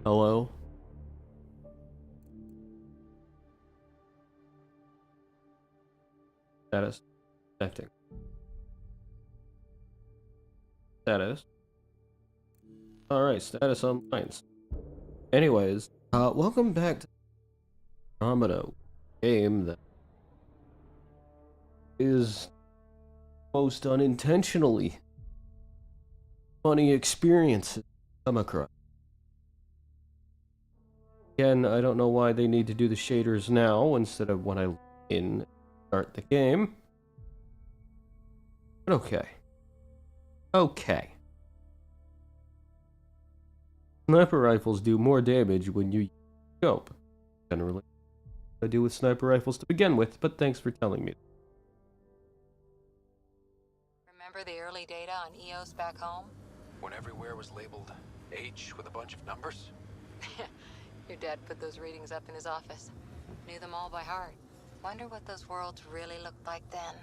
Hello? Status. Connecting. Status. Alright, status online. Anyways, welcome back to Andromeda, game that is most unintentionally funny experiences come across. Again, I don't know why they need to do the shaders now instead of when I start the game. But okay. Okay. Sniper rifles do more damage when you use scope. Generally, I do with sniper rifles to begin with, but thanks for telling me. Remember the early data on EOS back home? When everywhere was labeled H with a bunch of numbers? Your dad put those readings up in his office. Knew them all by heart. Wonder what those worlds really looked like then.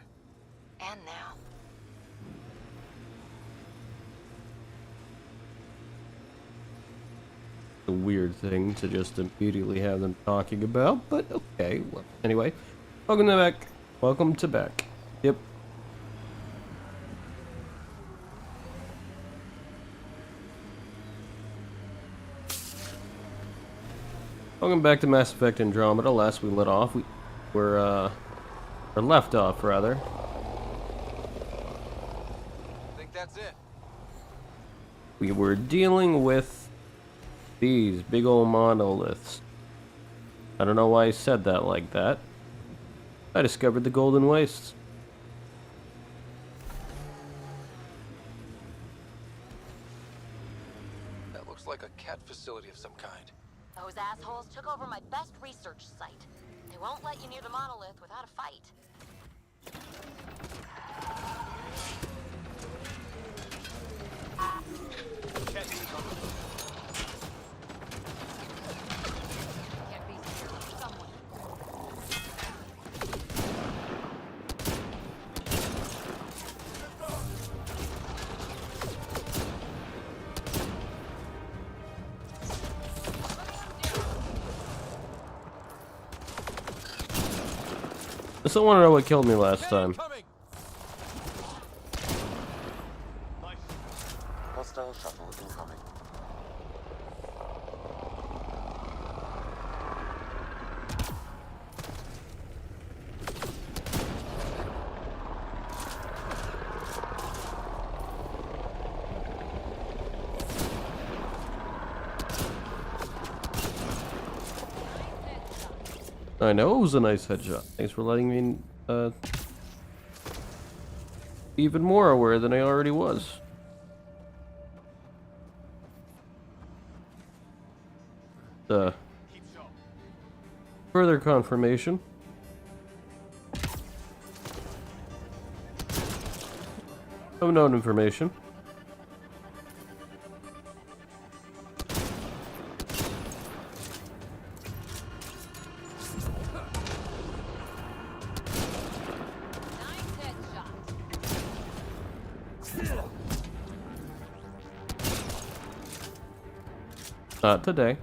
And now. A weird thing to just immediately have them talking about, but okay. Well, anyway, welcome to back. Welcome to back. Yep. Welcome back to Mass Effect Andromeda. Last we let off, we were or left off rather. Think that's it? We were dealing with these big old monoliths. I don't know why I said that like that. I discovered the Golden Wastes. That looks like a cat facility of some kind. Those assholes took over my best research site. They won't let you near the monolith without a fight. Can't be here somewhere. I still want to know what killed me last time. Hostile shuttle incoming. I know it was a nice headshot. Thanks for letting me even more aware than I already was. Further confirmation. Of known information. Not today.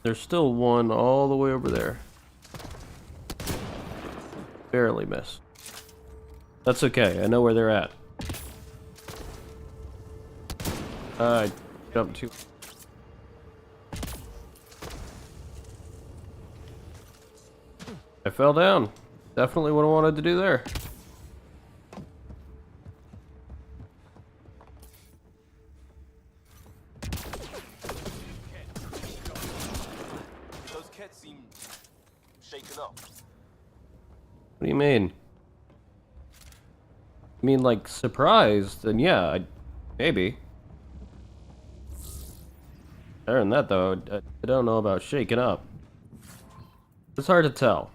There's still one all the way over there. Barely missed. That's okay, I know where they're at. I jumped too. I fell down. Definitely what I wanted to do there. Those cats seem shaken up. What do you mean? I mean, like, surprised? Then yeah, maybe. Other than that, though, I don't know about shaking up. It's hard to tell.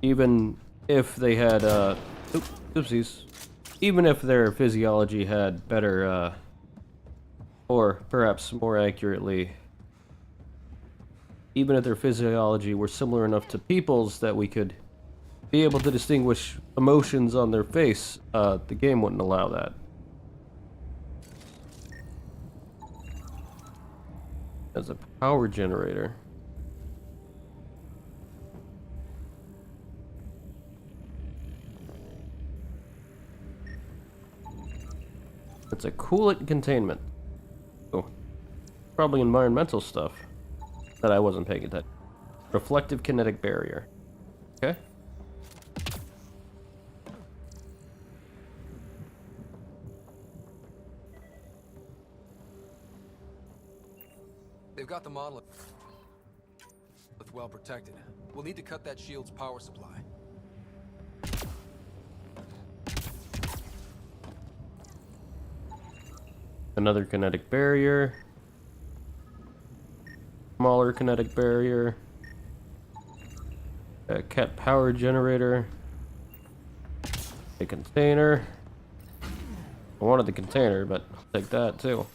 Even if they had, oopsies. Even if their physiology had better, or perhaps more accurately, even if their physiology were similar enough to people's that we could be able to distinguish emotions on their face, the game wouldn't allow that. As a power generator. It's a coolant containment. Oh, probably environmental stuff that I wasn't paying attention. Reflective kinetic barrier. Okay. They've got the monolith well protected. We'll need to cut that shield's power supply. Another kinetic barrier. Smaller kinetic barrier. A cat power generator. A container. I wanted the container, but I'll take that too.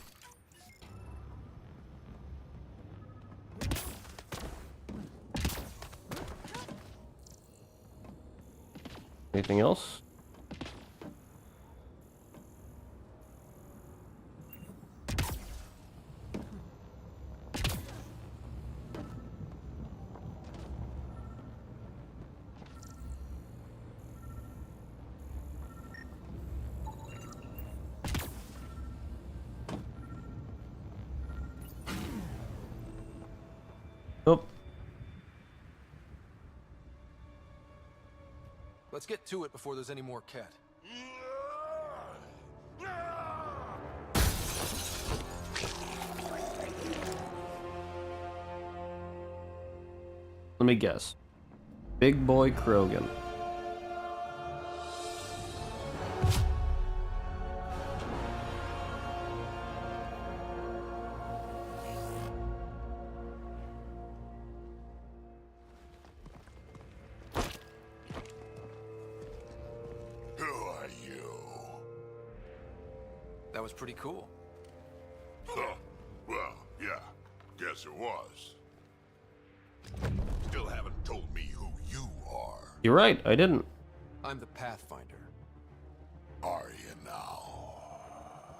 Anything else? Nope. Let's get to it before there's any more cat. Let me guess. Big boy Krogan. Who are you? That was pretty cool. Huh. Well, yeah. Guess it was. Still haven't told me who you are. You're right, I didn't. I'm the Pathfinder. Are you now?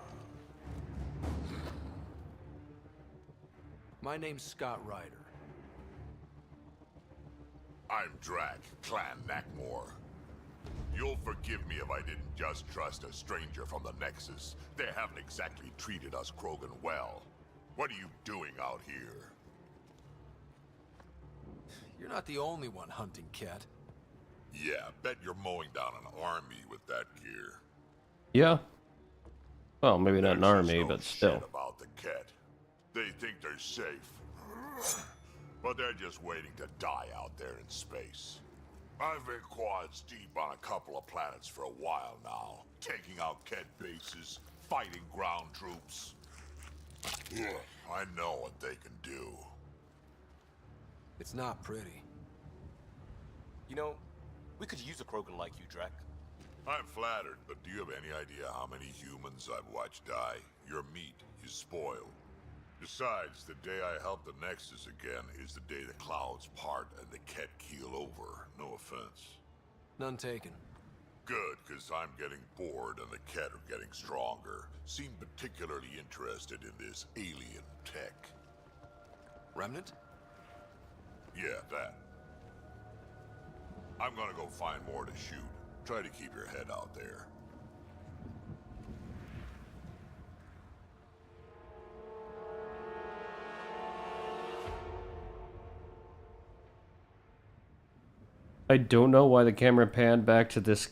My name's Scott Ryder. I'm Drac, Clan Nakmor. You'll forgive me if I didn't just trust a stranger from the Nexus. They haven't exactly treated us Krogan well. What are you doing out here? You're not the only one hunting cat. Yeah, bet you're mowing down an army with that gear. Yeah. Well, maybe not an Nexus army, knows but shit still. about the cat. They think they're safe. But they're just waiting to die out there in space. I've been quads deep on a couple of planets for a while now, taking out Ket bases, fighting ground troops. I know what they can do. It's not pretty. You know, we could use a Krogan like you, Drac. I'm flattered, but do you have any idea how many humans I've watched die? Your meat is spoiled. Besides, the day I help the Nexus again is the day the clouds part and the Ket keel over. No offense. None taken. Good, because I'm getting bored and the Ket are getting stronger. Seem particularly interested in this alien tech. Remnant? Yeah, that. I'm gonna go find more to shoot. Try to keep your head out there. I don't know why the camera panned back to this.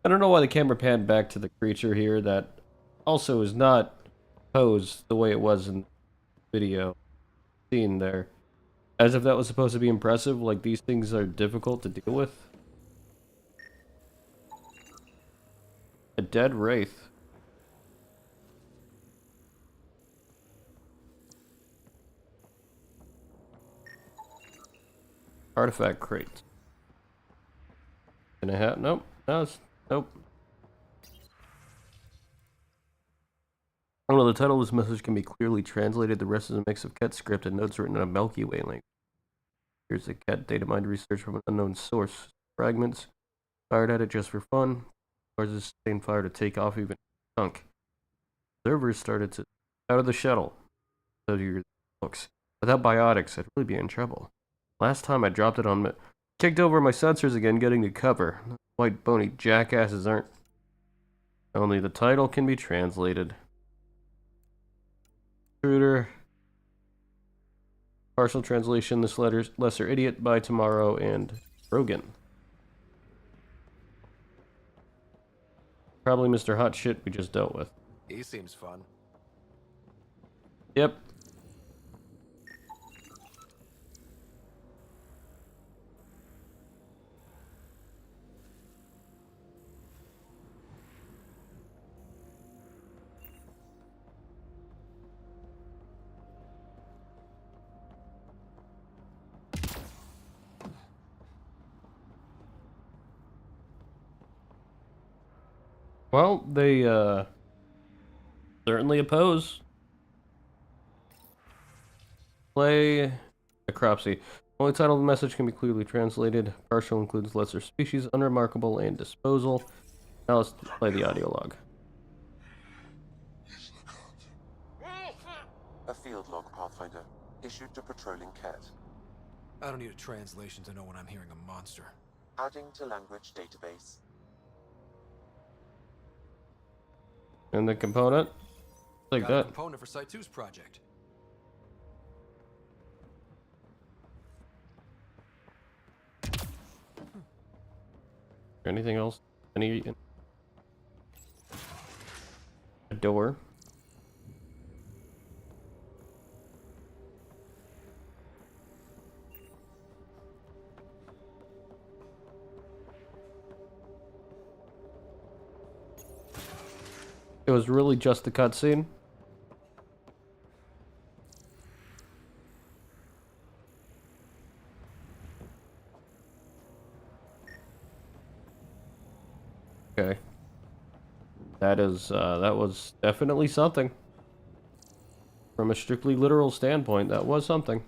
I don't know why the camera panned back to the creature here that also is not posed the way it was in the video scene there. As if that was supposed to be impressive, like these things are difficult to deal with. A dead wraith. Artifact crate. gonna have nope. No, nope. Although the title of this message can be clearly translated, the rest is a mix of Ket script and notes written in a Milky Way language. Here's a Ket data mined research from an unknown source. Fragments fired at it just for fun. Cars to sustain fire to take off even sunk. Observers started to out of the shuttle. So your books. Without biotics, I'd really be in trouble. Last time I dropped it on kicked over my sensors again getting to cover. White bony jackasses aren't. Only the title can be translated. Intruder. Partial translation, this letter's Lesser Idiot by Tomorrow and Rogan. Probably Mr. Hot Shit we just dealt with. He seems fun. Yep. Well, they certainly oppose. Play Acropsy. Only title of the message can be clearly translated. Partial includes lesser species, unremarkable, and disposal. Now let's play the audio log. A field log, Pathfinder, issued to patrolling Ket. I don't need a translation to know when I'm hearing a monster. Adding to language database. And the component? Like Got a that. component for Site 2's project. Anything else? Any... A door. It was really just the cutscene. Okay. That was definitely something. From a strictly literal standpoint, that was something.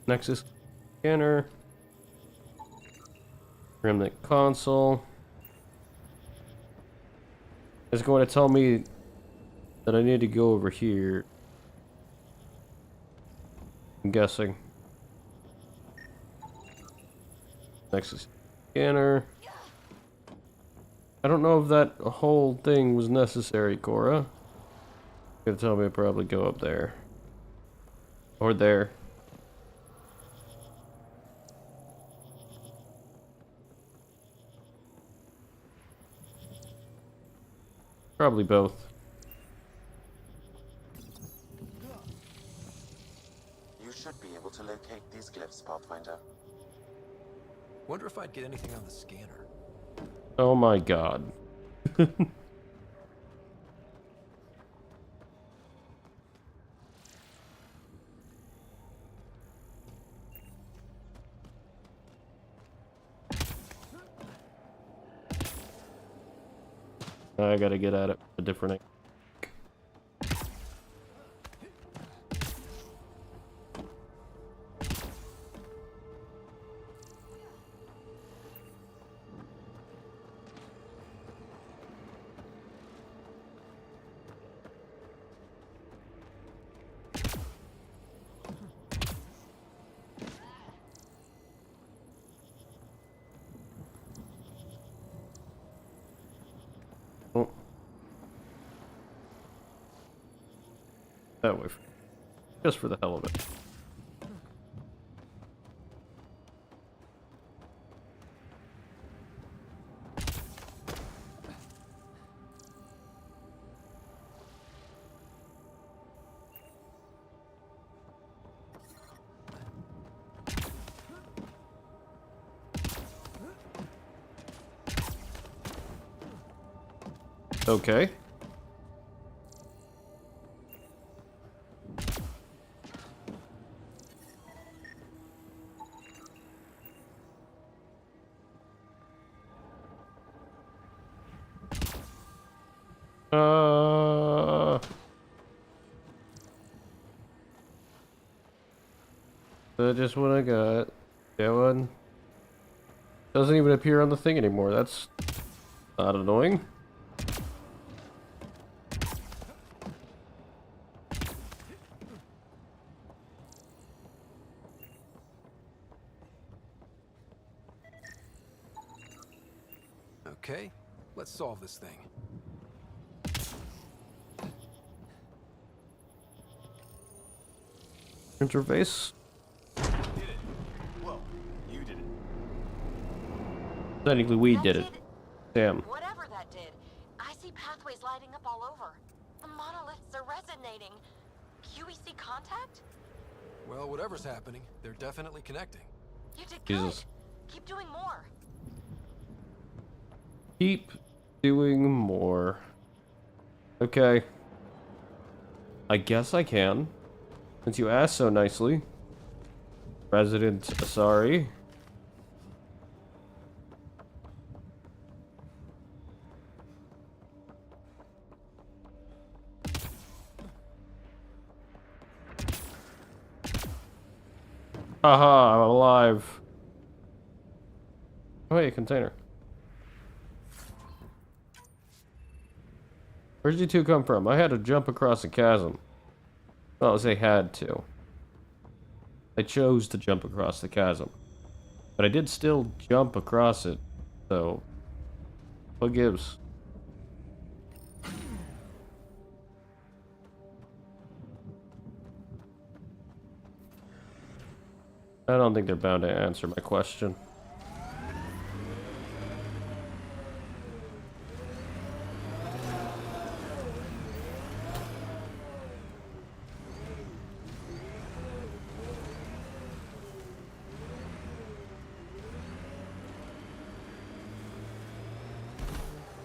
Nexus scanner. Remnant console. It's going to tell me that I need to go over here. I'm guessing. Nexus scanner. I don't know if that whole thing was necessary, Cora. You're gonna tell me to probably go up there. Or there. Probably both. You should be able to locate these glyphs, Pathfinder. Wonder if I'd get anything on the scanner. Oh my god. I gotta get at it a different angle. Oh. That way. Just for the hell of it. Okay. That's just what I got. That one doesn't even appear on the thing anymore. That's not annoying. Okay, let's solve this thing. Interface. Did it. Well, you did it. Technically, we That did it. Damn. Whatever that did, I see pathways lighting up all over. The monoliths are resonating. QEC contact? Well, whatever's happening, they're definitely connecting. You did Jesus. good. Keep doing more. Keep doing more. Okay. I guess I can. Since you asked so nicely. Resident ST0RY. Haha, I'm alive. Oh, hey, a container. Where'd you two come from? I had to jump across a chasm. Well, I had to. I chose to jump across the chasm. But I did still jump across it. So, what gives? I don't think they're bound to answer my question.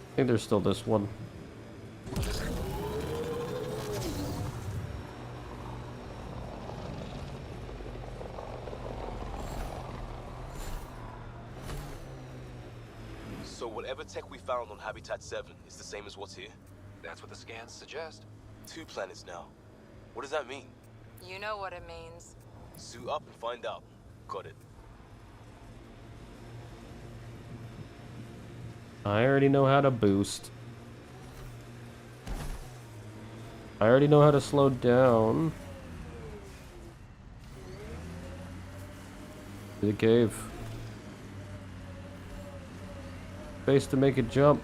I think there's still this one. So whatever tech we found on Habitat 7 is the same as what's here? That's what the scans suggest. 2 planets now. What does that mean? You know what it means. Suit up and find out. Got it. I already know how to boost. I already know how to slow down. To the cave. Space to make it jump.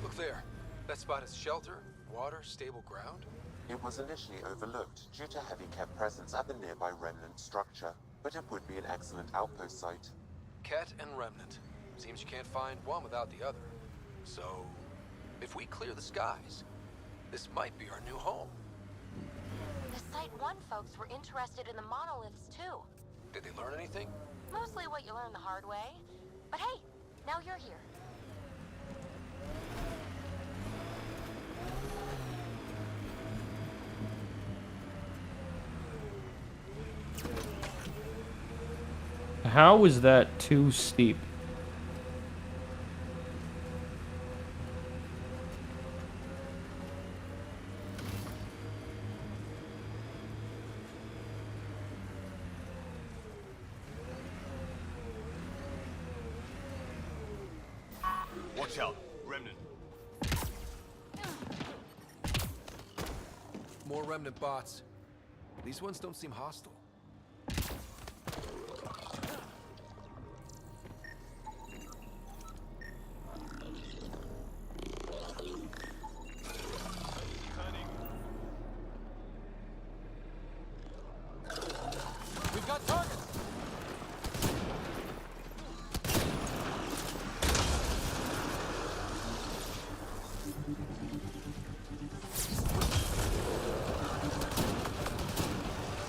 Look there. That spot is shelter, water, stable ground. It was initially overlooked due to heavy Kev presence at the nearby remnant structure, but it would be an excellent outpost site. Ket and remnant. Seems you can't find one without the other. So, if we clear the skies, this might be our new home. The Site 1 folks were interested in the monoliths too. Did they learn anything? Mostly what you learn the hard way. But hey, now you're here. How is that too steep? Watch out, remnant. More remnant bots. These ones don't seem hostile. We've got targets!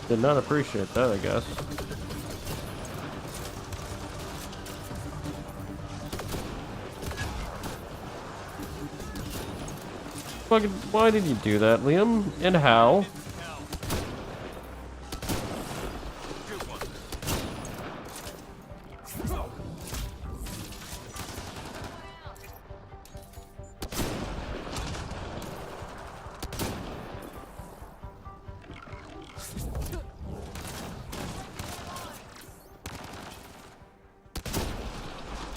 Did not appreciate that, I guess. Fucking, why did you do that, Liam? And how?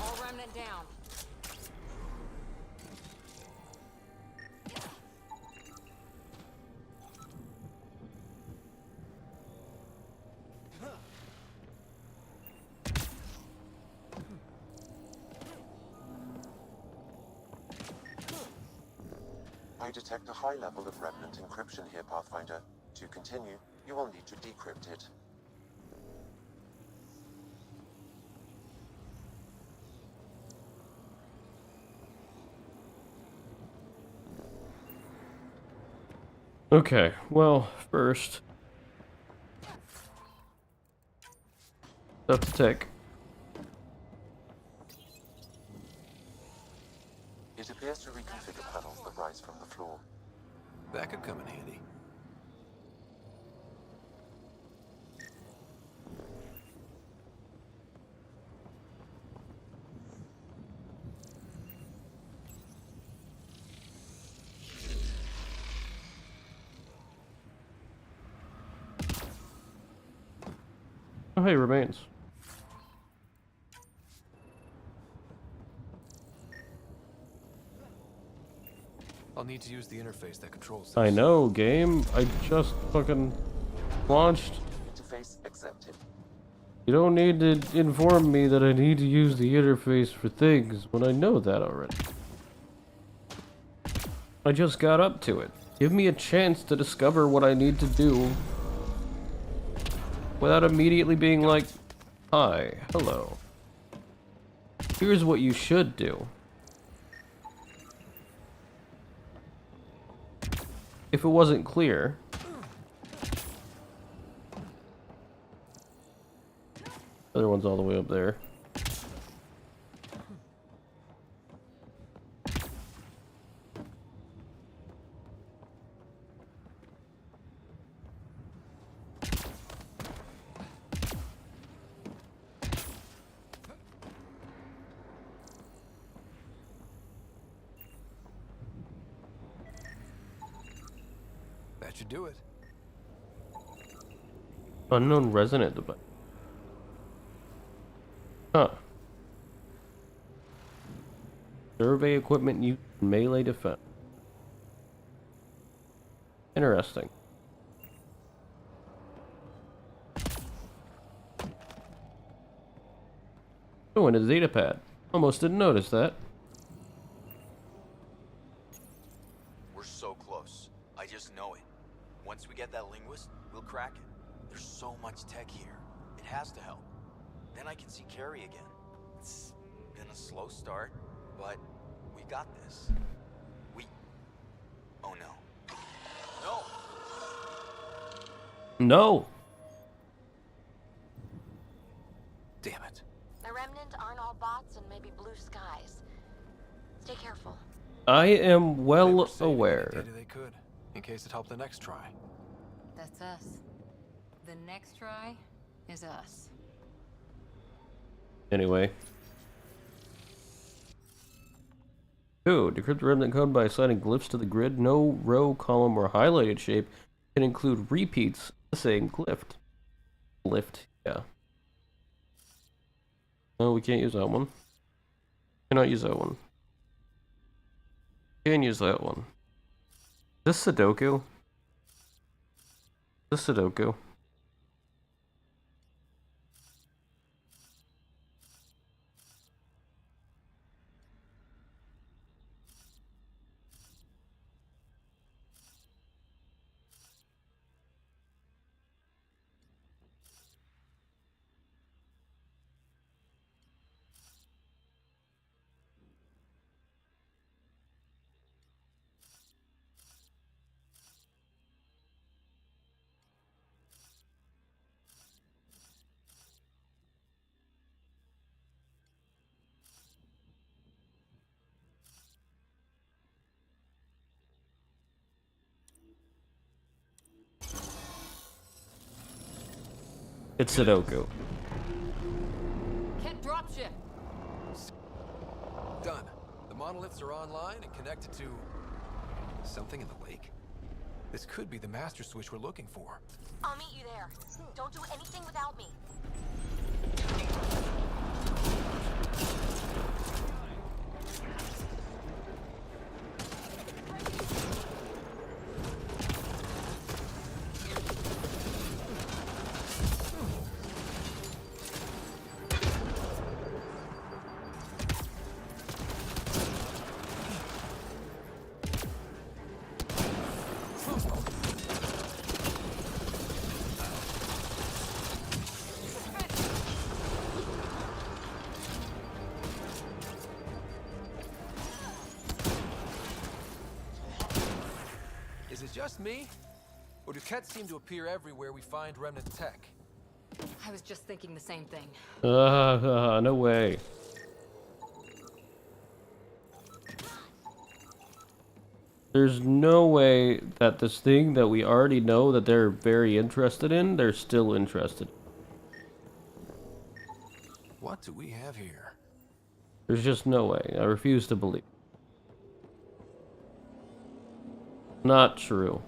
All remnant down. I detect a high level of remnant encryption here, Pathfinder. To continue, you will need to decrypt it. Okay, well, first... That's tick. It appears to reconfigure panels that rise from the floor. That could come in handy. Oh, hey, remains. I'll need to use the interface that controls this. I know, game. I just fucking launched. Interface accepted. You don't need to inform me that I need to use the interface for things when I know that already. I just got up to it. Give me a chance to discover what I need to do without immediately being like, hi, hello. Here's what you should do. If it wasn't clear. Other one's all the way up there. That should do it. Unknown resonant device. Huh. Survey equipment used in melee defense. Interesting. Oh, and a Zeta pad. Almost didn't notice that. We're so close. I just know it. Once we get that linguist, we'll crack it. There's so much tech here. It has to help. Then I can see Carrie again. It's been a slow start, but we got this. Oh no. No! No! Damn it. The remnant aren't all bots and maybe blue skies. Stay careful. I am They well were saving any aware. data they could, in case it helped the next try. That's us. The next try is us. Anyway. 2. Decrypt remnant code by assigning glyphs to the grid. No row, column, or highlighted shape can include repeats of the same glyph. Yeah. No, we can't use that one. Cannot use that one. Can use that one. Is this Sudoku? Is this Sudoku? It's Sudoku. Can't dropship. Done. The monoliths are online and connected to something in the lake. This could be the master switch we're looking for. I'll meet you there. Don't do anything without me. Is it just me? Or do Kets seem to appear everywhere we find remnant tech? I was just thinking the same thing. No way. There's no way that this thing that we already know that they're very interested in, they're still interested. What do we have here? There's just no way. I refuse to believe. Not true.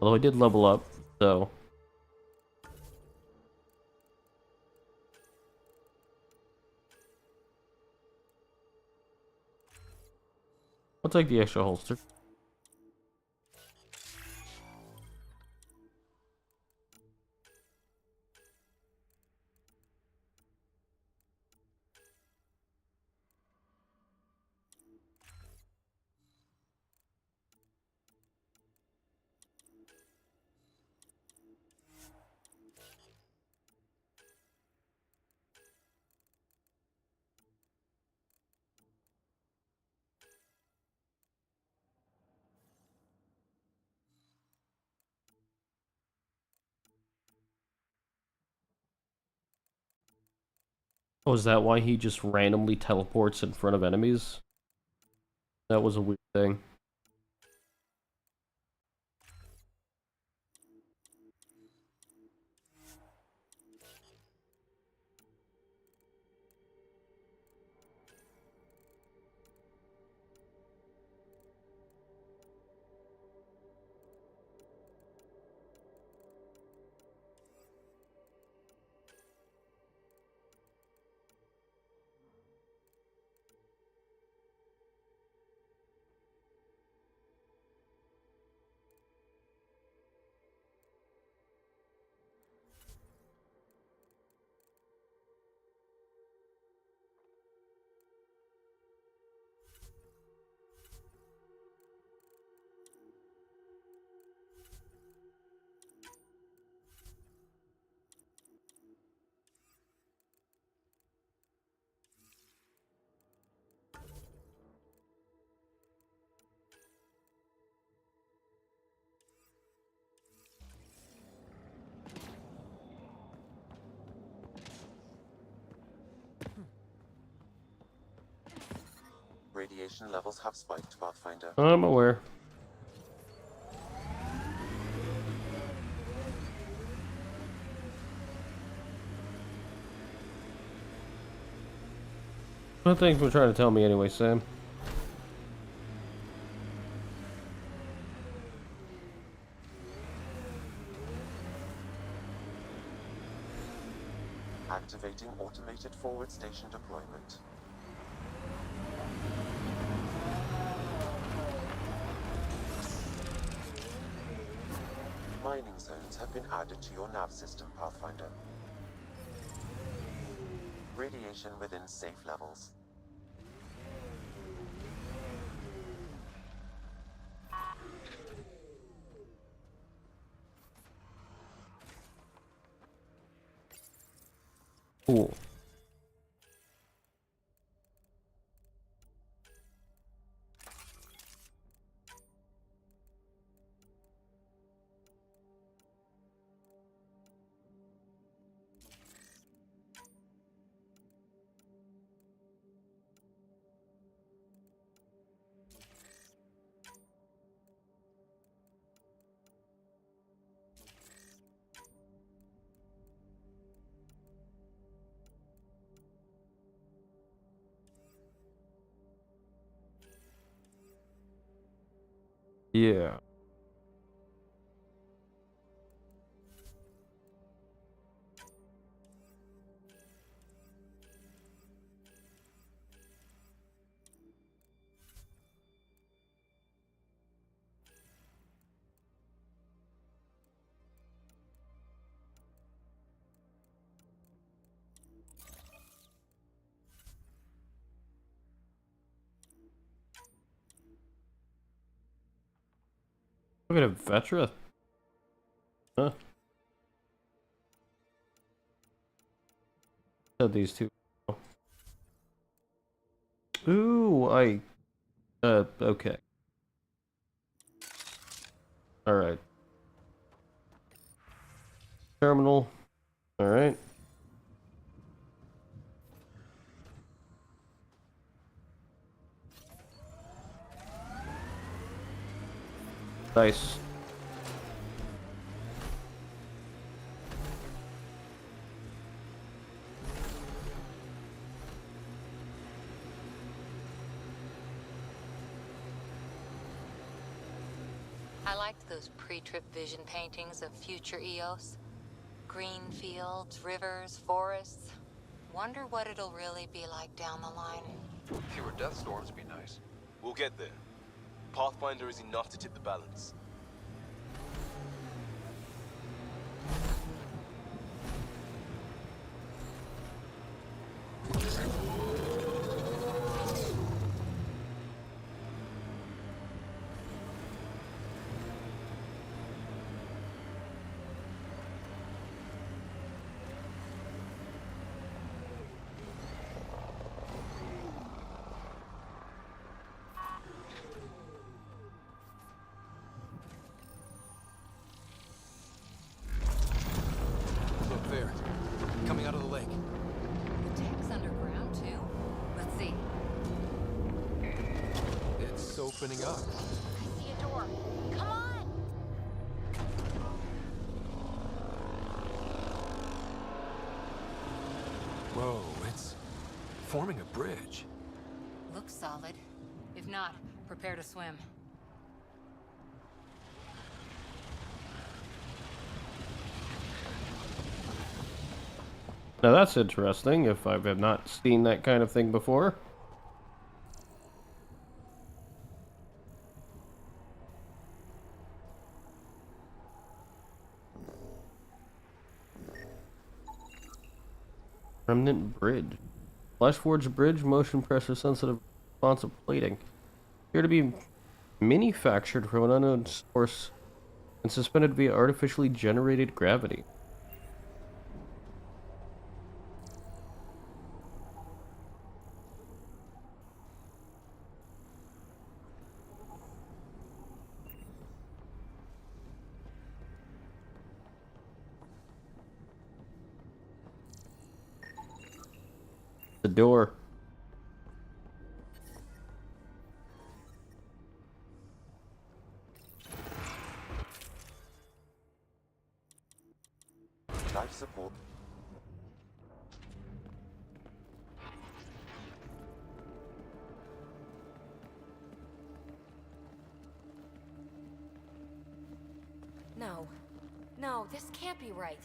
Although I did level up, so... I'll take the extra holster. Oh, is that why he just randomly teleports in front of enemies? That was a weird thing. Radiation levels have spiked, Pathfinder. I'm aware. What things were trying to tell me anyway, Sam? Activating automated forward station deployment. Mining zones have been added to your nav system, Pathfinder. Radiation within safe levels. Cool. Yeah. Look at a Vetra. Huh? Said these two. Ooh, okay. Alright. Terminal. Alright. Nice. I liked those pre-trip vision paintings of future Eos. Green fields, rivers, forests. Wonder what it'll really be like down the line. Fewer death storms would be nice. We'll get there. Pathfinder is enough to tip the balance. Look there. Coming out of the lake. The tech's underground, too. Let's see. It's opening up. I see a door. Come on! Whoa, it's forming a bridge. Looks solid. If not, prepare to swim. Now that's interesting, if I have not seen that kind of thing before. Remnant bridge. Flashforged bridge, motion pressure sensitive, responsive plating. Appear to be manufactured from an unknown source and suspended via artificially generated gravity. The door. Life support. No. No, this can't be right.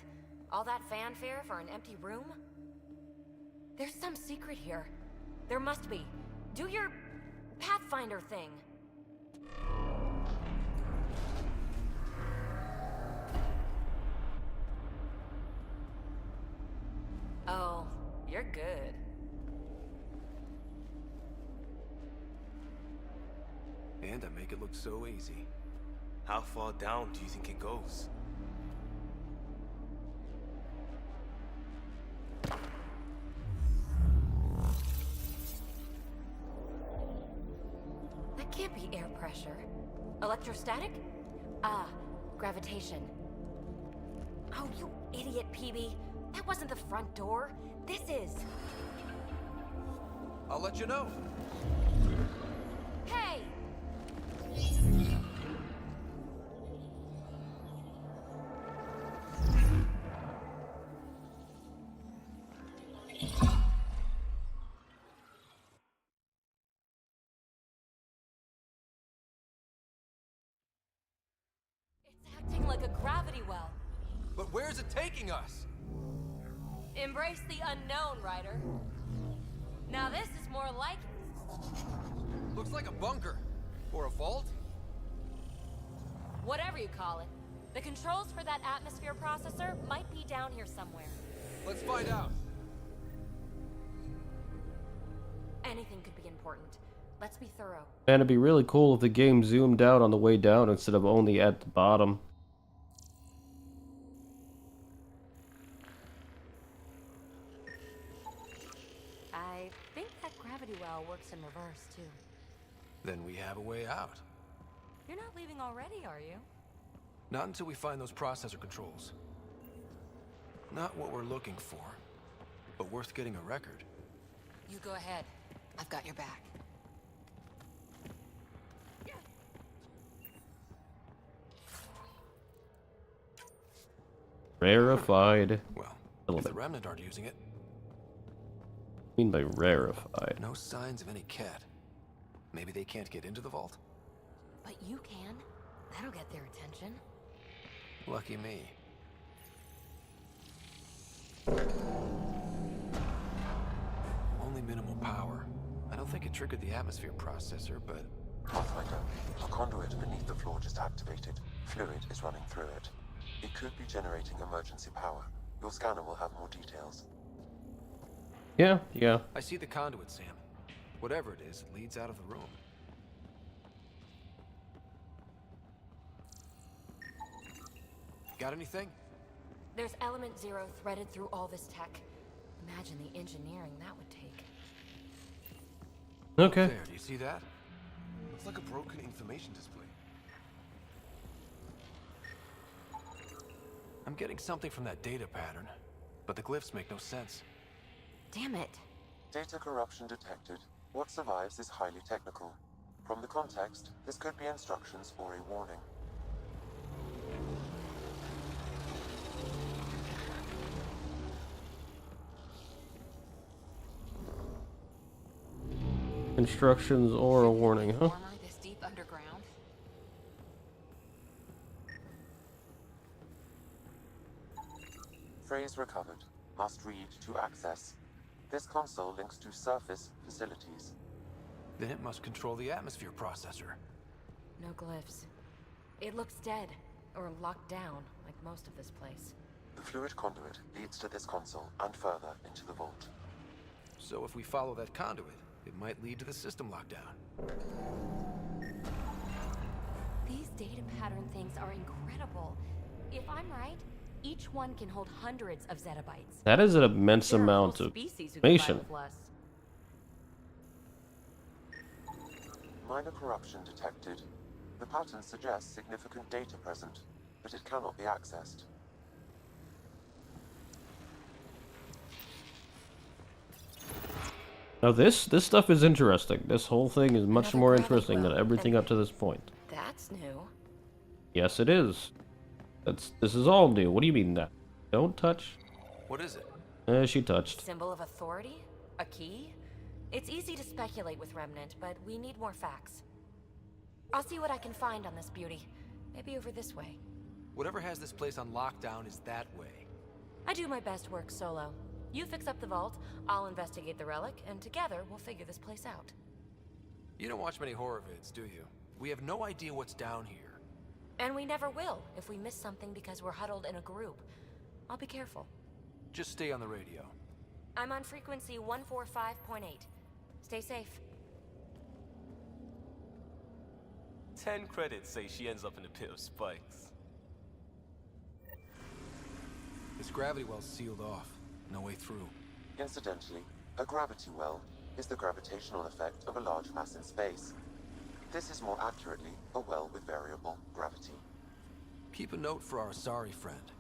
All that fanfare for an empty room? There's some secret here. There must be. Do your Pathfinder thing. Oh, you're good. And I make it look so easy. How far down do you think it goes? That can't be air pressure. Electrostatic? Ah, gravitation. Oh, you idiot, PB. That wasn't the front door. This is. I'll let you know. Hey! acting like a gravity well. But where's it taking us? Embrace the unknown, Ryder. Now this is more like it. Looks like a bunker. Or a vault? Whatever you call it. The controls for that atmosphere processor might be down here somewhere. Let's find out. Anything could be important. Let's be thorough. Man, it'd be really cool if the game zoomed out on the way down instead of only at the bottom. I think that gravity well works in reverse, too. Then we have a way out. You're not leaving already, are you? Not until we find those processor controls. Not what we're looking for, but worth getting a record. You go ahead. I've got your back. Rarefied. Well, Little if the bit. Remnant aren't using it, I mean by rarefied. no signs of any cat. Maybe they can't get into the vault? But you can. That'll get their attention. Lucky me. Only minimal power. I don't think it triggered the atmosphere processor, but... Pathfinder, a conduit beneath the floor just activated. Fluid is running through it. It could be generating emergency power. Your scanner will have more details. Yeah. I see the conduit, Sam. Whatever it is, it leads out of the room. Got anything? There's element 0 threaded through all this tech. Imagine the engineering that would take. Okay. There, do you see that? Looks like a broken information display. I'm getting something from that data pattern, but the glyphs make no sense. Damn it. Data corruption detected. What survives is highly technical. From the context, this could be instructions or a warning. Instructions or a warning, huh? Armor this deep underground? Phrase recovered. Must read to access. This console links to surface facilities. Then it must control the atmosphere processor. No glyphs. It looks dead, or locked down, like most of this place. The fluid conduit leads to this console and further into the vault. So if we follow that conduit, it might lead to the system lockdown. These data pattern things are incredible. If I'm right, each one can hold hundreds of zettabytes. That is an immense There are amount whole of species who can buy information. with less. Minor corruption detected. The pattern suggests significant data present, but it cannot be accessed. Now this stuff is interesting. This whole thing is much Another more gravity interesting than well, everything and- up to this point. That's new. Yes, it is. This is all new. What do you mean that? Don't touch. What is it? She touched. Symbol of authority? A key? It's easy to speculate with Remnant, but we need more facts. I'll see what I can find on this beauty. Maybe over this way. Whatever has this place on lockdown is that way. I do my best work solo. You fix up the vault, I'll investigate the relic, and together we'll figure this place out. You don't watch many horror vids, do you? We have no idea what's down here. And we never will if we miss something because we're huddled in a group. I'll be careful. Just stay on the radio. I'm on frequency 145.8. Stay safe. 10 credits say she ends up in a pit of spikes. This gravity well's sealed off. No way through. Incidentally, a gravity well is the gravitational effect of a large mass in space. This is more accurately a well with variable gravity. Keep a note for our ST0RY friend.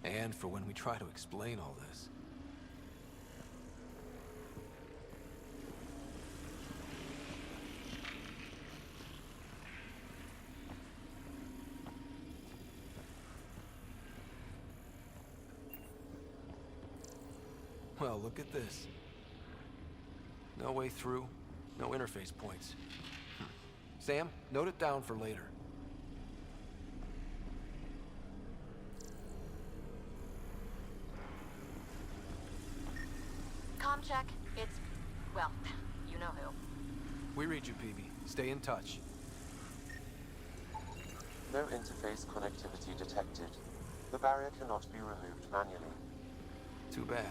And for when we try to explain all this. Well, look at this. No way through, no interface points. Sam, note it down for later. comm check. It's, well, you know who. We read you, PB. Stay in touch. No interface connectivity detected. The barrier cannot be removed manually. Too bad.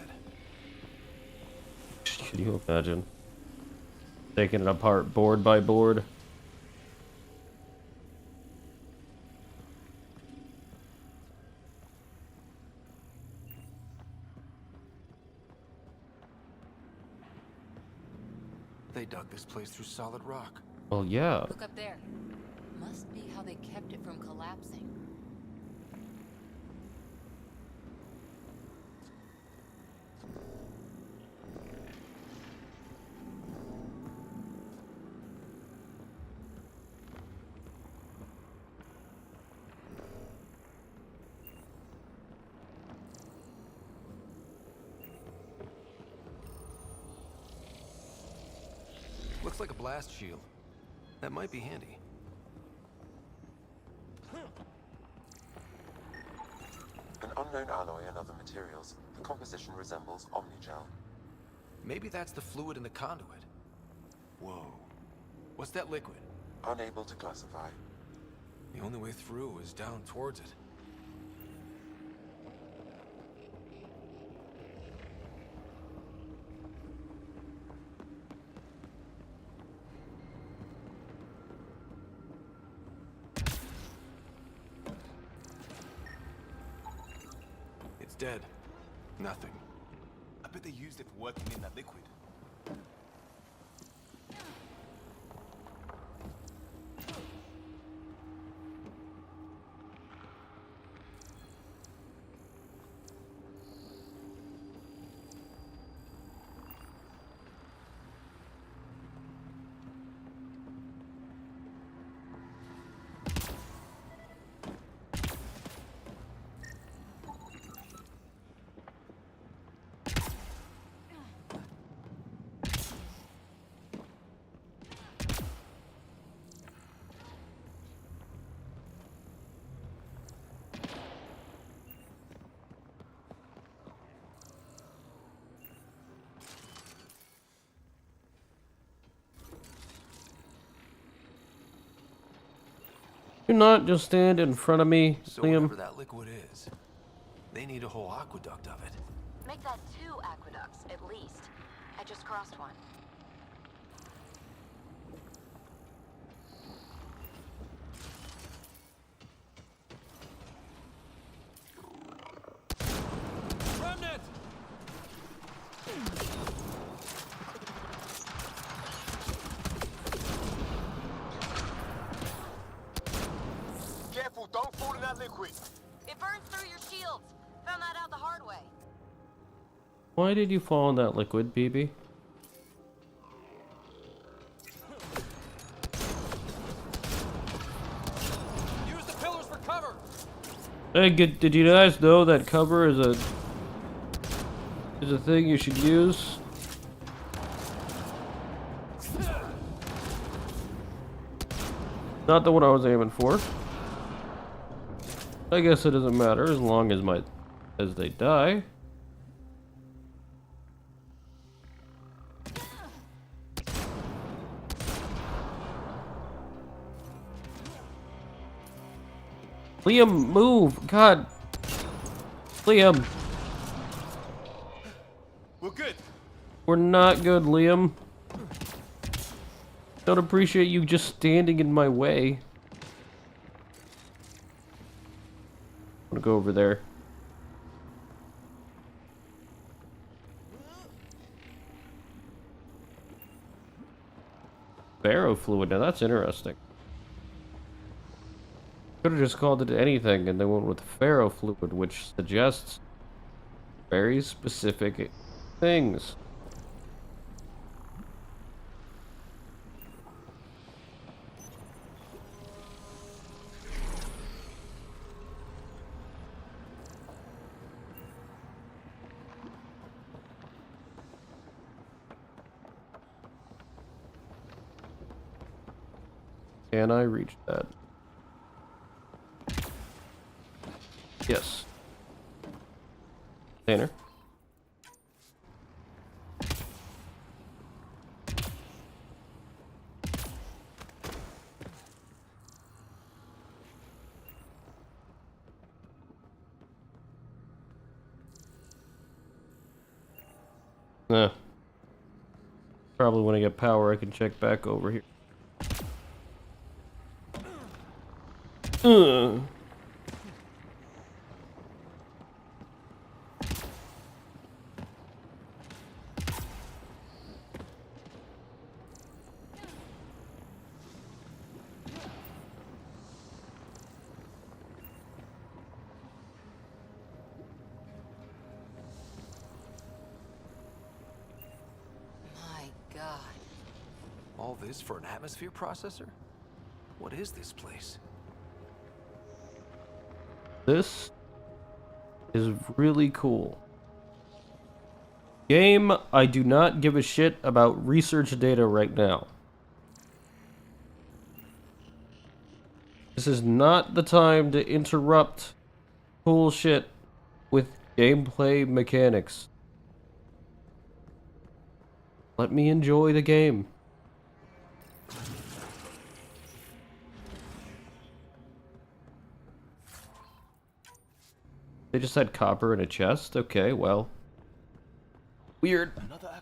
Can you imagine? Taking it apart board by board. They dug this place through solid rock. Well, yeah. Look up there. Must be how they kept it from collapsing. Looks like a blast shield. That might be handy. An unknown alloy and other materials. The composition resembles omnigel. Maybe that's the fluid in the conduit. Whoa. What's that liquid? Unable to classify. The only way through is down towards it. It's dead. Nothing. I bet they used it for working in that liquid. Do not just stand in front of me, So Liam. whatever that liquid is, they need a whole aqueduct of it. Make that 2 aqueducts, at least. I just crossed one. Remnant! Careful, don't fall in that liquid. It burns through your shields. Found that out the hard way. Why did you fall in that liquid, BB? Use the pillars for cover! Hey, did you guys know that cover is a thing you should use? Not the one I was aiming for. I guess it doesn't matter as long as they die. Liam, move! God! Liam! We're good. We're not good, Liam. Don't appreciate you just standing in my way. I'm gonna go over there. Ferrofluid, now that's interesting. Could have just called it anything and they went with ferrofluid, which suggests very specific things. Can I reach that? Yes. Tanner. Probably when I get power, I can check back over here. My God. All this for an atmosphere processor? What is this place? This is really cool. Game, I do not give a shit about research data right now. This is not the time to interrupt cool shit with gameplay mechanics. Let me enjoy the game. They just had copper in a chest? Okay, well. Weird.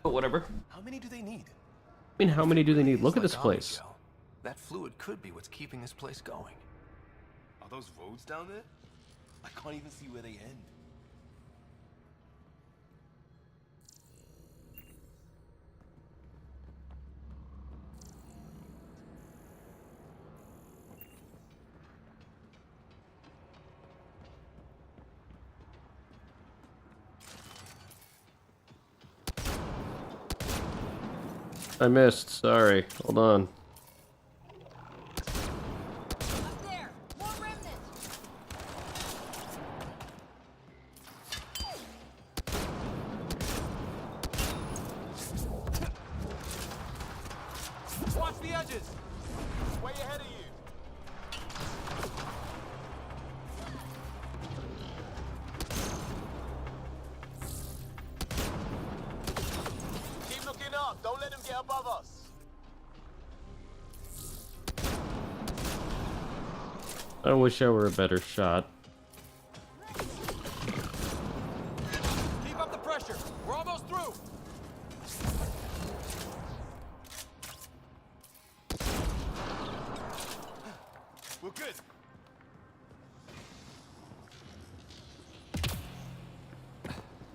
But whatever. How many do they need? I mean, how many do they need? Look at It's this like place. Omni-gel. That fluid could be what's keeping this place going. Are those roads down there? I can't even see where they end. I missed, sorry. Hold on. Up there! More remnants! Watch the edges! Way ahead of you! Keep looking up! Don't let them get above us! I wish I were a better shot. Keep up the pressure! We're almost through! We're good.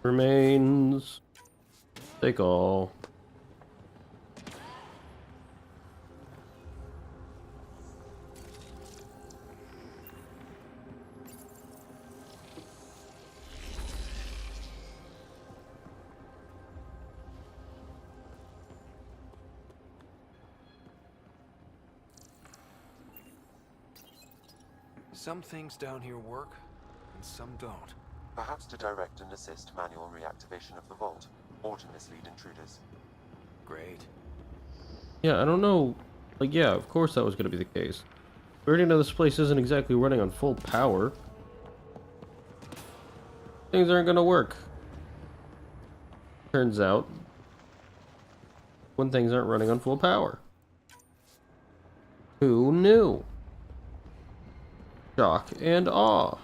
Remains. Take all. Some things down here work, and some don't. Perhaps to direct and assist manual reactivation of the vault, or to mislead intruders. Great. Yeah, I don't know. Like, yeah, of course that was going to be the case. We already know this place isn't exactly running on full power. Things aren't going to work. Turns out, when things aren't running on full power. Who knew? Shock and awe.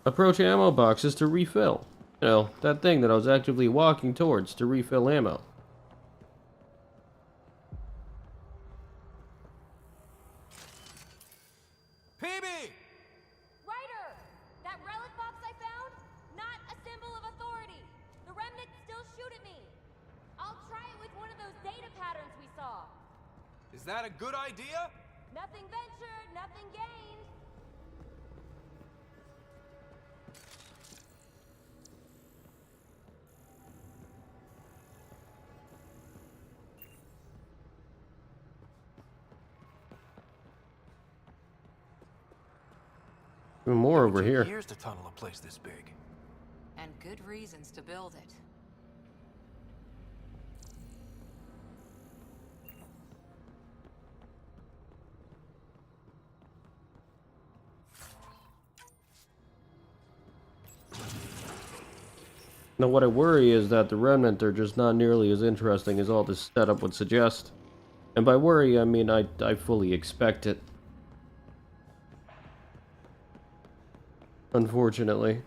Approach ammo boxes to refill. You know, that thing that I was actively walking towards to refill ammo. PB! Ryder! That relic box I found? Not a symbol of authority. The remnants still shoot at me. I'll try it with one of those data patterns we saw. Is that a good idea? Nothing ventured, nothing gained. Even more It would over take here. Years to tunnel a place this big. And good reasons to build it. Now, what I worry is that the Remnant are just not nearly as interesting as all this setup would suggest. And by worry, I mean I fully expect it. Unfortunately.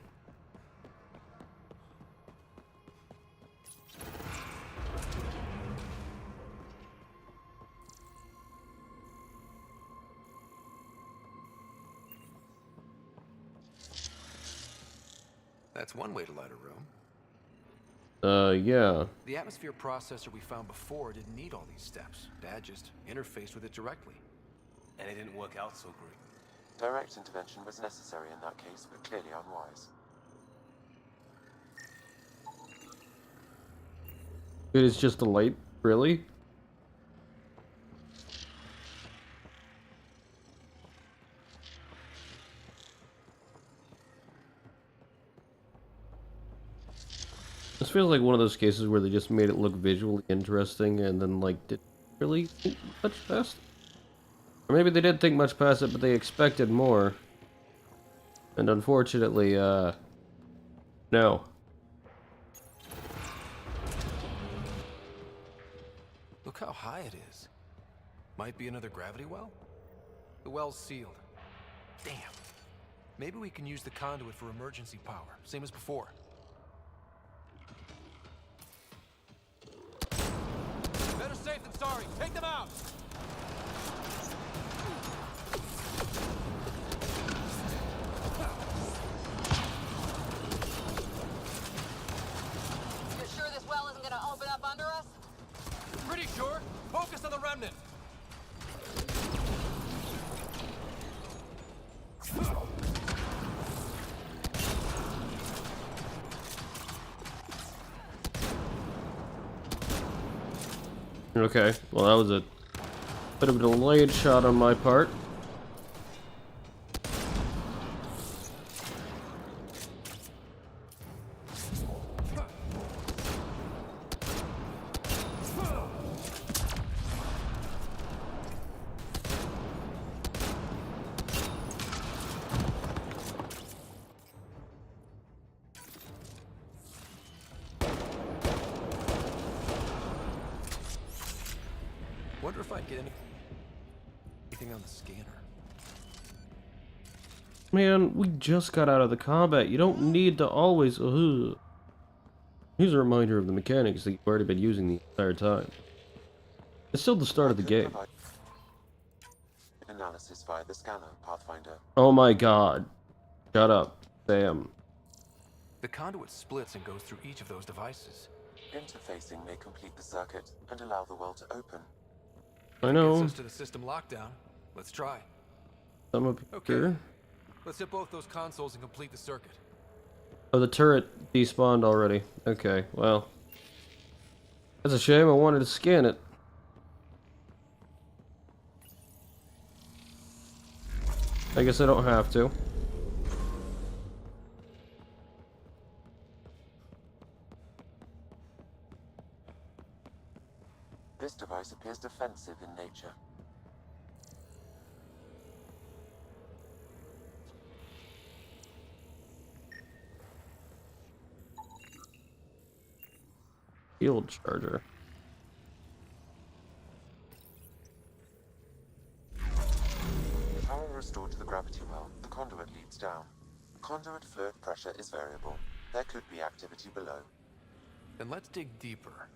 That's one way to light a room. Yeah. The atmosphere processor we found before didn't need all these steps. Dad just interfaced with it directly. And it didn't work out so great. Direct intervention was necessary in that case, but clearly unwise. It is just a light, really? This feels like one of those cases where they just made it look visually interesting and then, like, didn't really think much past it. Or maybe they did think much past it, but they expected more. And unfortunately, no. Look how high it is. Might be another gravity well? The well's sealed. Damn. Maybe we can use the conduit for emergency power, same as before. Better safe than sorry. Take them out! You're sure this well isn't gonna open up under us? Pretty sure. Focus on the remnant. Okay, well that was a bit of a delayed shot on my part. Wonder if I'd get anything on the scanner. Man, we just got out of the combat. You don't need to always... Ugh. Here's a reminder of the mechanics that you've already been using the entire time. It's still the start of the game. Analysis via the scanner, Pathfinder. Oh my god. Shut up, Sam. The conduit splits and goes through each of those devices. Interfacing may complete the circuit and allow the well to open. I know. Gets us to the system lockdown. Let's try. I'm up here. Let's hit both those consoles and complete the circuit. Oh, the turret despawned already. Okay, well. That's a shame. I wanted to scan it. I guess I don't have to. This device appears defensive in nature. Field charger. Power restored to the gravity well. The conduit leads down. Conduit fluid pressure is variable. There could be activity below. Then let's dig deeper.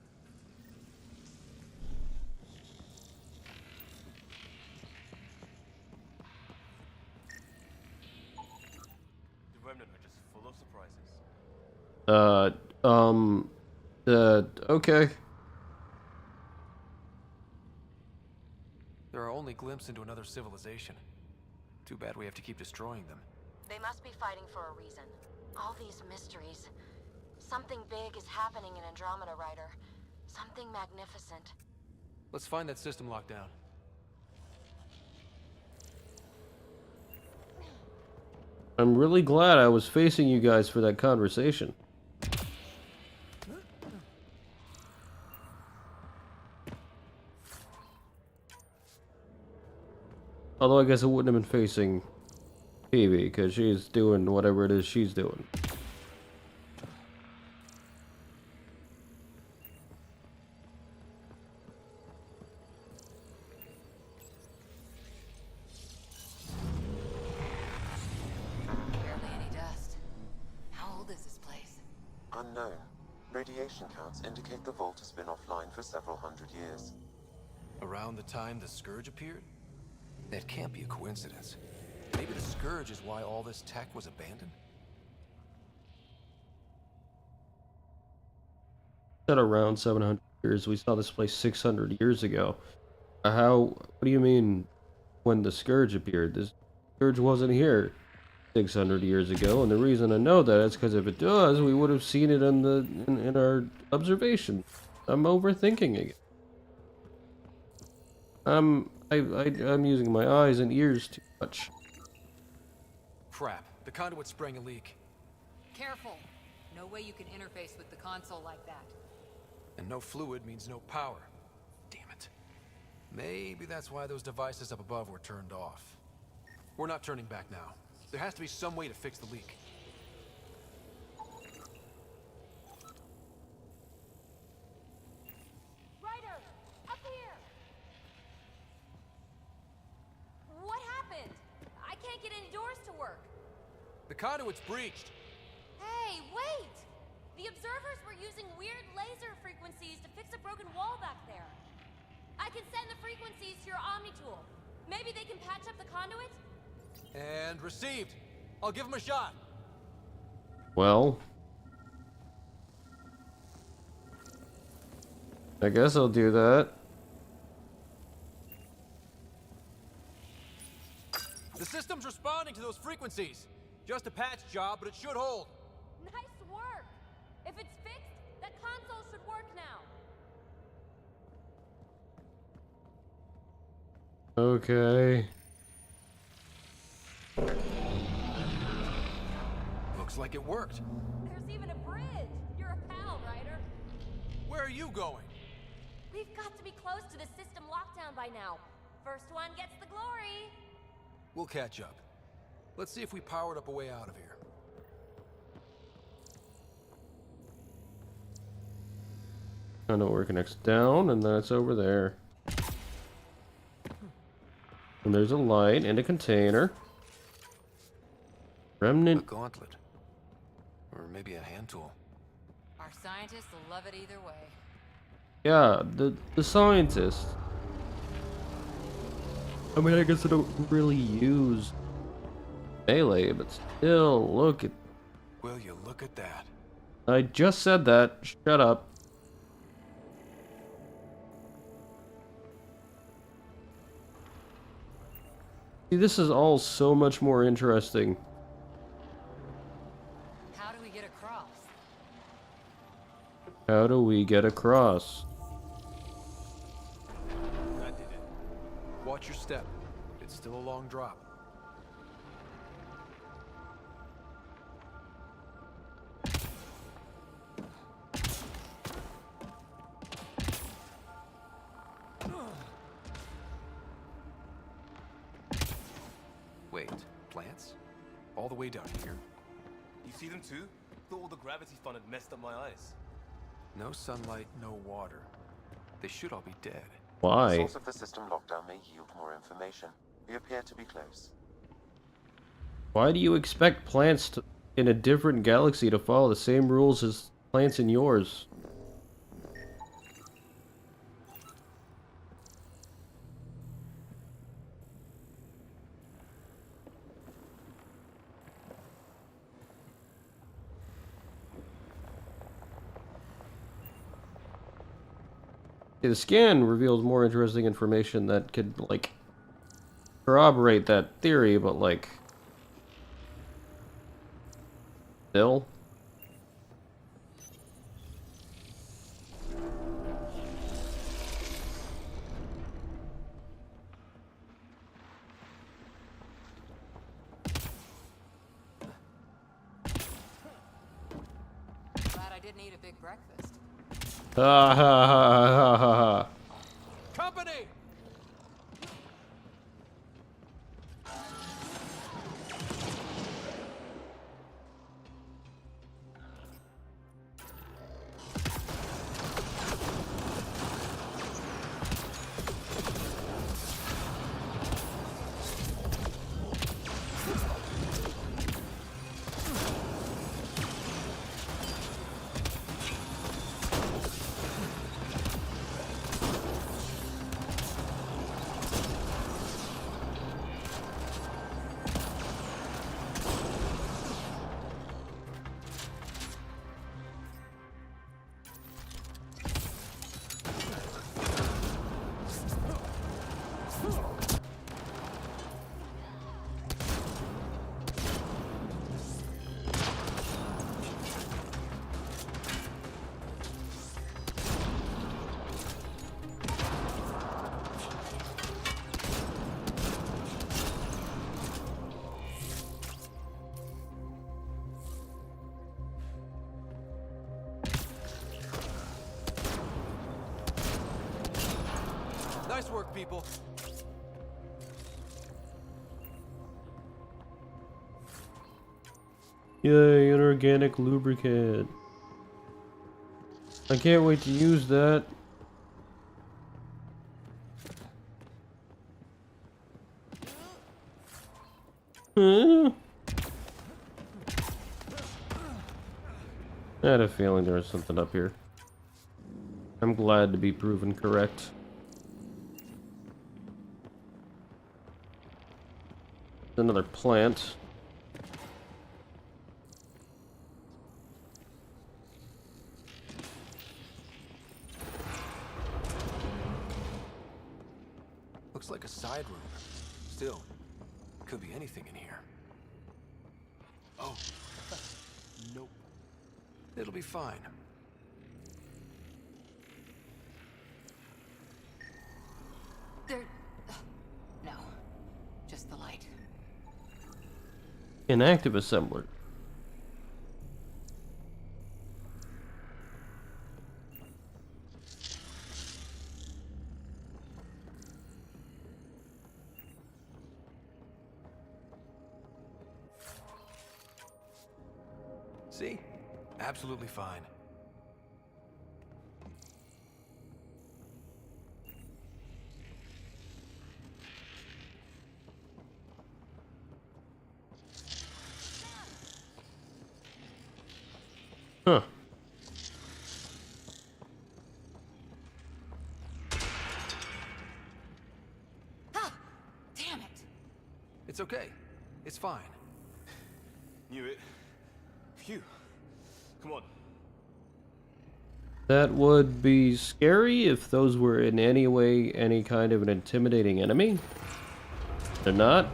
The remnant are just full of surprises. Okay. They're our only glimpse into another civilization. Too bad we have to keep destroying them. They must be fighting for a reason. All these mysteries. Something big is happening in Andromeda, Ryder. Something magnificent. Let's find that system lockdown. I'm really glad I was facing you guys for that conversation. Although I guess I wouldn't have been facing Phoebe, because she's doing whatever it is she's doing. unknown. Radiation counts indicate the vault has been offline for several hundred years. Around the time the Scourge appeared? That can't be a coincidence. Maybe the Scourge is why all this tech was abandoned? At around 700 years. We saw this place 600 years ago. What do you mean when the Scourge appeared? This Scourge wasn't here 600 years ago, and the reason I know that is because if it does, we would have seen it in our observation. I'm overthinking it. I'm using my eyes and ears too much. Crap, the conduit sprang a leak. Careful. No way you can interface with the console like that. And no fluid means no power. Damn it. Maybe that's why those devices up above were turned off. We're not turning back now. There has to be some way to fix the leak. Ryder, up here! What happened? I can't get any doors to work. The conduit's breached. Hey, wait! The observers were using weird laser frequencies to fix a broken wall back there. I can send the frequencies to your Omni tool. Maybe they can patch up the conduit? And received. I'll give him a shot. Well, I guess I'll do that. The system's responding to those frequencies. Just a patch job, but it should hold. Nice work! If it's fixed, that console should work now. Okay. Looks like it worked. There's even a bridge. You're a pal, Ryder. Where are you going? We've got to be close to the system lockdown by now. First one gets the glory. We'll catch up. Let's see if we powered up a way out of here. I know where it connects down, and that's over there. And there's a light and a container. A Remnant. gauntlet. Or maybe a hand tool. Our scientists will love it either way. Yeah, the scientist. I mean, I guess I don't really use melee, but still, look at. Will you look at that? I just said that. Shut up. See, this is all so much more interesting. How do we get across? How do we get across? That did it. Watch your step. It's still a long drop. Wait, plants? All the way down here? You see them too? Thought all the gravity fun had messed up my eyes. No sunlight, no water. They should all be dead. The Why? source of the system lockdown may yield more information. We appear to be close. Why do you expect plants in a different galaxy to follow the same rules as plants in yours? The scan reveals more interesting information that could, like, corroborate that theory, but, like, still. Glad I didn't eat a big breakfast. Ha ha ha ha ha ha. Company! Nice work, people. Yay, inorganic lubricant. I can't wait to use that. Huh? I had a feeling there was something up here. I'm glad to be proven correct. Another plant. Looks like a side room. Still, could be anything in here. Oh. Nope. It'll be fine. There... No. Just the light. Inactive assembler. See? Absolutely fine. Huh. Ah! Damn it! It's okay. It's fine. Knew it. Phew. Come on. That would be scary if those were in any way any kind of an intimidating enemy. They're not.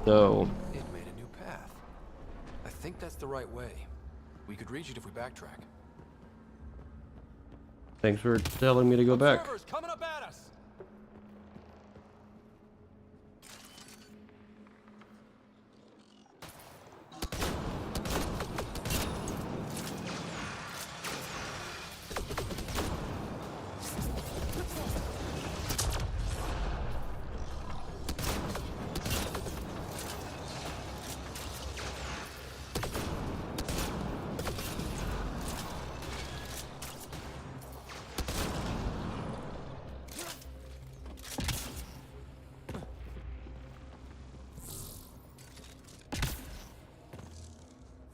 So, It made a new path. I think that's the right way. We could reach it if we backtrack. thanks for telling me to go back. Observers coming up at us!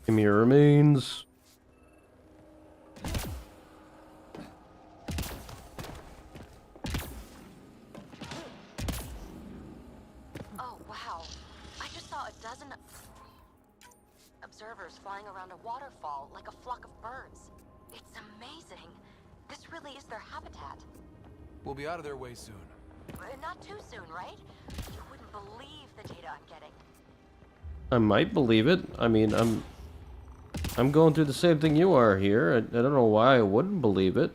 Give me your remains. Oh, wow. I just saw a dozen observers flying around a waterfall like a flock of birds. It's amazing. This really is their habitat. We'll be out of their way soon. Not too soon, right? You wouldn't believe the data I'm getting. I might believe it. I mean, I'm going through the same thing you are here. I don't know why I wouldn't believe it.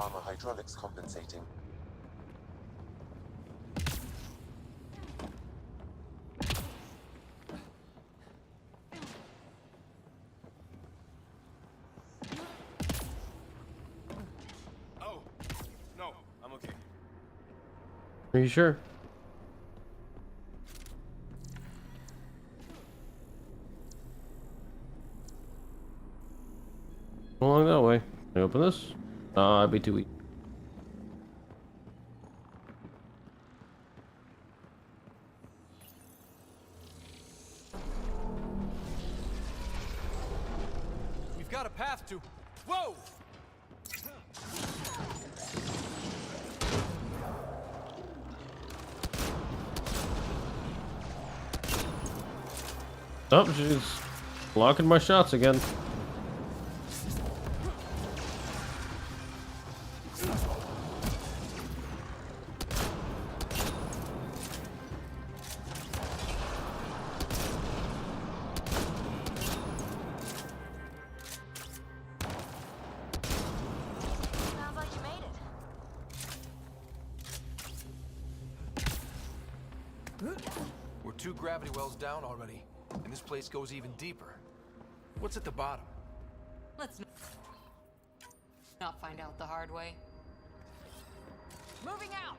Armor hydraulics compensating. Oh. No, I'm okay. Are you sure? Along that way. Can I open this? I'd be too weak. We've got a path to... Whoa! Oh, she's blocking my shots again. gravity wells down already, and this place goes even deeper. What's at the bottom? Let's not find out the hard way. Moving out!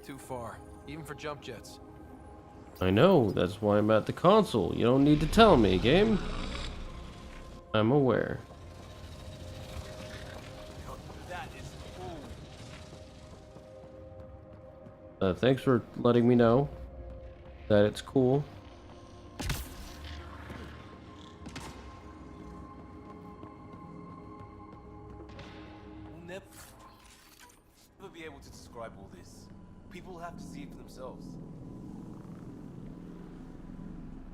Too far, even for jump jets. I know, that's why I'm at the console. You don't need to tell me, game. I'm aware. That is cool. Thanks for letting me know that it's cool. We'll never be able to describe all this. People will have to see it for themselves.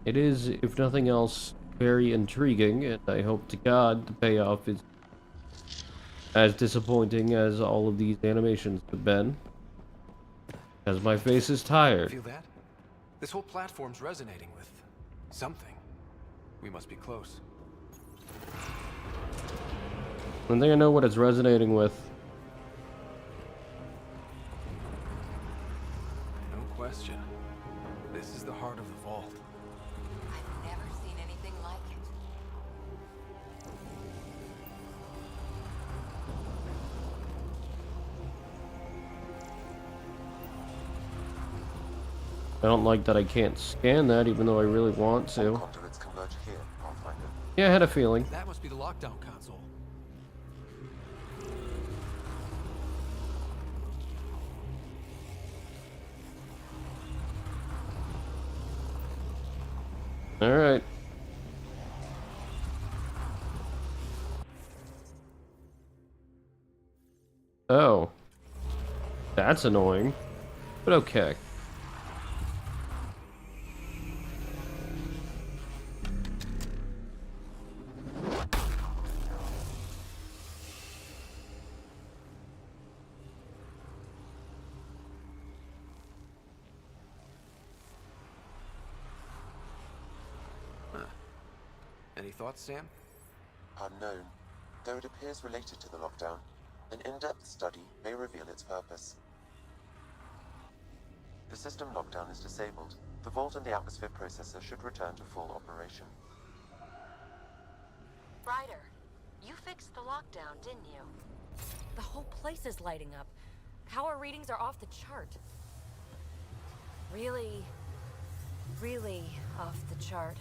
It is, if nothing else, very intriguing, and I hope to God the payoff is as disappointing as all of these animations have been. As my face is tired. Feel that? This whole platform's resonating with something. We must be close. I think I know what it's resonating with. No question. This is the heart of the vault. I've never seen anything like it. I don't like that I can't scan that, even though I really want to. All conduits converge here, Pathfinder. Yeah, I had a feeling. That must be the lockdown console. Alright. Oh. That's annoying. But okay. Any thoughts, Sam? Unknown. Though it appears related to the lockdown, an in-depth study may reveal its purpose. The system lockdown is disabled. The vault and the atmosphere processor should return to full operation. Ryder, you fixed the lockdown, didn't you? The whole place is lighting up. Power readings are off the chart. Really, really off the chart.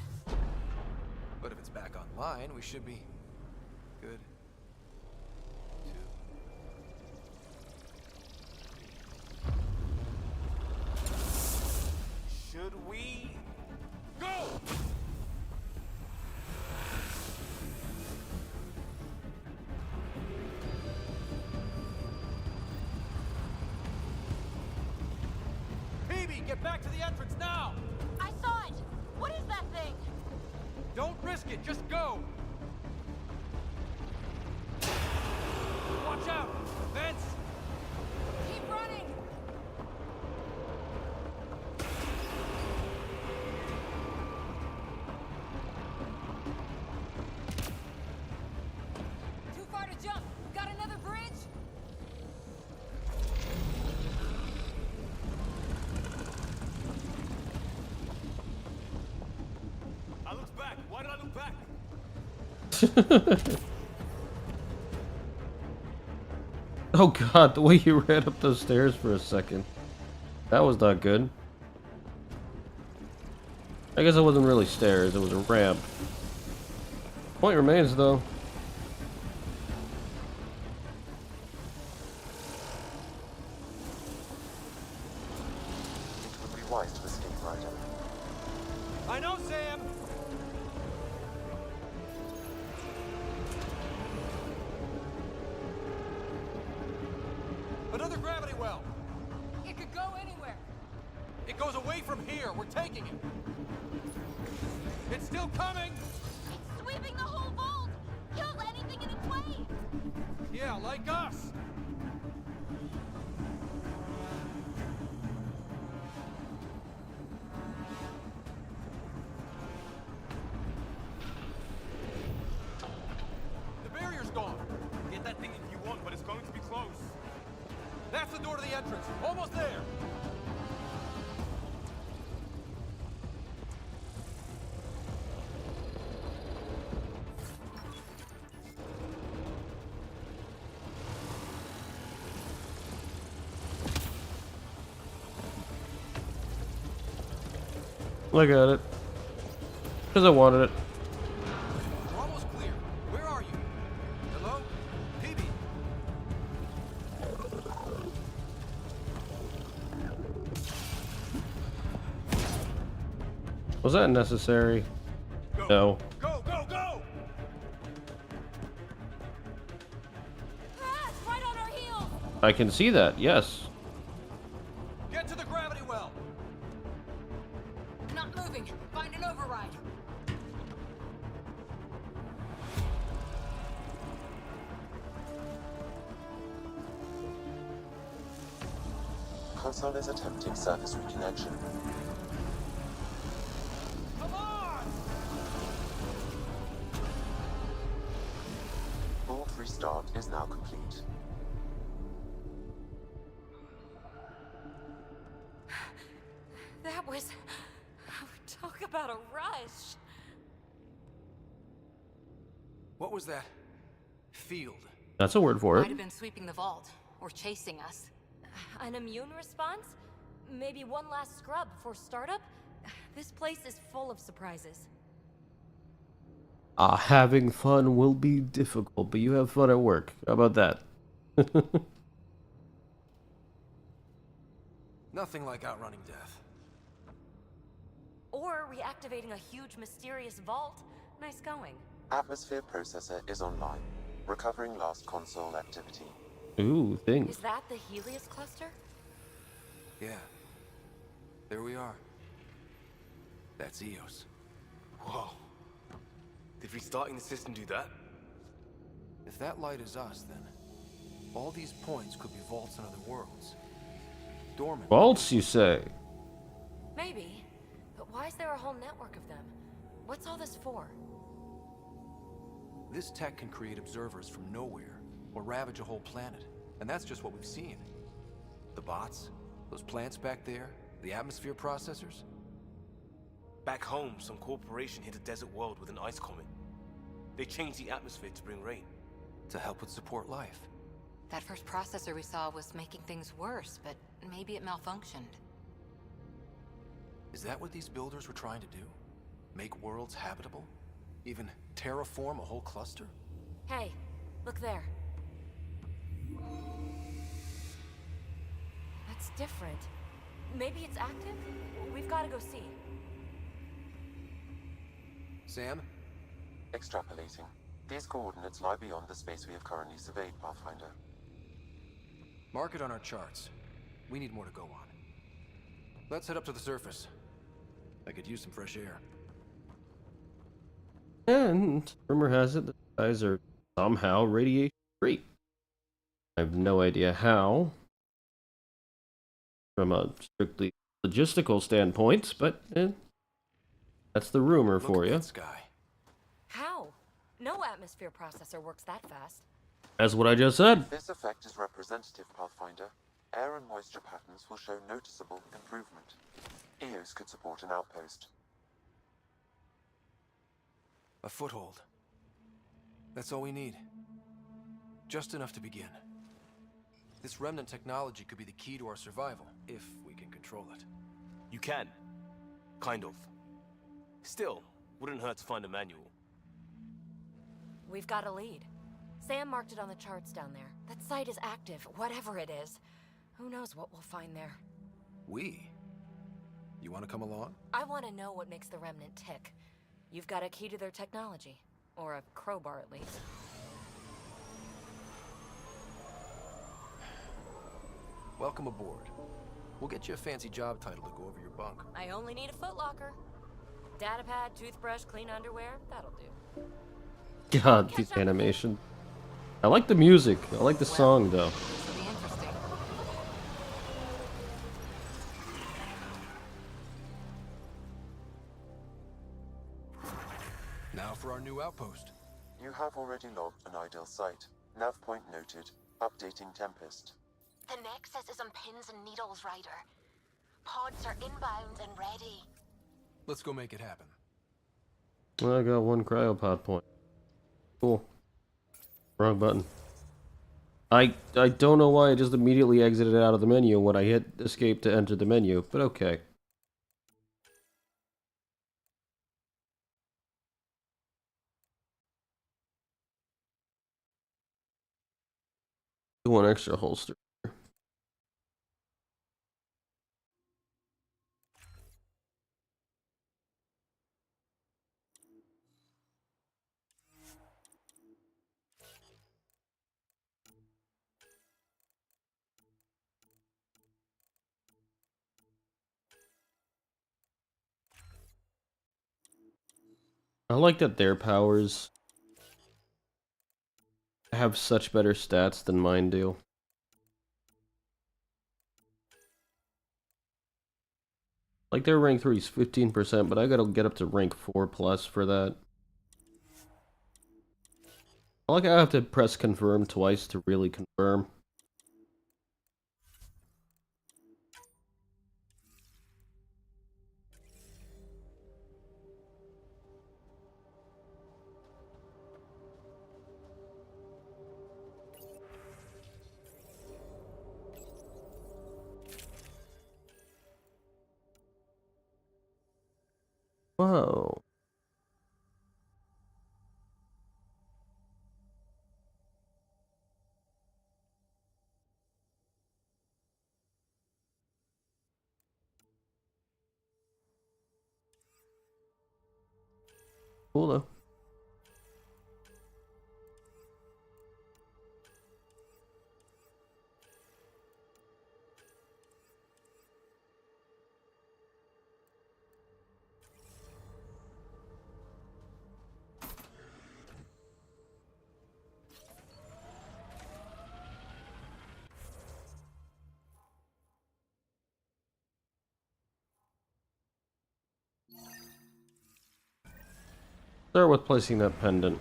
But if it's back online, we should be good. Should we go? Phoebe, get back to the entrance now! I saw it! What is that thing? Don't risk it, just go! Watch out! Vents! Keep running! Too far to jump! Got another bridge? I looked back. Why did I look back? Oh god, the way you ran up those stairs for a second. That was not good. I guess it wasn't really stairs, it was a ramp. Point remains though. It would be wise to escape, Ryder. I know, Sam! Another gravity well! It could go anywhere. It goes away from here. We're taking it. It's still coming! It's sweeping the whole vault! Kill anything in its way! Yeah, like us! The barrier's gone! Get that thing the door to the entrance. Almost there. Look at it. Because I wanted it. We're almost clear. Where are you? Hello? PB. Was that necessary? Go. No. Go, go, go! Ah, it's right on our heels! I can see that, yes. Get to the gravity well. Not moving. Find an override. Console is attempting surface reconnection. Come on! Board restart is now complete. That was... Talk about a rush. What was that? Field. That's a word for Might it. have been sweeping the vault or chasing us. An immune response? Maybe one last scrub before startup? This place is full of surprises. Having fun will be difficult, but you have fun at work. How about that? Nothing like outrunning death. Or reactivating a huge mysterious vault. Nice going. Atmosphere processor is online. Recovering last console activity. Ooh, things. Is that the Helios cluster? Yeah. There we are. That's Eos. Whoa. Did restarting the system do that? If that light is us, then all these points could be vaults in other worlds. Dormant. Vaults, you say? Maybe. But why is there a whole network of them? What's all this for? This tech can create observers from nowhere, or ravage a whole planet. And that's just what we've seen. The bots, those plants back there, the atmosphere processors. Back home, some corporation hit a desert world with an ice comet. They changed the atmosphere to bring rain. To help with support life. That first processor we saw was making things worse, but maybe it malfunctioned. Is that what these builders were trying to do? Make worlds habitable? Even terraform a whole cluster? Hey, look there. That's different. Maybe it's active? We've got to go see. Sam? Extrapolating. These coordinates lie beyond the space we have currently surveyed, Pathfinder. Mark it on our charts. We need more to go on. Let's head up to the surface. I could use some fresh air. And rumor has it that the guys are somehow radiation free. I have no idea how, from a strictly logistical standpoint, but that's the rumor Look for at you. that sky. How? No atmosphere processor works that fast. That's what I just said. This effect is representative, Pathfinder. Air and moisture patterns will show noticeable improvement. Eos could support an outpost. A foothold. That's all we need. Just enough to begin. This remnant technology could be the key to our survival, if we can control it. You can. Kind of. Still, wouldn't hurt to find a manual. We've got a lead. Sam marked it on the charts down there. That site is active, whatever it is. Who knows what we'll find there. We? You want to come along? I want to know what makes the Remnant tick. You've got a key to their technology. Or a crowbar, at least. Welcome aboard. We'll get you a fancy job title to go over your bunk. I only need a footlocker. Datapad, toothbrush, clean underwear, that'll do. God, these animations. I like the music. I like the song, though. This will be interesting. Now for our new outpost. You have already logged an ideal site. Nav point noted. Updating Tempest. The Nexus is on pins and needles, Ryder. Pods are inbound and ready. Let's go make it happen. Well, I got one cryopod point. Cool. Wrong button. I don't know why I just immediately exited out of the menu when I hit escape to enter the menu, but okay. One extra holster. I like that their powers have such better stats than mine do. Like their rank 3 is 15%, but I gotta get up to rank 4 plus for that. I like how I have to press confirm twice to really confirm. Whoa. Cool though. Start with placing that pendant.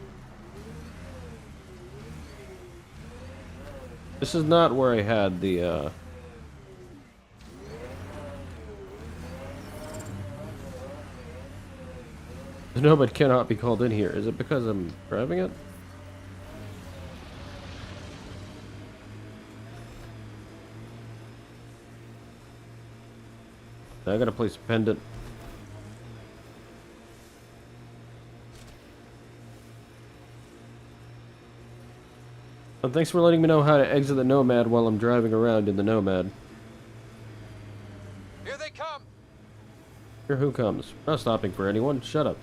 This is not where I had the, The Nomad cannot be called in here. Is it because I'm grabbing it? I gotta place a pendant. Well, thanks for letting me know how to exit the Nomad while I'm driving around in the Nomad. Here they come! Here who comes? Not stopping for anyone. Shut up.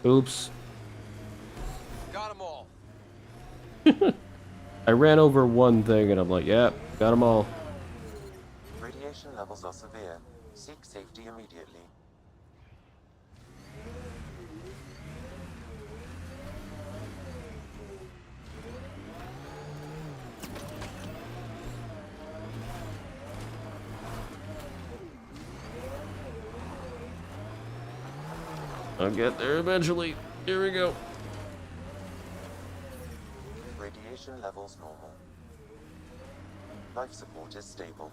Oops. Got them all. I ran over one thing and I'm like, yeah, got them all. Radiation levels are severe. Seek safety immediately. I'll get there eventually. Here we go. Radiation levels normal. Life support is stable.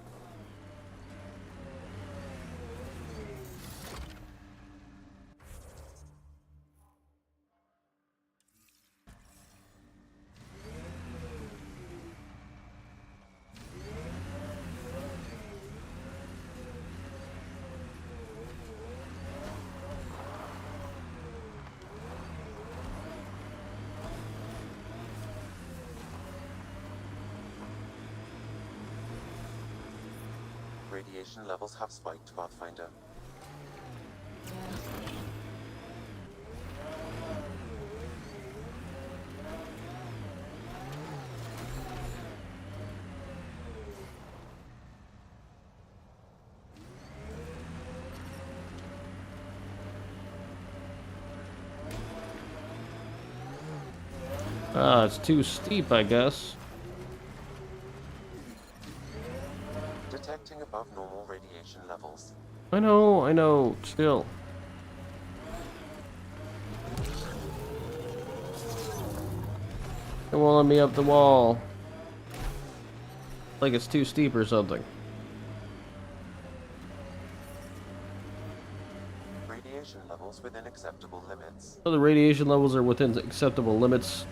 Radiation levels have spiked, Pathfinder. Ah, it's too steep, I guess. Detecting above normal radiation levels. I know. Chill. It won't let me up the wall. Like it's too steep or something. Radiation levels within acceptable limits. So the radiation levels are within acceptable limits.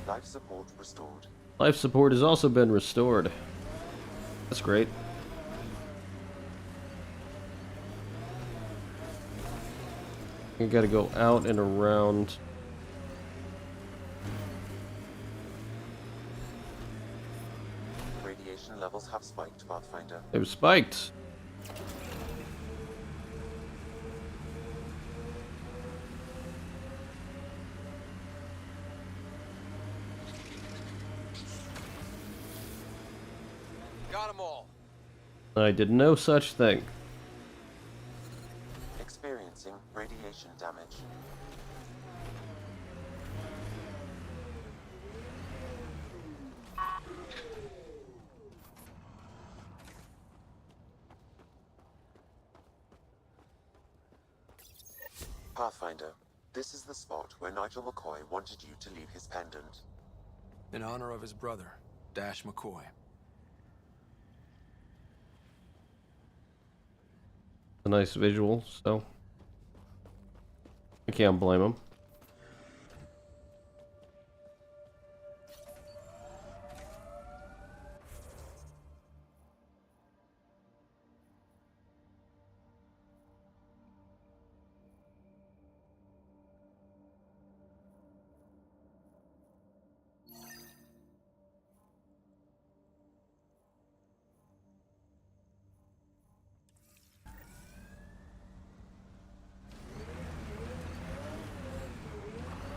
Life support restored. Life support has also been restored. That's great. You gotta go out and around. Radiation levels have spiked, Pathfinder. They've spiked. Got them all. I did no such thing. Experiencing radiation damage. Pathfinder, this is the spot where Nigel McCoy wanted you to leave his pendant. In honor of his brother, Dash McCoy. A nice visual, so I can't blame him.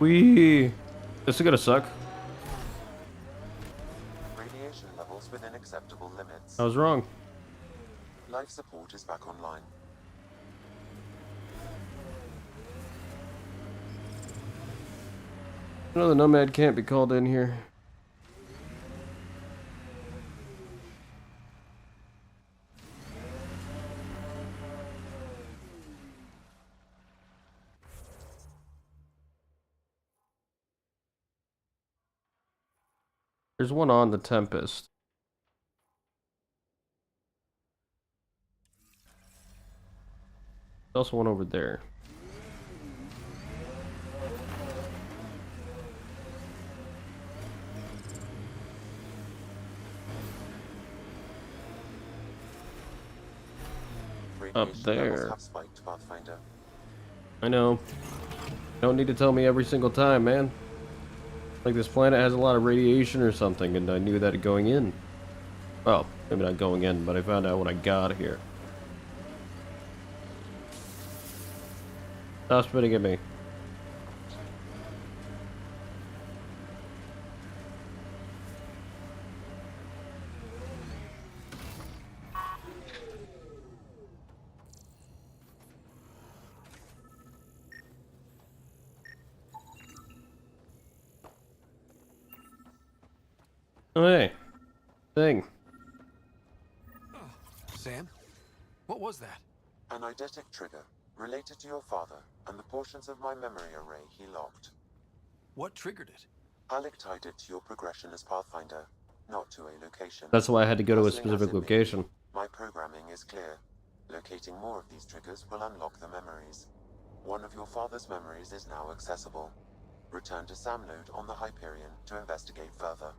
Whee! This is gonna suck. Radiation levels within acceptable limits. I was wrong. Life support is back online. No, the Nomad can't be called in here. There's one on the Tempest. There's also one over there. Up Radiation there. levels have spiked, Pathfinder. I know. Don't need to tell me every single time, man. Like this planet has a lot of radiation or something, and I knew that going in. Well, maybe not going in, but I found out when I got here. Stop spitting at me. Oh, hey. Thing. Sam? What was that? An eidetic trigger, related to your father, and the portions of my memory array he locked. What triggered it? Alec tied it to your progression as Pathfinder, not to a location. That's why I had to go to a Puzzling as specific it may location. be, my programming is clear. Locating more of these triggers will unlock the memories. One of your father's memories is now accessible. Return to Sam Node on the Hyperion to investigate further.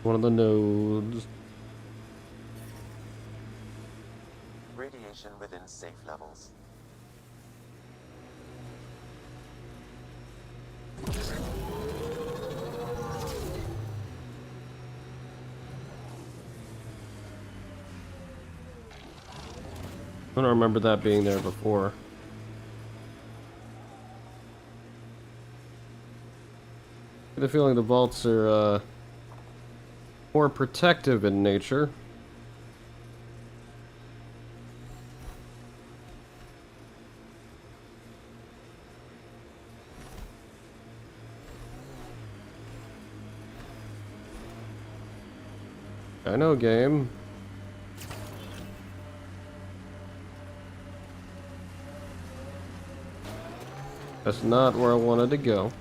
One of the nodes. Radiation within safe levels. I don't remember that being there before. I get the feeling the vaults are more protective in nature. I know, game. That's not where I wanted to go.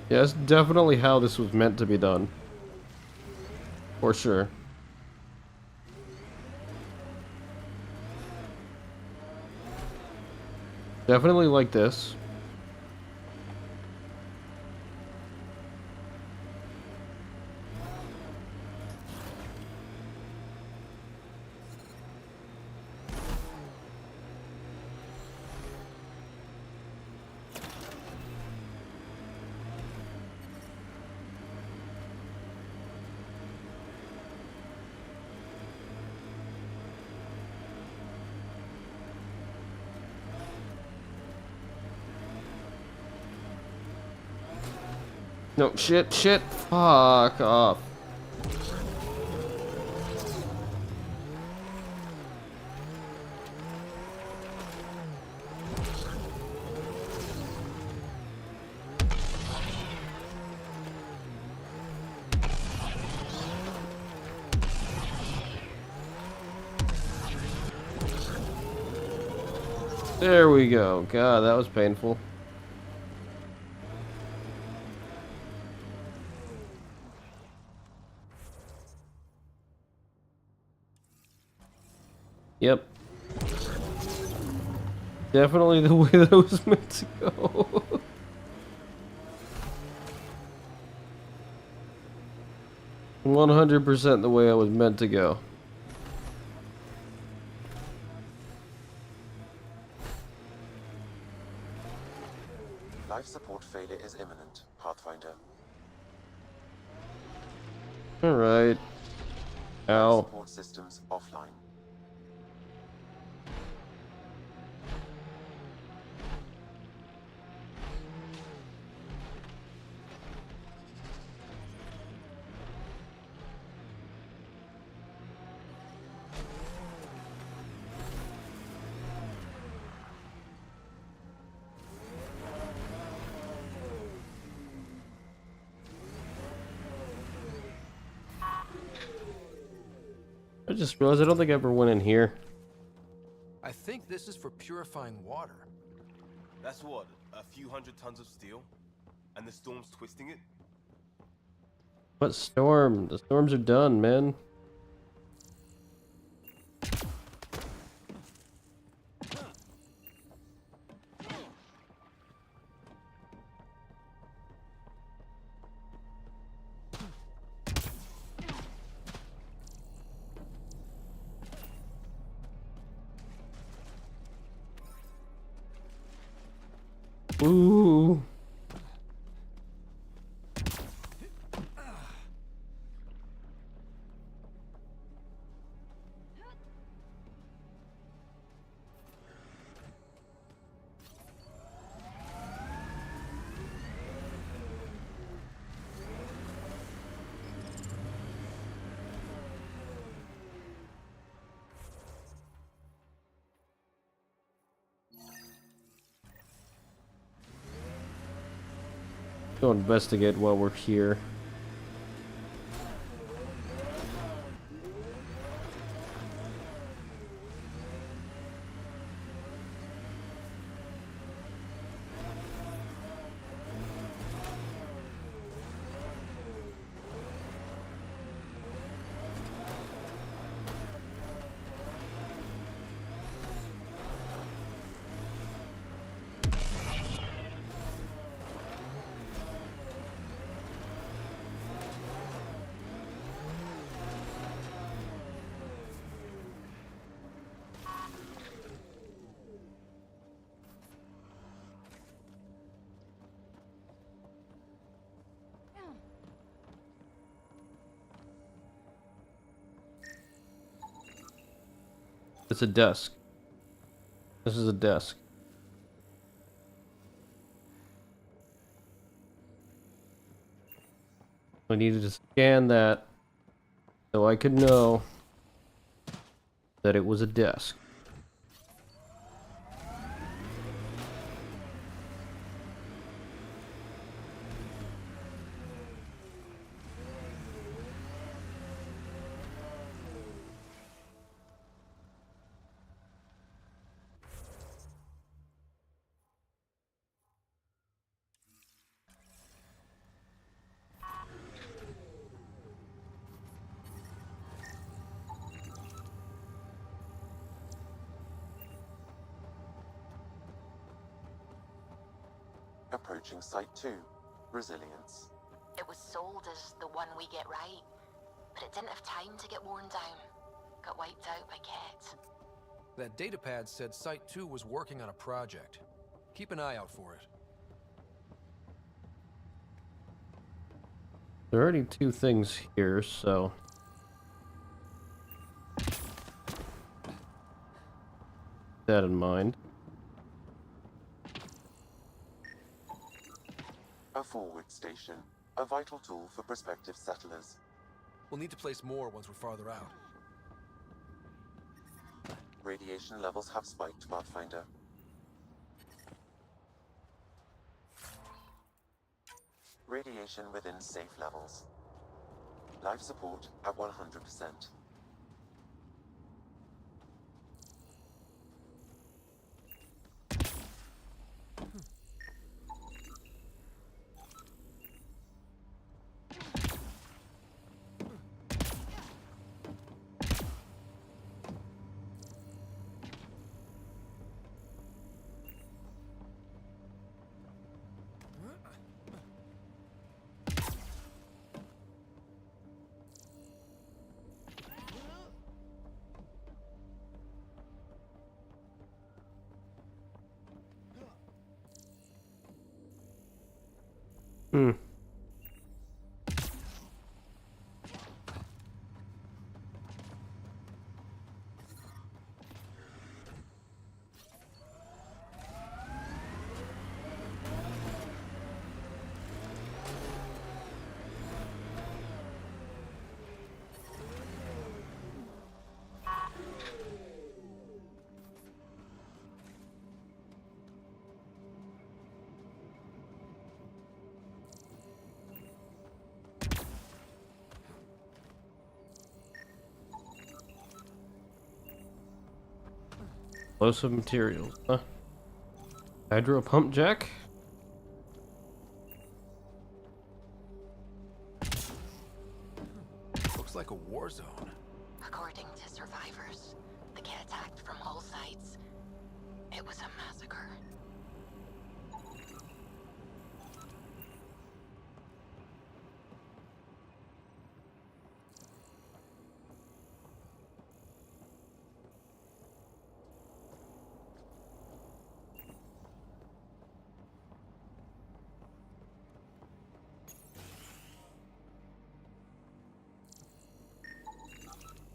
Yeah, that's definitely how this was meant to be done. For sure. Definitely like this. No, shit, fuck off. There we go. God, that was painful. Yep. Definitely the way that was meant to go. 100% the way I was meant to go. Life support failure is imminent, Pathfinder. Alright. Life Ow. support systems offline. I just realized I don't think I ever went in here. I think this is for purifying water. That's what, a few hundred tons of steel? And the storm's twisting it? What storm? The storms are done, man. Ooh. Go investigate while we're here. It's a desk. This is a desk. I needed to scan that so I could know that it was a desk. Approaching Site 2. Resilience. It was sold as the one we get right, but it didn't have time to get worn down. Got wiped out by Ket. That datapad said Site 2 was working on a project. Keep an eye out for it. There are already 2 things here, so... keep that in mind. A forward station. A vital tool for prospective settlers. We'll need to place more once we're farther out. Radiation levels have spiked, Pathfinder. Radiation within safe levels. Life support at 100%. Hmm. Explosive materials, huh? Hydro pump jack? Looks like a war zone. According to survivors, the Ket attacked from all sides. It was a massacre.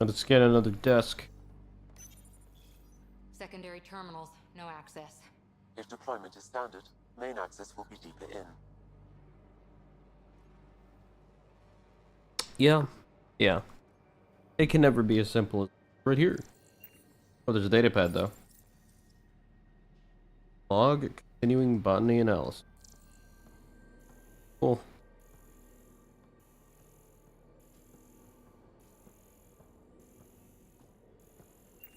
Let's get another desk. Secondary terminals, no access. If deployment is standard, main access will be deeper in. Yeah. It can never be as simple as right here. Oh, there's a datapad though. Log continuing botany analysis. Cool.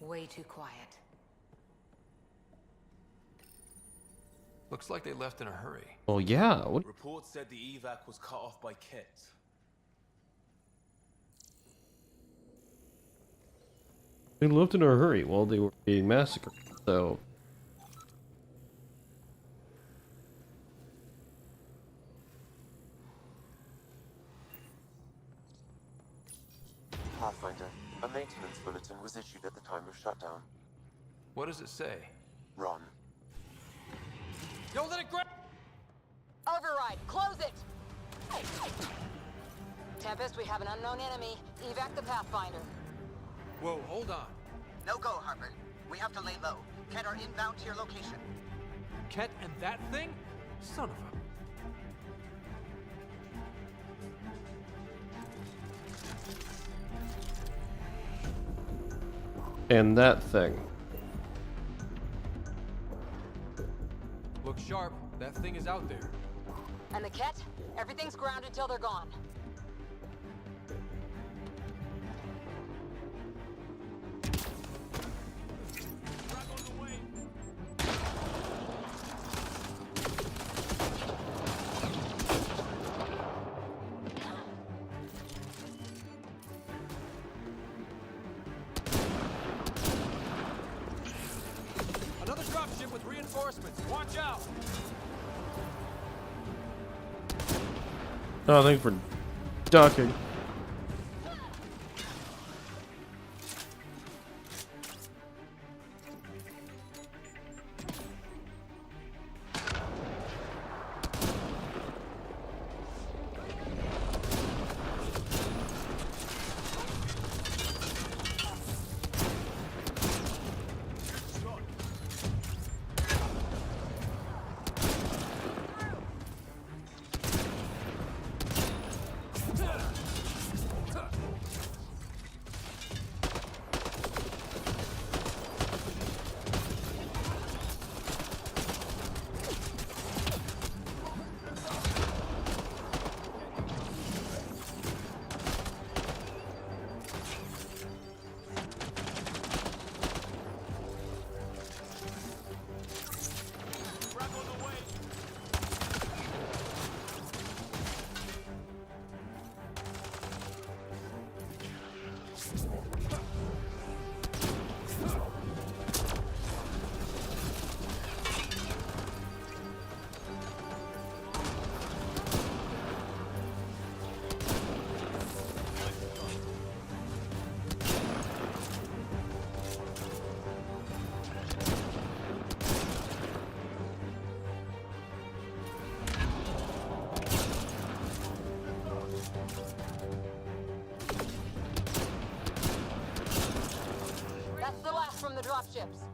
Way too quiet. Looks like they left in a hurry. Well, yeah. What? Reports said the evac was cut off by Ket. They left in a hurry while they were being massacred. So. Pathfinder, a maintenance bulletin was issued at the time of shutdown. What does it say? Run. Yo, let it grab! Override, close it! Tempest, we have an unknown enemy. Evac the Pathfinder. Whoa, hold on. No go, Harper. We have to lay low. Ket are inbound to your location. Ket and that thing? Son of a... And that thing. Look sharp. That thing is out there. And the Ket? Everything's grounded till they're gone. Another dropship with reinforcements. Watch out! Oh, thanks for ducking. That's the last from the dropships.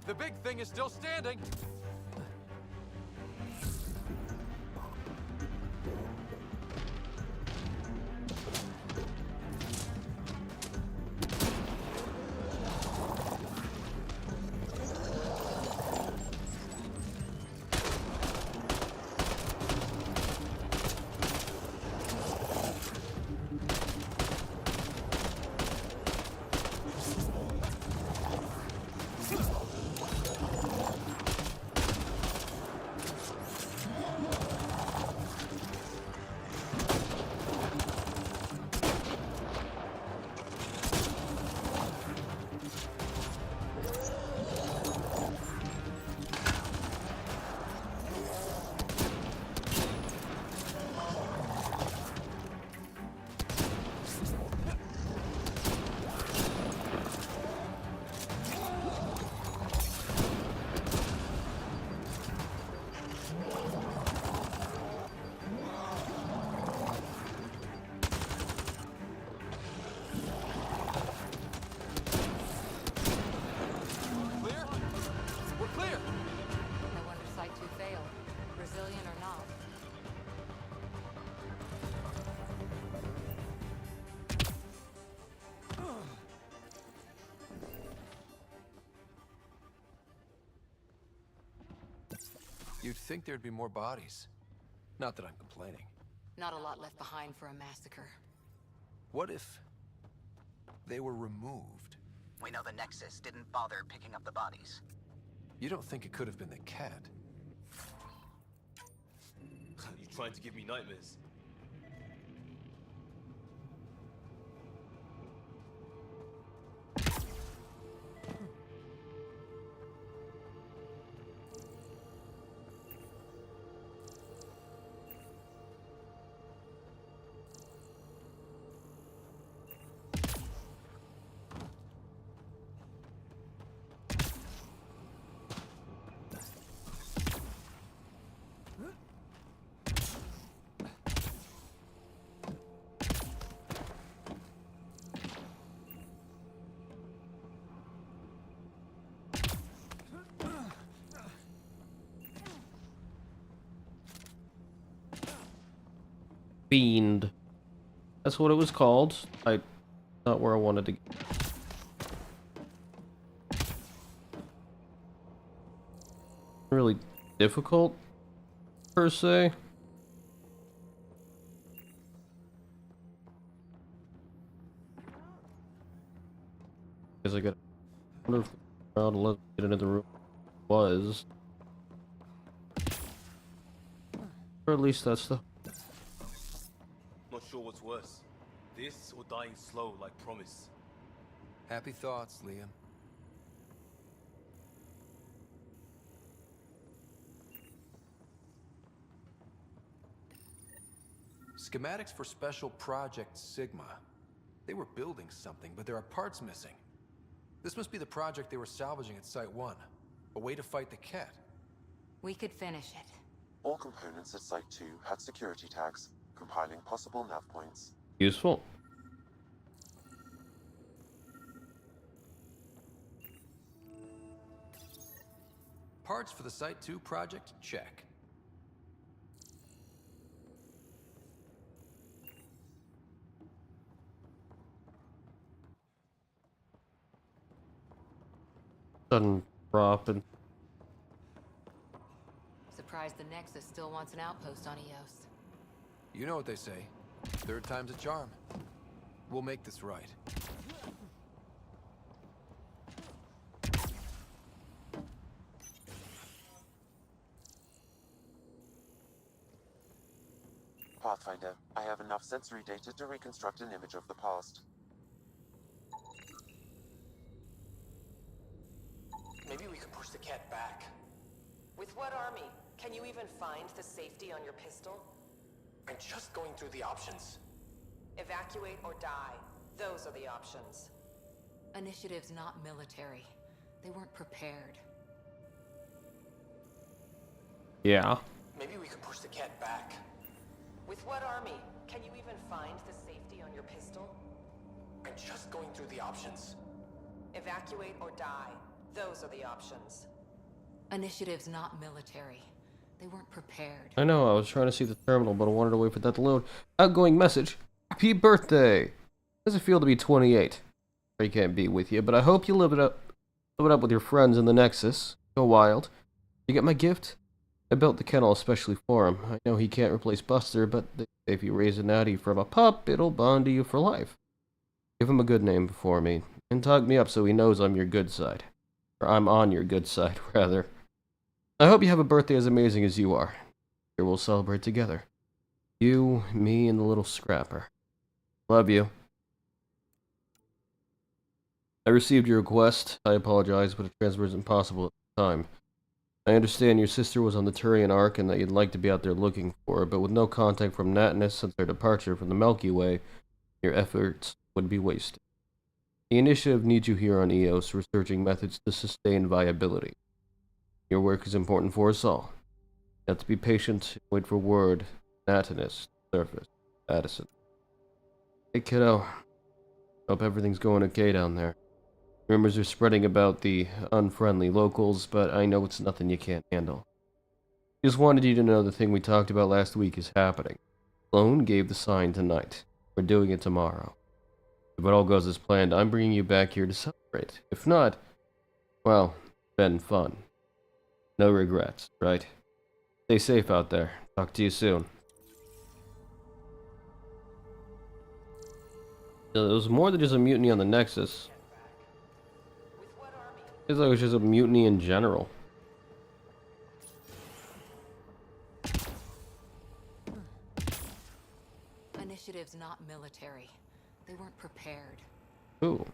The big thing is still standing. You'd think there'd be more bodies. Not that I'm complaining. Not a lot left behind for a massacre. What if they were removed? We know the Nexus didn't bother picking up the bodies. You don't think it could have been the Cat? You trying to give me nightmares? Fiend. That's what it was called. Not where I wanted to go. Really difficult, per se. Because I wonder if the crowd let me get into the room was. Or at least that's the... Not sure what's worse. This or dying slow like promise. Happy thoughts, Liam. Schematics for Special Project Sigma. They were building something, but there are parts missing. This must be the project they were salvaging at Site 1. A way to fight the Ket. We could finish it. All components at Site 2 had security tags, compiling possible nav points. Useful. Parts for the Site 2 project? Check. Sudden drop and... Surprised the Nexus still wants an outpost on Eos. You know what they say. Third time's a charm. We'll make this right. Pathfinder, I have enough sensory data to reconstruct an image of the past. Maybe we could push the Ket back. With what army? Can you even find the safety on your pistol? I'm just going through the options. Evacuate or die. Those are the options. Initiative's not military. They weren't prepared. Yeah. Maybe we could push the Ket back. With what army? Can you even find the safety on your pistol? I'm just going through the options. Evacuate or die. Those are the options. Initiative's not military. They weren't prepared. I know, I was trying to see the terminal, but I wanted to wait for that to load. Outgoing message. Happy birthday! How does it feel to be 28? I can't be with you, but I hope you live it up with your friends in the Nexus. Go wild. You get my gift? I built the kennel especially for him. I know he can't replace Buster, but if you raise a natty from a pup, it'll bond to you for life. Give him a good name before me, and talk me up so he knows I'm your good side. Or I'm on your good side, rather. I hope you have a birthday as amazing as you are. Here we'll celebrate together. You, me, and the little scrapper. Love you. I received your request. I apologize, but a transfer isn't possible at the time. I understand your sister was on the Turian Ark and that you'd like to be out there looking for her, but with no contact from Natinus since their departure from the Milky Way, your efforts would be wasted. The initiative needs you here on Eos, researching methods to sustain viability. Your work is important for us all. You have to be patient, wait for word. Natinus, surface, Addison. Hey kiddo. Hope everything's going okay down there. Rumors are spreading about the unfriendly locals, but I know it's nothing you can't handle. Just wanted you to know the thing we talked about last week is happening. Sloan gave the sign tonight. We're doing it tomorrow. If it all goes as planned, I'm bringing you back here to celebrate. If not, well, been fun. No regrets, right? Stay safe out there. Talk to you soon. There was more than just a mutiny on the Nexus. It feels like it was just a mutiny in general. Initiative's not military. They weren't prepared. Ooh.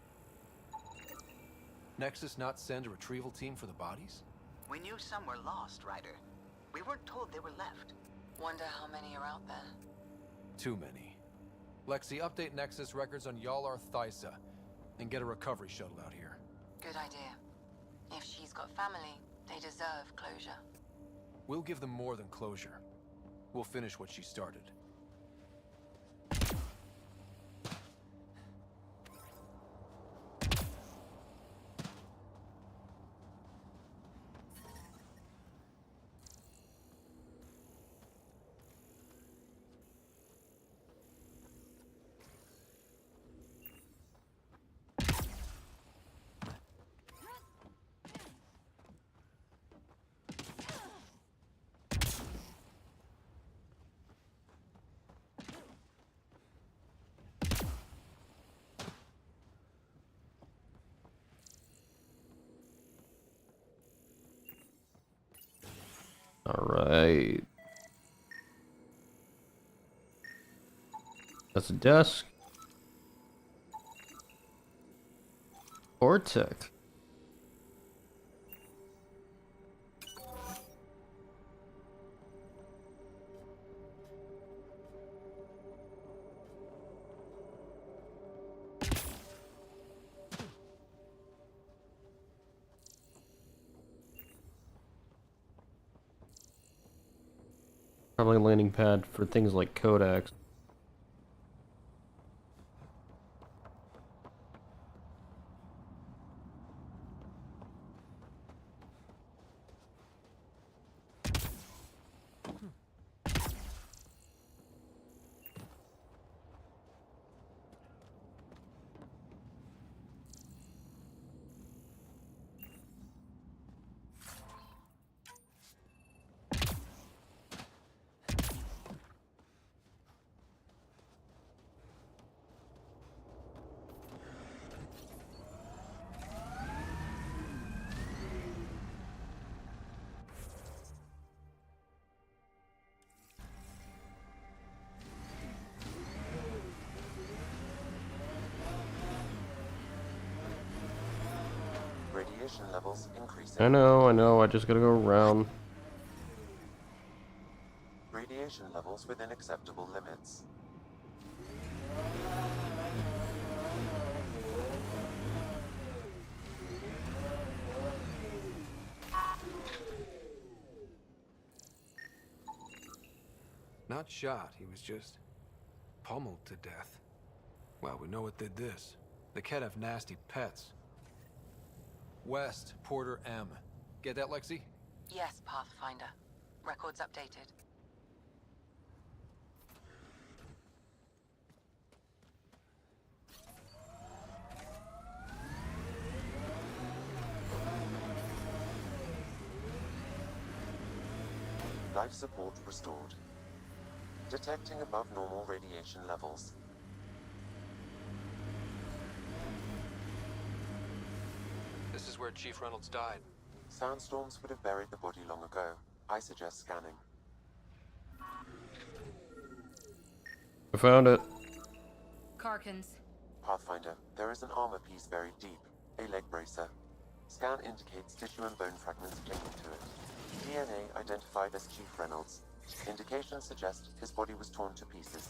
Nexus not send a retrieval team for the bodies? We knew some were lost, Ryder. We weren't told they were left. Wonder how many are out there. Too many. Lexi, update Nexus records on Yalar Thysa, and get a recovery shuttle out here. Good idea. If she's got family, they deserve closure. We'll give them more than closure. We'll finish what she started. Alright. That's a desk. Vortex. Probably a landing pad for things like Kodaks. Radiation levels increasing. I know, I just gotta go around. Radiation levels within acceptable limits. Not shot, he was just pummeled to death. Well, we know what did this. The Kett have nasty pets. West, Porter M. Get that, Lexi? Yes, Pathfinder. Records updated. Life support restored. Detecting above normal radiation levels. This is where Chief Reynolds died. Sandstorms would have buried the body long ago. I suggest scanning. I found it. Karkins. Pathfinder, there is an armor piece buried deep. A leg bracer. Scan indicates tissue and bone fragments clinging to it. DNA identified as Chief Reynolds. Indications suggest his body was torn to pieces.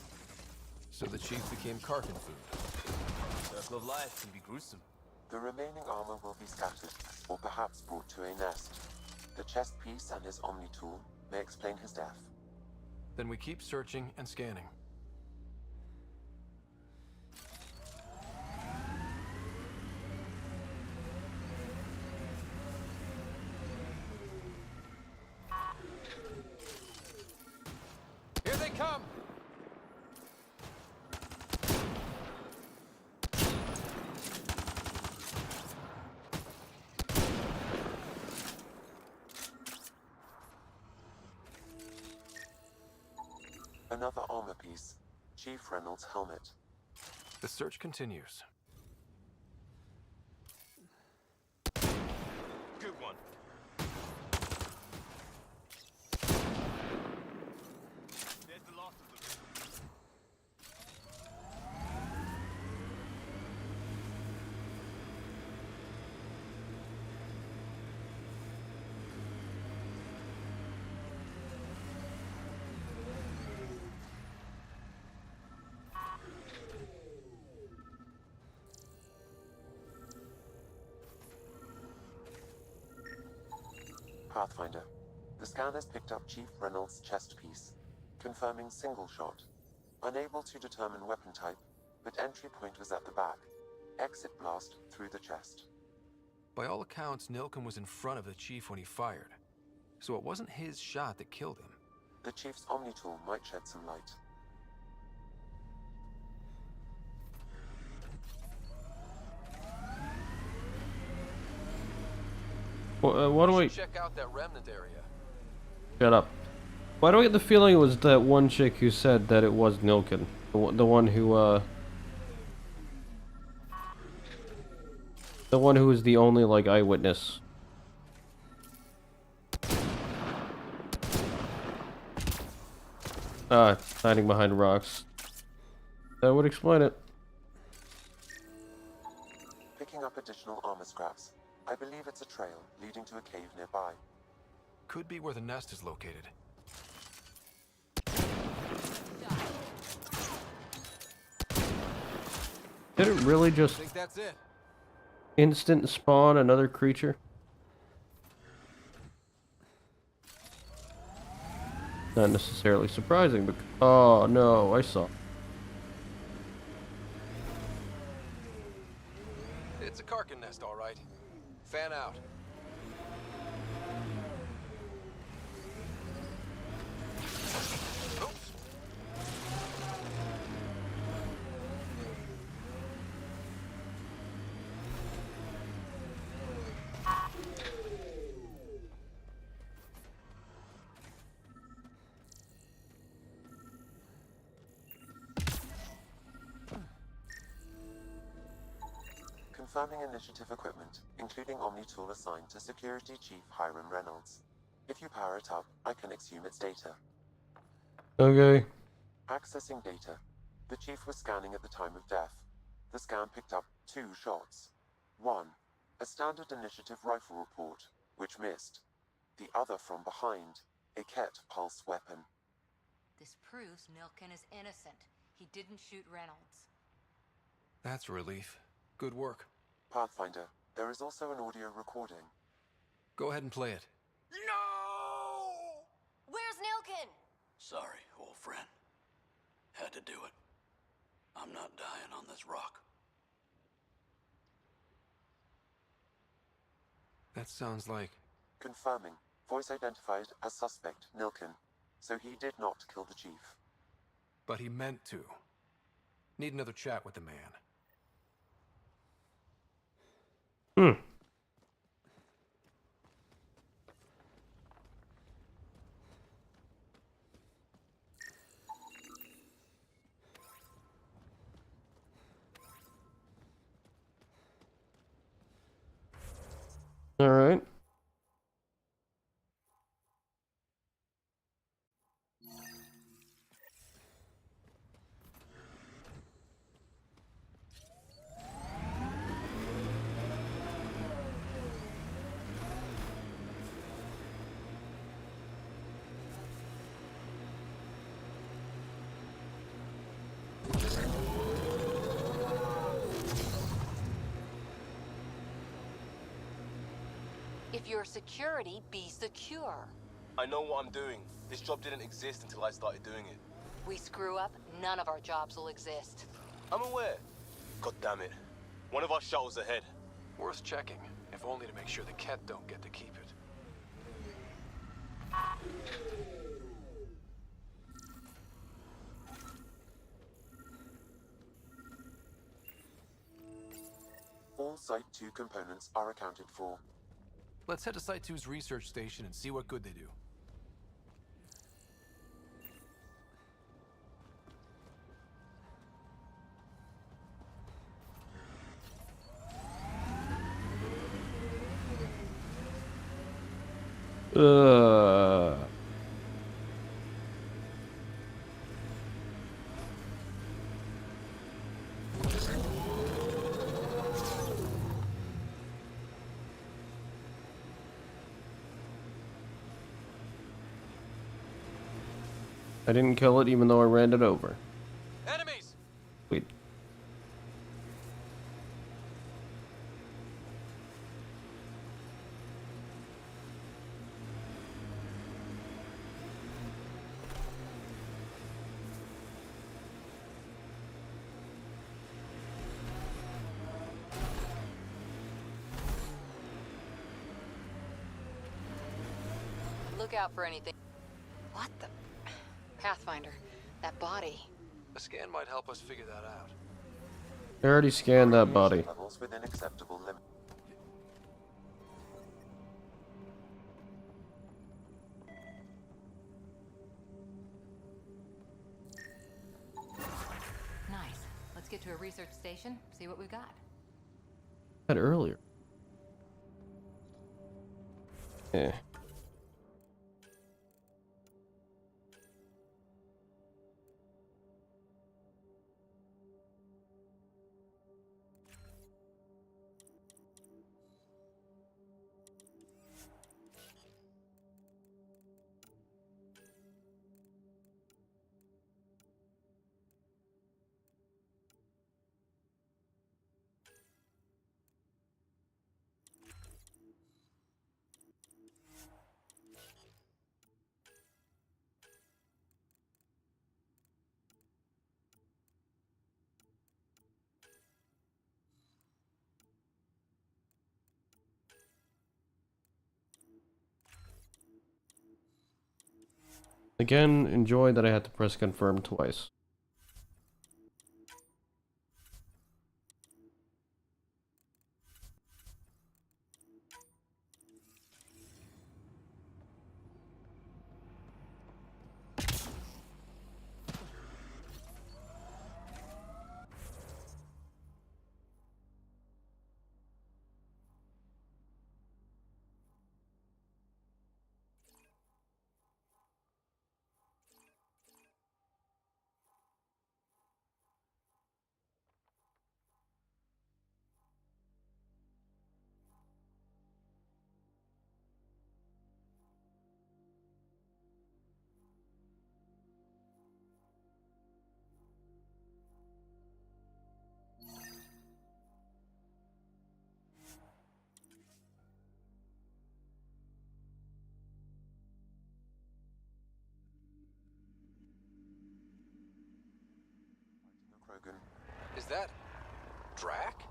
So the Chief became Karkin food. Circle of life can be gruesome. The remaining armor will be scattered, or perhaps brought to a nest. The chest piece and his Omni tool may explain his death. Then we keep searching and scanning. Here they come! Another armor piece. Chief Reynolds' helmet. The search continues. Good one. There's the last of them. Pathfinder. The scanners picked up Chief Reynolds' chest piece, confirming single shot. Unable to determine weapon type, but entry point was at the back. Exit blast through the chest. By all accounts, Nilken was in front of the Chief when he fired. So it wasn't his shot that killed him. The Chief's Omni tool might shed some light. What do we... Check out that remnant area. Shut up. Why do I get the feeling it was that one chick who said that it was Nilken? The one who, the one who was the only, like, eyewitness. Ah, it's hiding behind rocks. That would explain it. Picking up additional armor scraps. I believe it's a trail leading to a cave nearby. Could be where the nest is located. Did it really I just think that's it. instant spawn another creature? Not necessarily surprising, but oh no, I saw. It's a Karkin nest, all right. Fan out. Oops. Confirming initiative equipment, including Omni-tool assigned to Security Chief Hiram Reynolds. If you power it up, I can exhume its data. Okay. Accessing data. The Chief was scanning at the time of death. The scan picked up 2 shots. One, a standard initiative rifle report, which missed. The other from behind, a Ket pulse weapon. This proves Nilken is innocent. He didn't shoot Reynolds. That's a relief. Good work. Pathfinder, there is also an audio recording. Go ahead and play it. No! Where's Nilken? Sorry, old friend. Had to do it. I'm not dying on this rock. That sounds like... Confirming. Voice identified as suspect, Nilken. So he did not kill the Chief. But he meant to. Need another chat with the man. All right. If you're security, be secure. I know what I'm doing. This job didn't exist until I started doing it. We screw up, none of our jobs will exist. I'm aware. God damn it. One of our shuttles ahead. Worth checking, if only to make sure the Ket don't get to keep it. All Site 2 components are accounted for. Let's head to Site 2's research station and see what good they do. I didn't kill it even though I ran it over. Enemies! Wait. Look out for anything. What the? Pathfinder, that body. A scan might help us figure that out. I already scanned that body. Levels within acceptable limits. Nice. Let's get to a research station, see what we've got. That earlier. Again, enjoy that I had to press confirm twice. Is that Drac?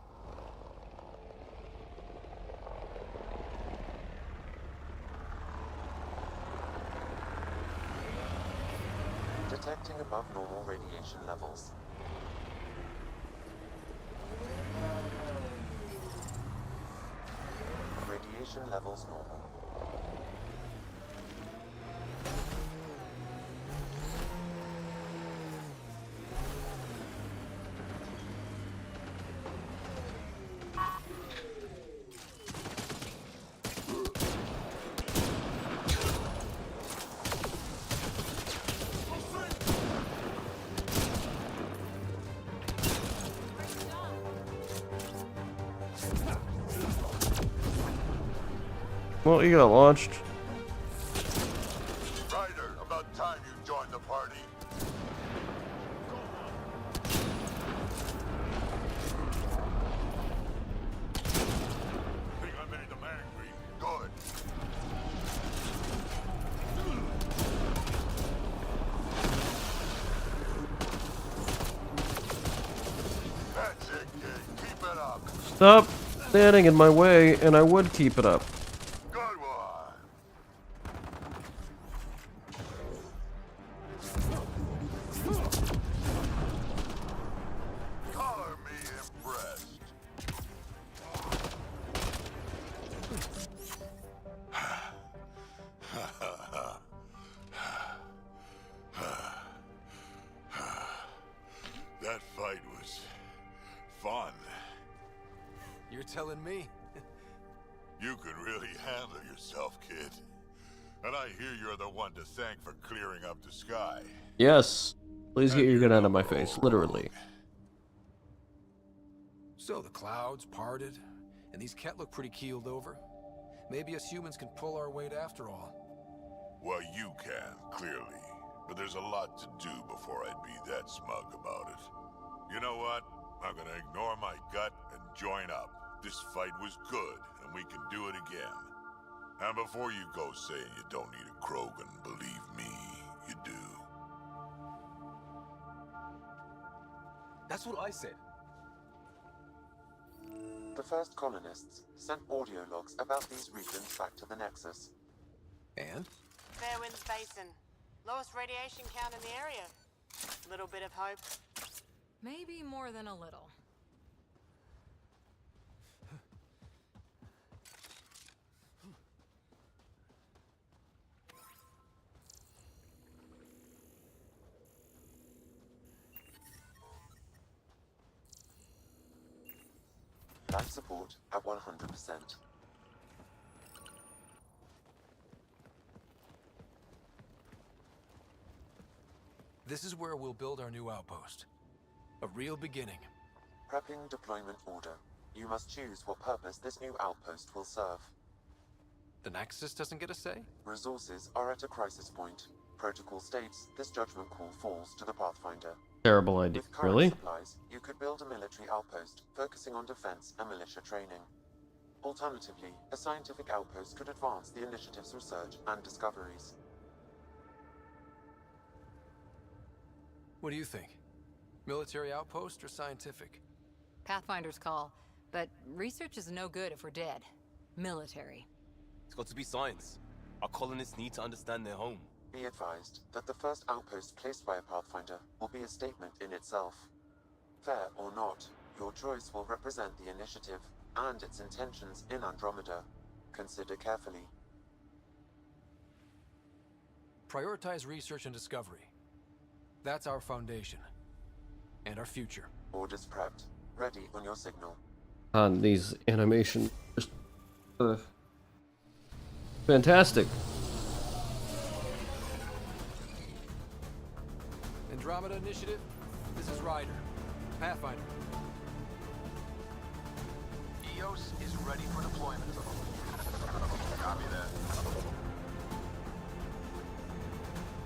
Detecting above normal radiation levels. Radiation levels normal. Well, you got launched. Ryder, about time you joined the party. Think I made them angry. Good. That's it, kid. Keep it up. Stop standing in my way, and I would keep it up. Good one. Color me impressed. That fight was fun. You're telling me? You could really handle yourself, kid. And I hear you're the one to thank for clearing up the sky. Yes. Please get your gun out of my face, literally. So the clouds parted, and these Ket look pretty keeled over. Maybe us humans can pull our weight after all. Well, you can, clearly. But there's a lot to do before I'd be that smug about it. You know what? I'm gonna ignore my gut and join up. This fight was good, and we can do it again. And before you go saying you don't need a Krogan, believe me, you do. That's what I said. The first colonists sent audio logs about these regions back to the Nexus. And? Fairwinds Basin. Lowest radiation count in the area. Little bit of hope. Maybe more than a little. Life support at 100%. This is where we'll build our new outpost. A real beginning. Prepping deployment order. You must choose what purpose this new outpost will serve. The Nexus doesn't get a say? Resources are at a crisis point. Protocol states this judgment call falls to the Pathfinder. Terrible idea. With current Really? supplies, you could build a military outpost, focusing on defense and militia training. Alternatively, a scientific outpost could advance the initiative's research and discoveries. What do you think? Military outpost or scientific? Pathfinder's call, but research is no good if we're dead. Military. It's got to be science. Our colonists need to understand their home. Be advised that the first outpost placed by a Pathfinder will be a statement in itself. Fair or not, your choice will represent the initiative and its intentions in Andromeda. Consider carefully. Prioritize research and discovery. That's our foundation. And our future. Orders prepped. Ready on your signal. On these animations. Fantastic. Andromeda Initiative, this is Ryder. Pathfinder. EOS is ready for deployment. Copy that.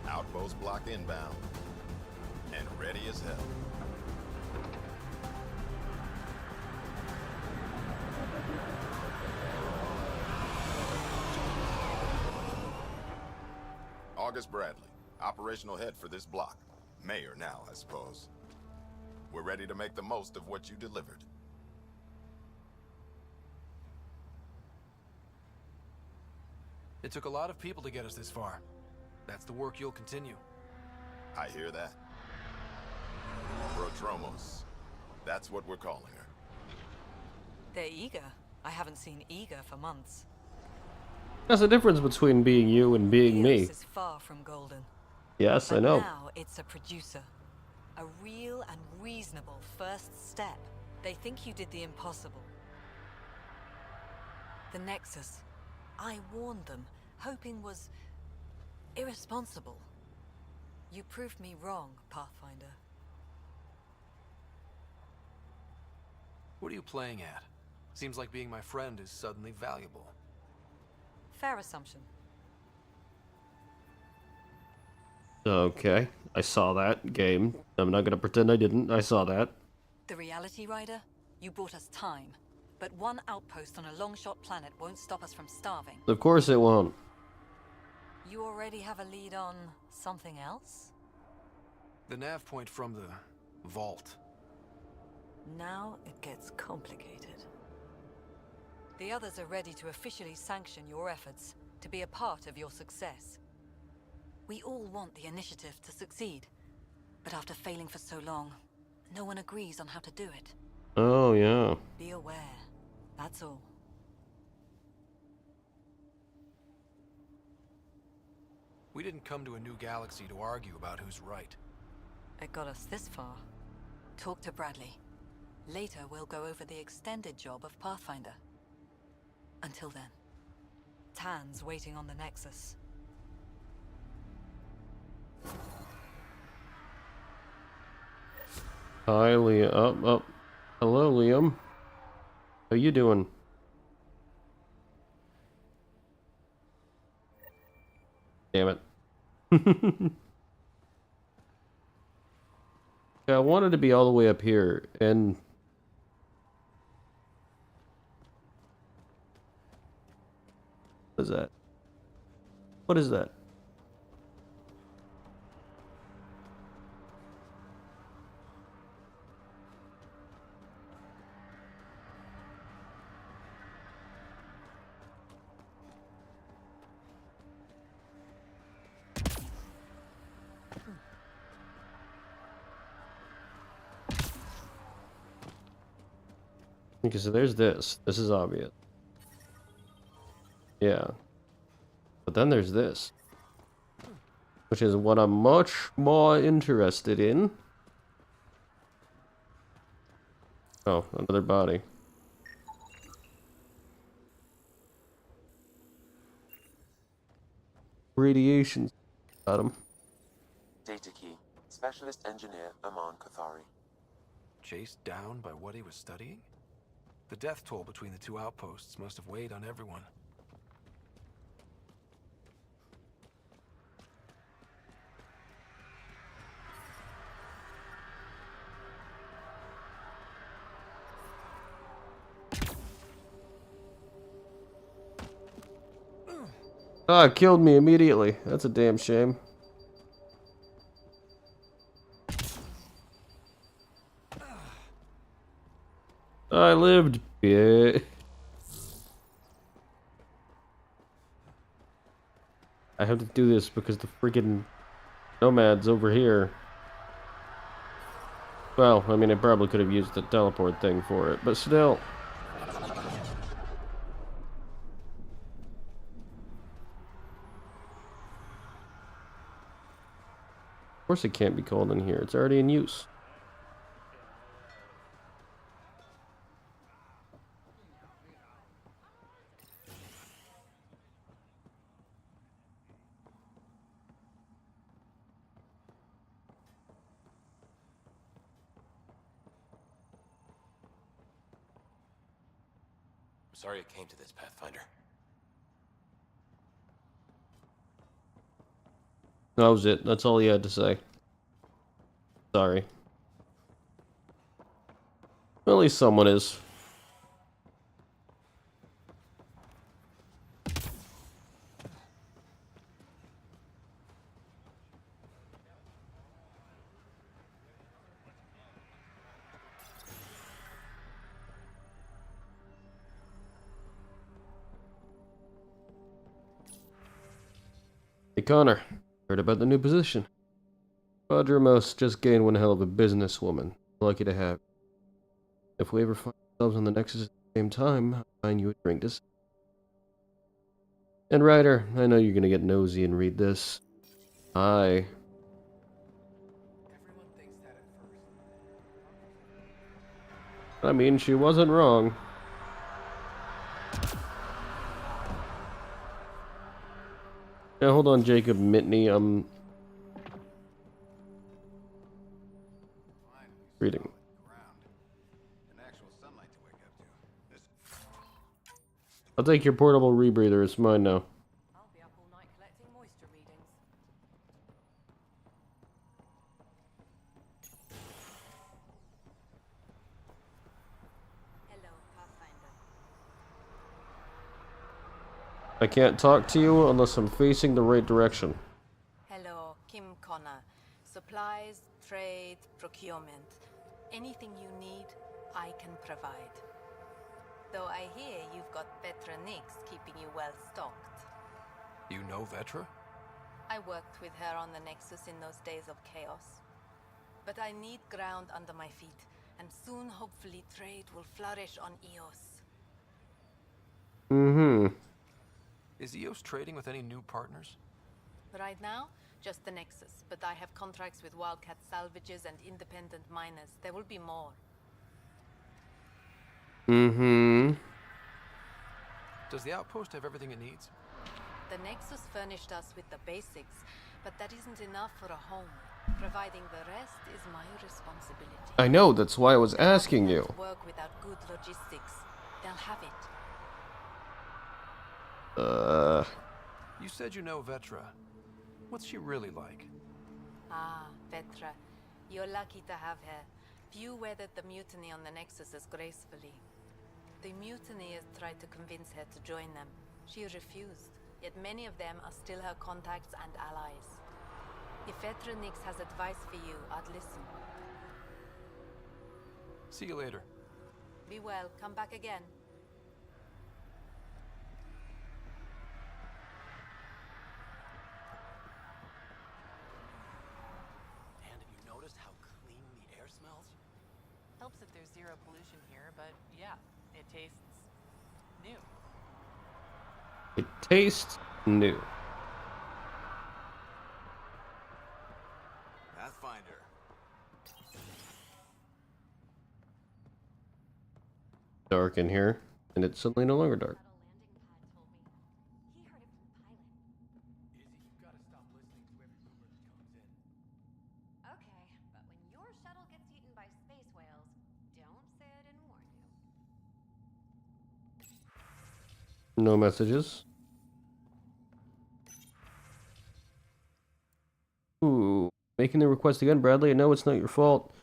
Outpost block inbound. And ready as hell. August Bradley, operational head for this block. Mayor now, I suppose. We're ready to make the most of what you delivered. It took a lot of people to get us this far. That's the work you'll continue. I hear that. Prodromos. That's what we're calling her. They're eager. I haven't seen eager for months. There's a difference between being you and being me. Eos is far from golden. Yes, but I know. Now it's a producer. A real and reasonable first step. They think you did the impossible. The Nexus. I warned them, hoping was irresponsible. You proved me wrong, Pathfinder. What are you playing at? Seems like being my friend is suddenly valuable. Fair assumption. Okay, I saw that game. I'm not gonna pretend I didn't. I saw that. The Reality Rider? You bought us time. But one outpost on a long-shot planet won't stop us from starving. Of course it won't. You already have a lead on something else? The nav point from the vault. Now it gets complicated. The others are ready to officially sanction your efforts, to be a part of your success. We all want the initiative to succeed, but after failing for so long, no one agrees on how to do it. Oh, yeah. Be aware, that's all. We didn't come to a new galaxy to argue about who's right. It got us this far. Talk to Bradley. Later, we'll go over the extended job of Pathfinder. Until then, Tan's waiting on the Nexus. Hi, Liam. Oh. Hello, Liam. How you doing? Damn it. Yeah, I wanted to be all the way up here, and... What is that? What is that? Okay, so there's this. This is obvious. Yeah. But then there's this. Which is what I'm much more interested in. Oh, another body. Radiation. Got him. Data key. Specialist engineer Aman Kathari. Chased down by what he was studying? The death toll between the two outposts must have weighed on everyone. Ah, it killed me immediately. That's a damn shame. I lived. Yeah. I have to do this because the freaking nomad's over here. Well, I mean, I probably could have used the teleport thing for it, but still. Of course it can't be called in here. It's already in use. I'm sorry it came to this, Pathfinder. That was it. That's all he had to say. Sorry. Well, at least someone is. Hey Connor, heard about the new position. Andromeda just gained one hell of a businesswoman. Lucky to have. If we ever find ourselves on the Nexus at the same time, I'll find you a drink to. And Ryder, I know you're gonna get nosy and read this. Hi. I mean, she wasn't wrong. Yeah, hold on, Jacob Mitney. I'm reading. I'll take your portable rebreather. It's mine now. I'll be up all night collecting moisture readings. Hello, Pathfinder. I can't talk to you unless I'm facing the right direction. Hello, Kim Connor. Supplies, trade, procurement. Anything you need, I can provide. Though I hear you've got Vetra Nix keeping you well stocked. You know Vetra? I worked with her on the Nexus in those days of chaos. But I need ground under my feet, and soon hopefully trade will flourish on Eos. Mm-hmm. Is EOS trading with any new partners? Right now, just the Nexus, but I have contracts with Wildcat salvages and independent miners. There will be more. Mm-hmm. Does the outpost have everything it needs? The Nexus furnished us with the basics, but that isn't enough for a home. Providing the rest is my responsibility. I know, that's why I was asking you. Work without good logistics. They'll have it. You said you know Vetra. What's she really like? Ah, Vetra. You're lucky to have her. Few weathered the mutiny on the Nexus as gracefully. The mutineers tried to convince her to join them. She refused, yet many of them are still her contacts and allies. If Vetra Nix has advice for you, I'd listen. See you later. Be well. Come back again. And have you noticed how clean the air smells? Helps that there's zero pollution here, but yeah, it tastes new. It tastes new. Pathfinder. Dark in here, and it's suddenly no longer dark. Okay, but when your shuttle gets eaten by space whales, don't say I didn't warn you. No messages. Ooh, making the request again, Bradley. I know it's not your fault.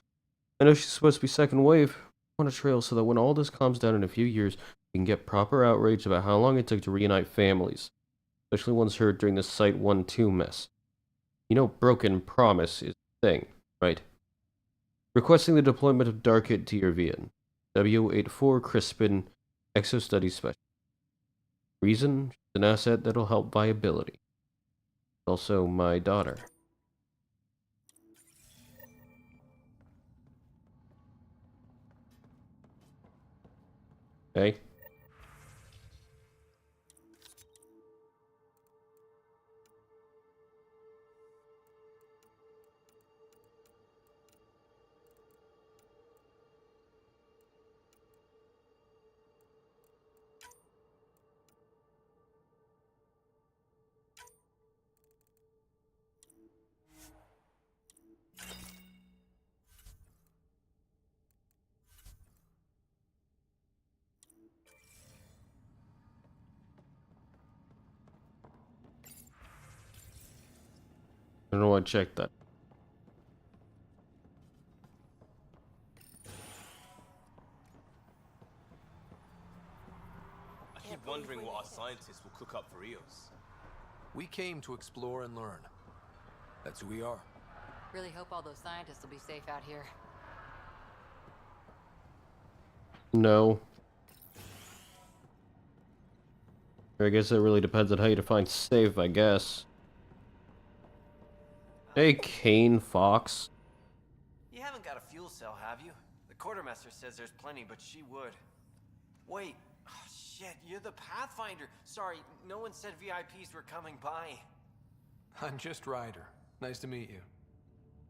I know she's supposed to be second wave. I want a trail so that when all this calms down in a few years, we can get proper outrage about how long it took to reunite families, especially ones hurt during the Site 1-2 mess. You know, broken promise is the thing, right? Requesting the deployment of Darkit to your VN. W84 Crispin, Exo Studies Specialist. Reason? She's an asset that'll help viability. Also my daughter. Hey. I don't know why I checked that. I keep wondering what our scientists will cook up for Eos. We came to explore and learn. That's who we are. Really hope all those scientists will be safe out here. No. I guess it really depends on how you define safe, I guess. Hey, Kane Fox. You haven't got a fuel cell, have you? The quartermaster says there's plenty, but she would. Wait. Oh, shit, you're the Pathfinder. Sorry, no one said VIPs were coming by. I'm just Ryder. Nice to meet you.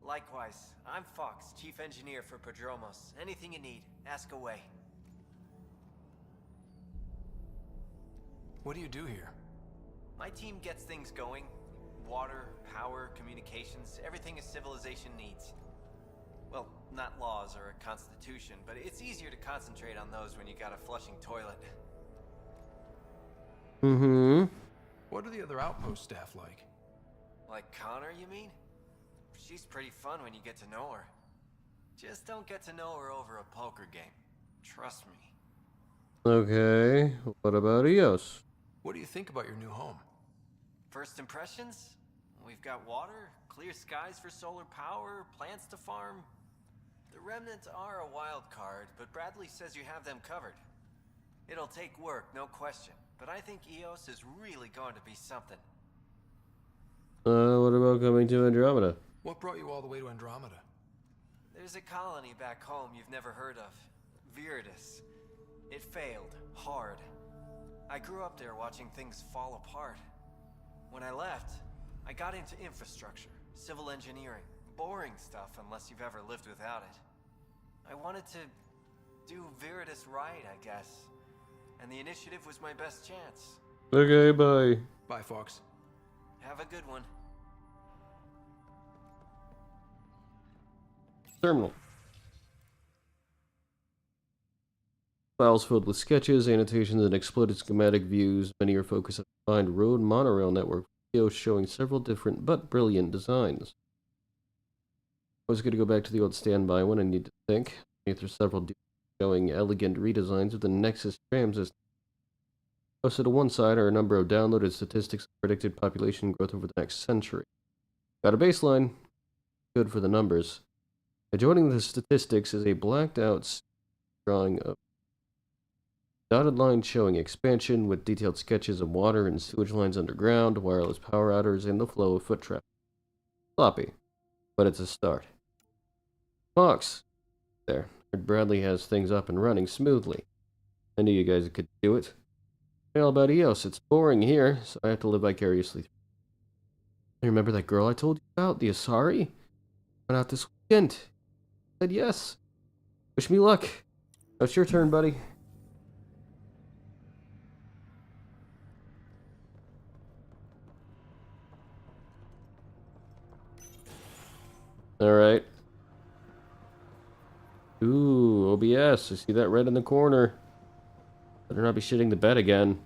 Likewise. I'm Fox, chief engineer for Prodromos. Anything you need, ask away. What do you do here? My team gets things going. Water, power, communications, everything a civilization needs. Well, not laws or a constitution, but it's easier to concentrate on those when you got a flushing toilet. Mm-hmm. What are the other outpost staff like? Like Connor, you mean? She's pretty fun when you get to know her. Just don't get to know her over a poker game. Trust me. Okay, what about Eos? What do you think about your new home? First impressions? We've got water, clear skies for solar power, plants to farm. The remnants are a wild card, but Bradley says you have them covered. It'll take work, no question, but I think Eos is really going to be something. What about coming to Andromeda? What brought you all the way to Andromeda? There's a colony back home you've never heard of. Viridis. It failed, hard. I grew up there watching things fall apart. When I left, I got into infrastructure, civil engineering, boring stuff unless you've ever lived without it. I wanted to do Viridis right, I guess. And the initiative was my best chance. Okay, bye. Bye, Fox. Have a good one. Terminal. Files filled with sketches, annotations, and exploded schematic views. Many are focused on a defined road monorail network videos showing several different but brilliant designs. I was going to go back to the old standby one. I need to think. Through several showing elegant redesigns of the Nexus tram system. Posted to one side are a number of downloaded statistics of predicted population growth over the next century. Got a baseline. Good for the numbers. Adjoining the statistics is a blacked out drawing of dotted lines showing expansion with detailed sketches of water and sewage lines underground, wireless power outers, and the flow of foot traffic. Sloppy, but it's a start. Fox. There. Heard Bradley has things up and running smoothly. I knew you guys could do it. All about Eos. It's boring here, so I have to live vicariously. I remember that girl I told you about, the ST0RY? Went out this weekend. Said yes. Wish me luck. Now it's your turn, buddy. Alright. Ooh, OBS. I see that red in the corner. Better not be shitting the bed again.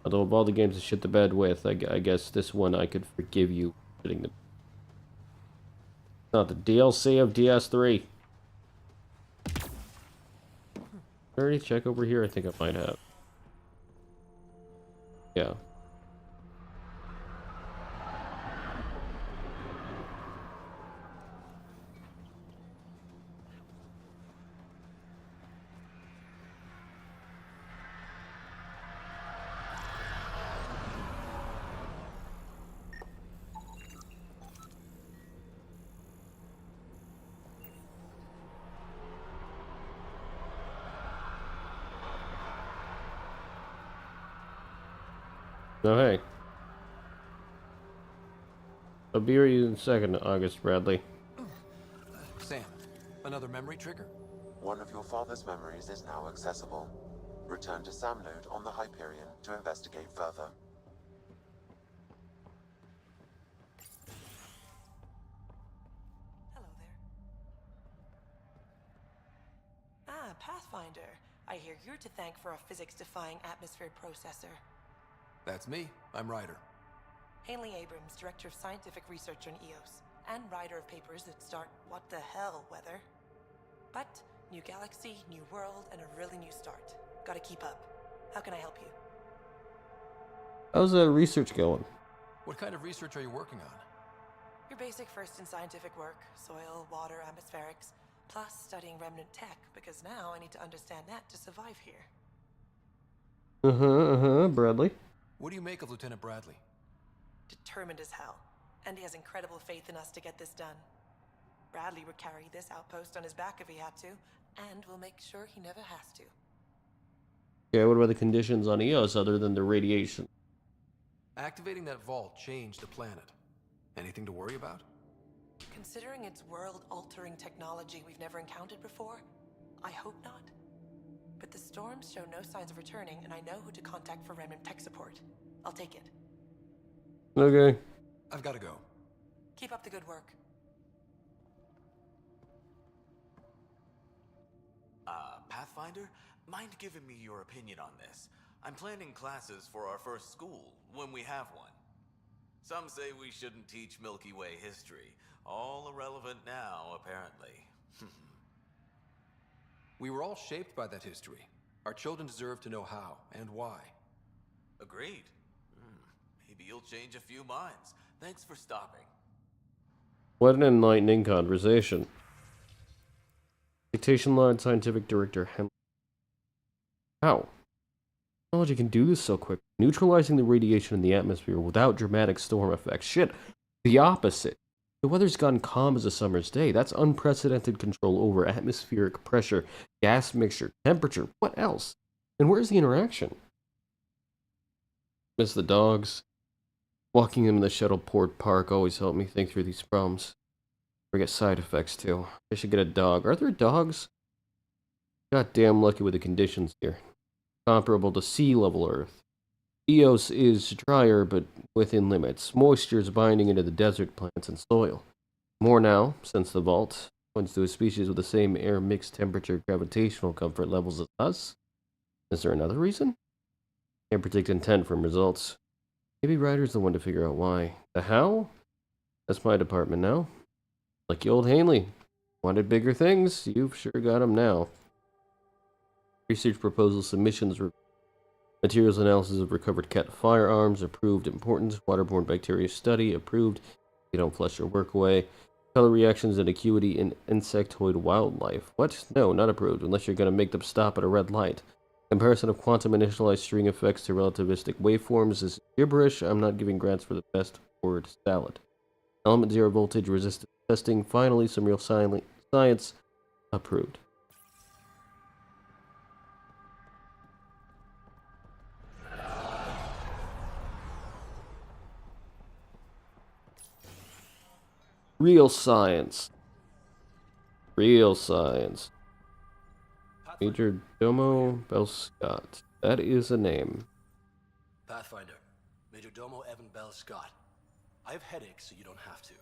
Although of all the games to shit the bed with, I guess this one I could forgive you shitting the bed. Not the DLC of DS3. Already check over here. I think I might have. Yeah. Oh, hey. I'll be with you in a second, August Bradley. Sam, another memory trigger? One of your father's memories is now accessible. Return to Sam node on the Hyperion to investigate further. Hello there. Ah, Pathfinder. I hear you're to thank for a physics-defying atmosphere processor. That's me. I'm Ryder. Hanley Abrams, Director of Scientific Research on EOS, and writer of papers that start what the hell weather. But new galaxy, new world, and a really new start. Gotta keep up. How can I help you? How's that research going? What kind of research are you working on? Your basic first in scientific work, soil, water, atmospherics, plus studying remnant tech, because now I need to understand that to survive here. Bradley. What do you make of Lieutenant Bradley? Determined as hell, and he has incredible faith in us to get this done. Bradley would carry this outpost on his back if he had to, and we'll make sure he never has to. Okay, what about the conditions on Eos other than the radiation? Activating that vault changed the planet. Anything to worry about? Considering its world-altering technology we've never encountered before, I hope not. But the storms show no signs of returning, and I know who to contact for remnant tech support. I'll take it. Okay. I've got to go. Keep up the good work. Pathfinder, mind giving me your opinion on this? I'm planning classes for our first school, when we have one. Some say we shouldn't teach Milky Way history. All irrelevant now, apparently. We were all shaped by that history. Our children deserve to know how and why. Agreed. Maybe you'll change a few minds. Thanks for stopping. What an enlightening conversation. Dictation line, Scientific Director Henry. How? Technology can do this so quick. Neutralizing the radiation in the atmosphere without dramatic storm effects. Shit, the opposite. The weather's gotten calm as a summer's day. That's unprecedented control over atmospheric pressure, gas mixture, temperature. What else? And where's the interaction? Miss the dogs. Walking them in the Shuttleport Park always helped me think through these problems. Forget side effects too. I should get a dog. Are there dogs? Got damn lucky with the conditions here. Comparable to sea level Earth. Eos is drier, but within limits. Moisture is binding into the desert plants and soil. More now, since the vault points to a species with the same air mixed temperature gravitational comfort levels as us. Is there another reason? Can't predict intent from results. Maybe Ryder's the one to figure out why. The how? That's my department now. Like the old Hanley. Wanted bigger things? You've sure got them now. Research proposal submissions. Materials analysis of recovered cat firearms. Approved. Importance. Waterborne bacteria study. Approved. You don't flush your work away. Color reactions and acuity in insectoid wildlife. What? No, not approved, unless you're going to make them stop at a red light. Comparison of quantum initialized string effects to relativistic waveforms is gibberish. I'm not giving grants for the best word salad. Element 0 voltage resistance testing. Finally, some real science. Approved. Real science. Real science. Major Domo Bell Scott. That is a name. Pathfinder. Major Domo Evan Bell Scott. I have headaches, so you don't have to.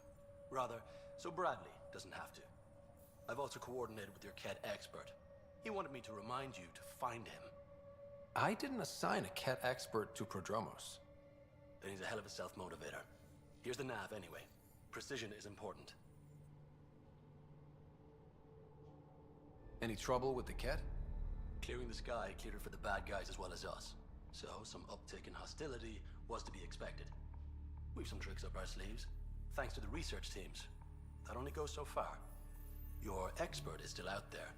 Rather, so Bradley doesn't have to. I've also coordinated with your Ket expert. He wanted me to remind you to find him. I didn't assign a Ket expert to Prodromos. Then he's a hell of a self-motivator. Here's the nav anyway. Precision is important. Any trouble with the Ket? Clearing the sky cleared it for the bad guys as well as us. So some uptick in hostility was to be expected. We've some tricks up our sleeves, thanks to the research teams. That only goes so far. Your expert is still out there.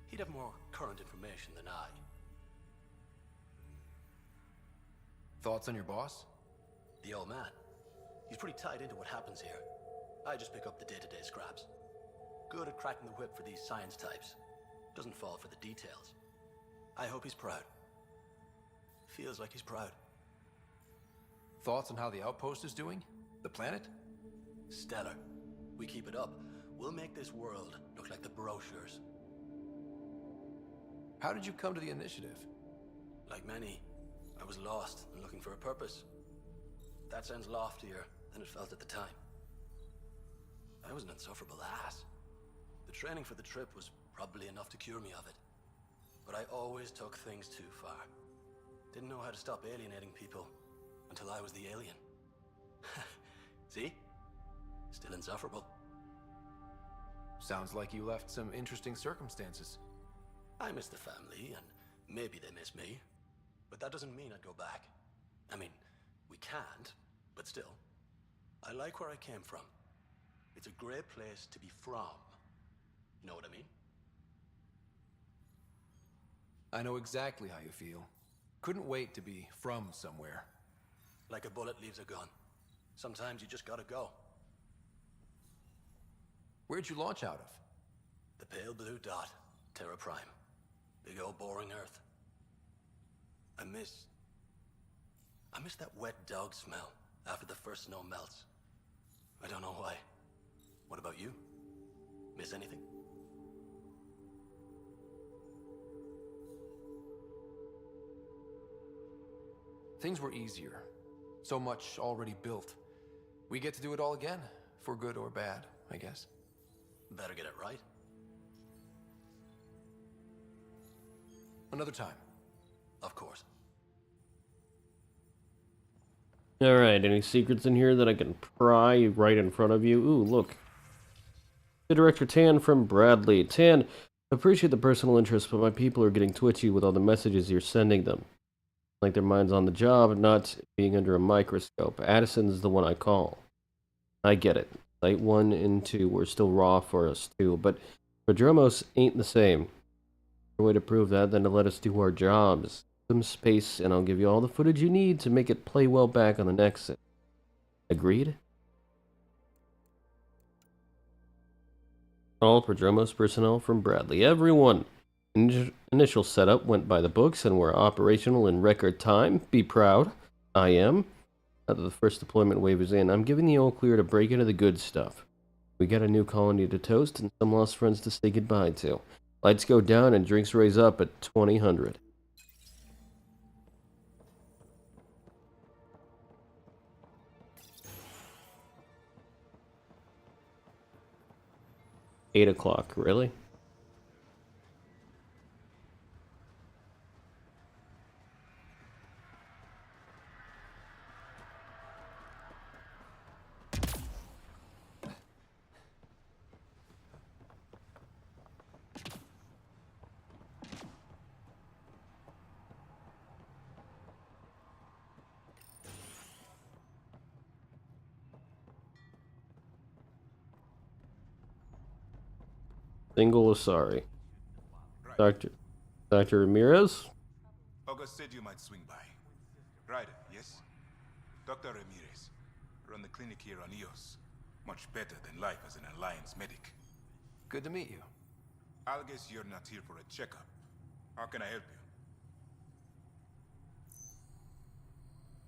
He'd have more current information than I. Thoughts on your boss? The old man. He's pretty tied into what happens here. I just pick up the day-to-day scraps. Good at cracking the whip for these science types. Doesn't fall for the details. I hope he's proud. Feels like he's proud. Thoughts on how the outpost is doing? The planet? Stellar. We keep it up, we'll make this world look like the brochures. How did you come to the initiative? Like many, I was lost and looking for a purpose. That sounds loftier than it felt at the time. I was an insufferable ass. The training for the trip was probably enough to cure me of it. But I always took things too far. Didn't know how to stop alienating people until I was the alien. See? Still insufferable. Sounds like you left some interesting circumstances. I miss the family, and maybe they miss me. But that doesn't mean I'd go back. I mean, we can't, but still. I like where I came from. It's a great place to be from. You know what I mean? I know exactly how you feel. Couldn't wait to be from somewhere. Like a bullet leaves a gun. Sometimes you just gotta go. Where'd you launch out of? The pale blue dot, Terra Prime. Big old boring Earth. I miss that wet dog smell after the first snow melts. I don't know why. What about you? Miss anything? Things were easier. So much already built. We get to do it all again, for good or bad, I guess. Better get it right. Another time. Of course. Alright, any secrets in here that I can pry right in front of you? Ooh, look. The Director Tan from Bradley. Tan, appreciate the personal interest, but my people are getting twitchy with all the messages you're sending them. Like their mind's on the job, not being under a microscope. Addison's the one I call. I get it. Site 1 and 2 were still raw for us too, but Prodromos ain't the same. No way to prove that than to let us do our jobs. Some space, and I'll give you all the footage you need to make it play well back on the next set. Agreed? All Prodromos personnel from Bradley. Everyone! Initial setup went by the books and were operational in record time. Be proud. I am. Now that the first deployment wave is in, I'm giving the all clear to break into the good stuff. We got a new colony to toast and some lost friends to say goodbye to. Lights go down and drinks raise up at 2000. $8 o'clock, really? Single sorry. Dr. Ramirez? August said you might swing by. Ryder, yes? Dr. Ramirez. Run the clinic here on EOS. Much better than life as an Alliance medic. Good to meet you. I'll guess you're not here for a checkup. How can I help you?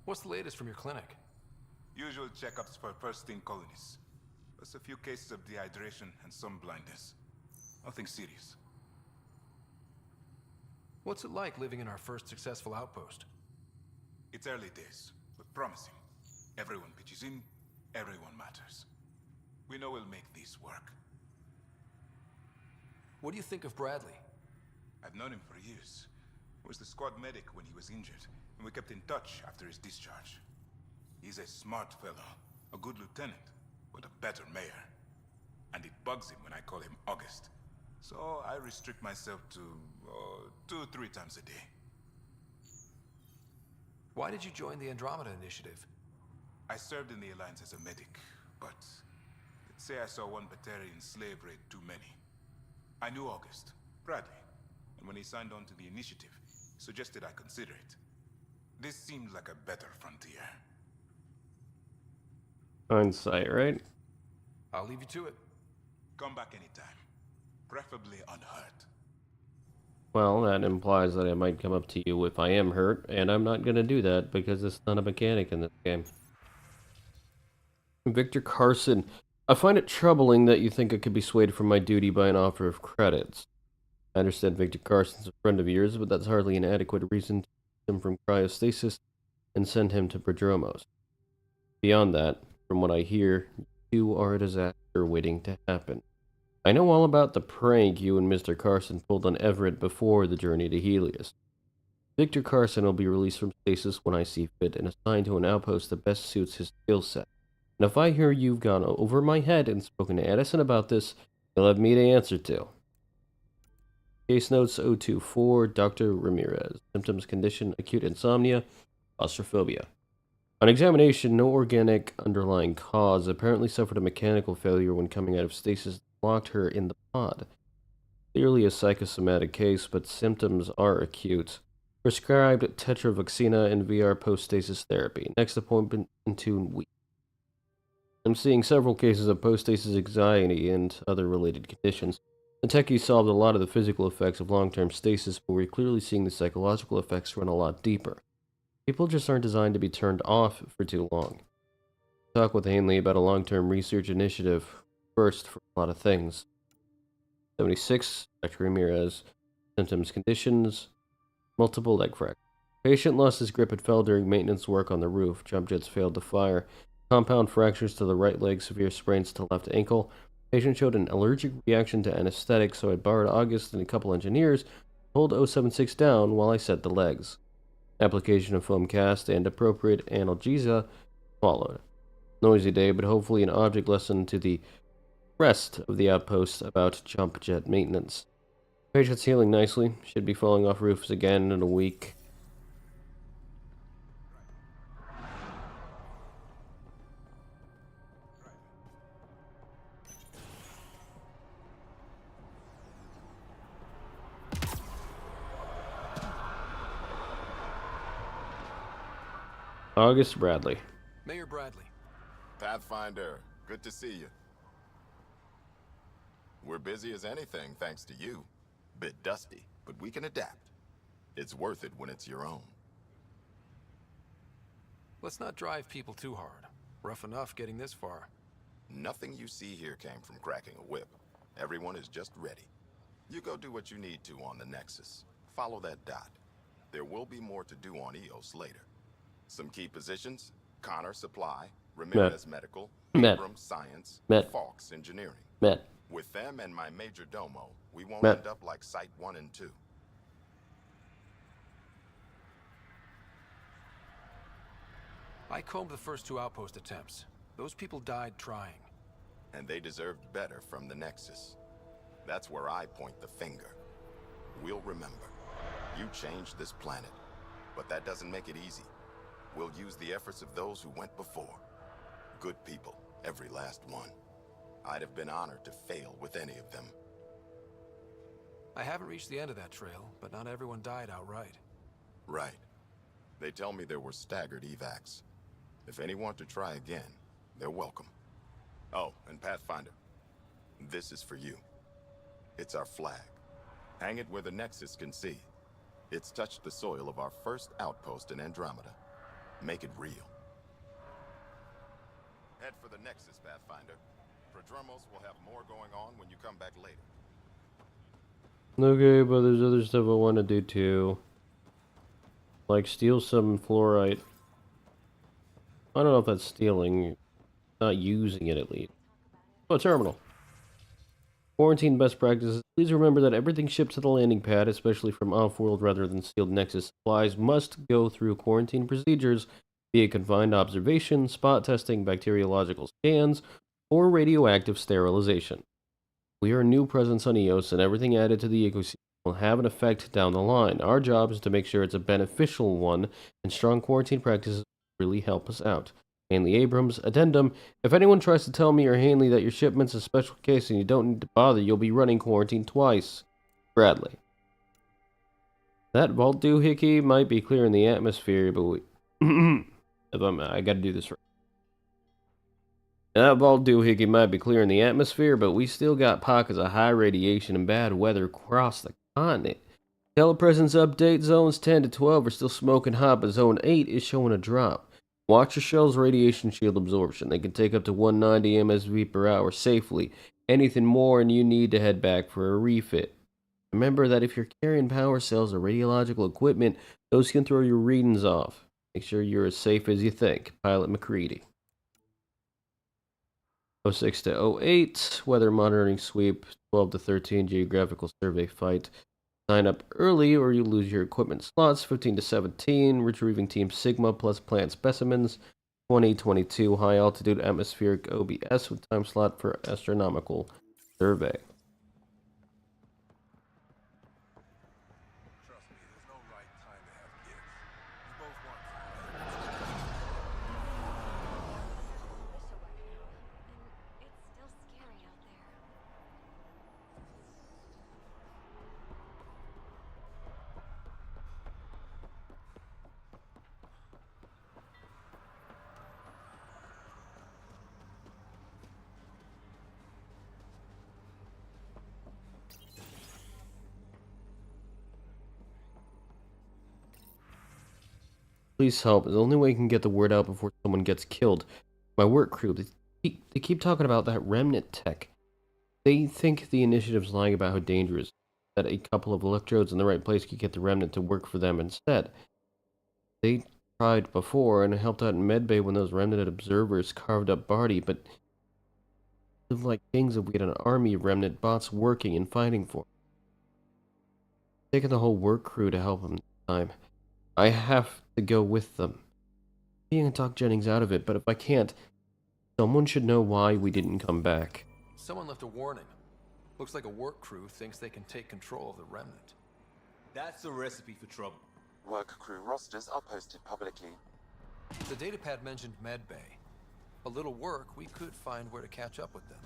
What's the latest from your clinic? Usual checkups for first-in colonists. Plus a few cases of dehydration and some blindness. Nothing serious. What's it like living in our first successful outpost? It's early days, but promising. Everyone pitches in, everyone matters. We know we'll make this work. What do you think of Bradley? I've known him for years. He was the squad medic when he was injured, and we kept in touch after his discharge. He's a smart fellow, a good lieutenant, but a better mayor. And it bugs him when I call him August. So I restrict myself to 2-3 times a day. Why did you join the Andromeda initiative? I served in the Alliance as a medic, but let's say I saw one Batarian slave raid too many. I knew August, Bradley, and when he signed on to the initiative, he suggested I consider it. This seemed like a better frontier. Hindsight, right? I'll leave you to it. Come back anytime. Preferably unhurt. Well, that implies that I might come up to you if I am hurt, and I'm not gonna do that because it's not a mechanic in this game. Victor Carson, I find it troubling that you think I could be swayed from my duty by an offer of credits. I understand Victor Carson's a friend of yours, but that's hardly an adequate reason to remove him from cryostasis and send him to Prodromos. Beyond that, from what I hear, you are a disaster waiting to happen. I know all about the prank you and Mr. Carson pulled on Everett before the journey to Helios. Victor Carson will be released from stasis when I see fit and assigned to an outpost that best suits his skill set. And if I hear you've gone over my head and spoken to Addison about this, you'll have me to answer to. Case notes 024, Dr. Ramirez. Symptoms: condition, acute insomnia, claustrophobia. On examination, no organic underlying cause. Apparently suffered a mechanical failure when coming out of stasis that locked her in the pod. Clearly a psychosomatic case, but symptoms are acute. Prescribed tetravoxina and VR post-stasis therapy. Next appointment in 2 weeks. I'm seeing several cases of post-stasis anxiety and other related conditions. The techie solved a lot of the physical effects of long-term stasis, but we're clearly seeing the psychological effects run a lot deeper. People just aren't designed to be turned off for too long. Talk with Hanley about a long-term research initiative. First for a lot of things. 76, Dr. Ramirez. Symptoms: conditions, multiple leg fractures. Patient lost his grip and fell during maintenance work on the roof. Jump jets failed to fire. Compound fractures to the right leg, severe sprains to left ankle. Patient showed an allergic reaction to anesthetic, so I borrowed August and a couple engineers, pulled 076 down while I set the legs. Application of foam cast and appropriate analgesia followed. Noisy day, but hopefully an object lesson to the rest of the outpost about jump jet maintenance. Patient's healing nicely. Should be falling off roofs again in a week. August Bradley. Mayor Bradley. Pathfinder, good to see you. We're busy as anything, thanks to you. Bit dusty, but we can adapt. It's worth it when it's your own. Let's not drive people too hard. Rough enough getting this far. Nothing you see here came from cracking a whip. Everyone is just ready. You go do what you need to on the Nexus. Follow that dot. There will be more to do on EOS later. Some key positions: Connor Supply, Ramirez Medical, Abrams Science, Falks Engineering. With them and my major domo, we won't end up like Site 1 and 2. I combed the first 2 outpost attempts. Those people died trying. And they deserved better from the Nexus. That's where I point the finger. We'll remember. You changed this planet, but that doesn't make it easy. We'll use the efforts of those who went before. Good people, every last one. I'd have been honored to fail with any of them. I haven't reached the end of that trail, but not everyone died outright. Right. They tell me there were staggered evacs. If any want to try again, they're welcome. Oh, and Pathfinder, this is for you. It's our flag. Hang it where the Nexus can see. It's touched the soil of our first outpost in Andromeda. Make it real. Head for the Nexus, Pathfinder. Prodromos will have more going on when you come back later. Okay, but there's other stuff I want to do too. Like steal some fluorite. I don't know if that's stealing. Not using it at least. Oh, terminal. Quarantine best practices. Please remember that everything shipped to the landing pad, especially from off-world rather than sealed Nexus supplies, must go through quarantine procedures via confined observation, spot testing, bacteriological scans, or radioactive sterilization. We are a new presence on EOS, and everything added to the ecosystem will have an effect down the line. Our job is to make sure it's a beneficial one, and strong quarantine practices really help us out. Hanley Abrams, addendum: if anyone tries to tell me or Hanley that your shipment's a special case and you don't need to bother, you'll be running quarantine twice. Bradley. That vault doohickey might be clearing the atmosphere, but we... I gotta do this right. That vault doohickey might be clearing the atmosphere, but we still got pockets of high radiation and bad weather across the continent. Telepresence update, zones 10 to 12 are still smoking hot, but zone 8 is showing a drop. Watch your shell's radiation shield absorption. They can take up to 190 MSV per hour safely. Anything more and you need to head back for a refit. Remember that if you're carrying power cells or radiological equipment, those can throw your readings off. Make sure you're as safe as you think. Pilot McCready. 06 to 08, weather monitoring sweep, 12 to 13, geographical survey fight. Sign up early or you lose your equipment slots. 15 to 17, retrieving Team Sigma plus plant specimens. 2022, high altitude atmospheric OBS with time slot for astronomical survey. Please help. It's the only way you can get the word out before someone gets killed. My work crew, they keep talking about that remnant tech. They think the initiative's lying about how dangerous, that a couple of electrodes in the right place could get the remnant to work for them instead. They tried before and helped out in medbay when those remnant observers carved up Barty, but lived like kings if we had an army of remnant bots working and fighting for him. Taking the whole work crew to help him this time. I have to go with them. Maybe I can talk Jennings out of it, but if I can't, someone should know why we didn't come back. Someone left a warning. Looks like a work crew thinks they can take control of the remnant. That's a recipe for trouble. Work crew rosters are posted publicly. The datapad mentioned medbay. A little work, we could find where to catch up with them.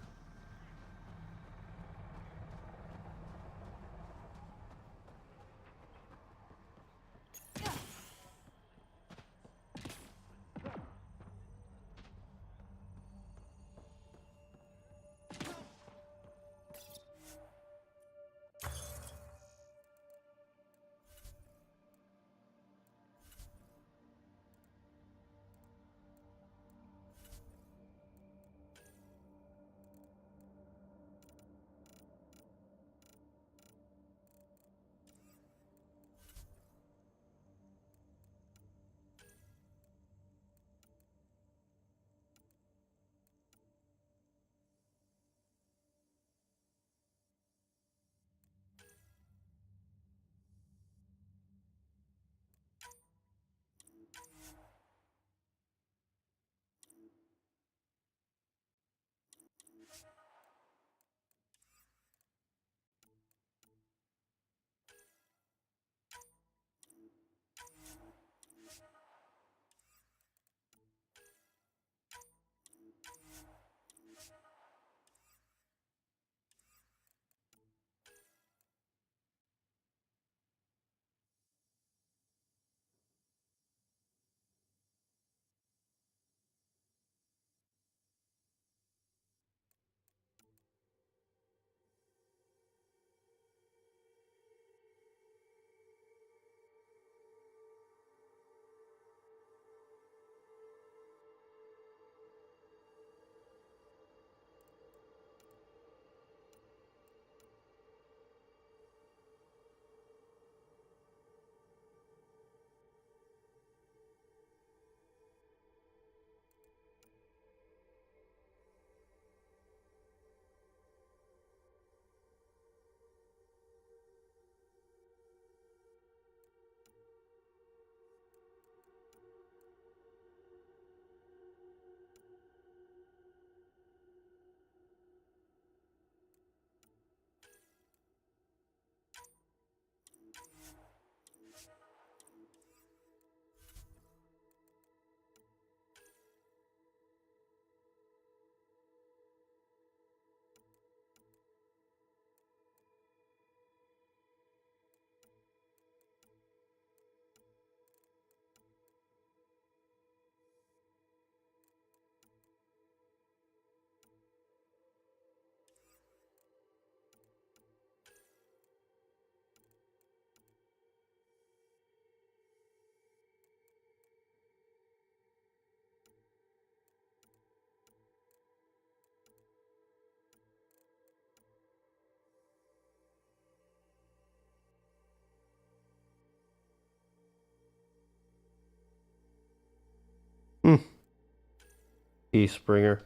Peacebringer.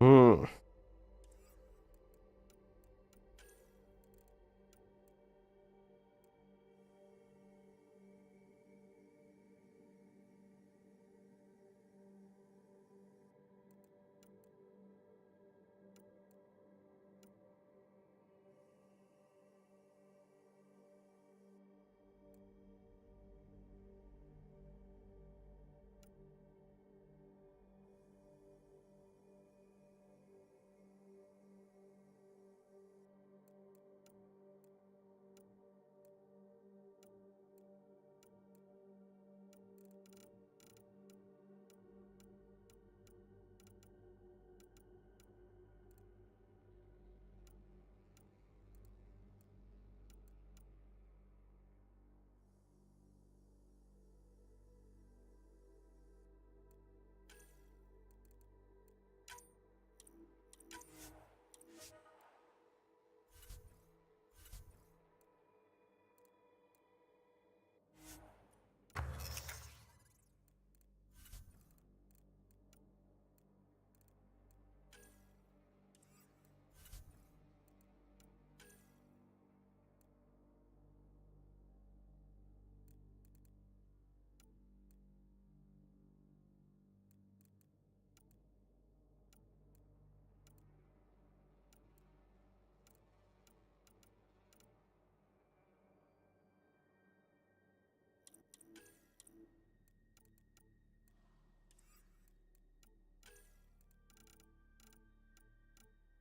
Hmm.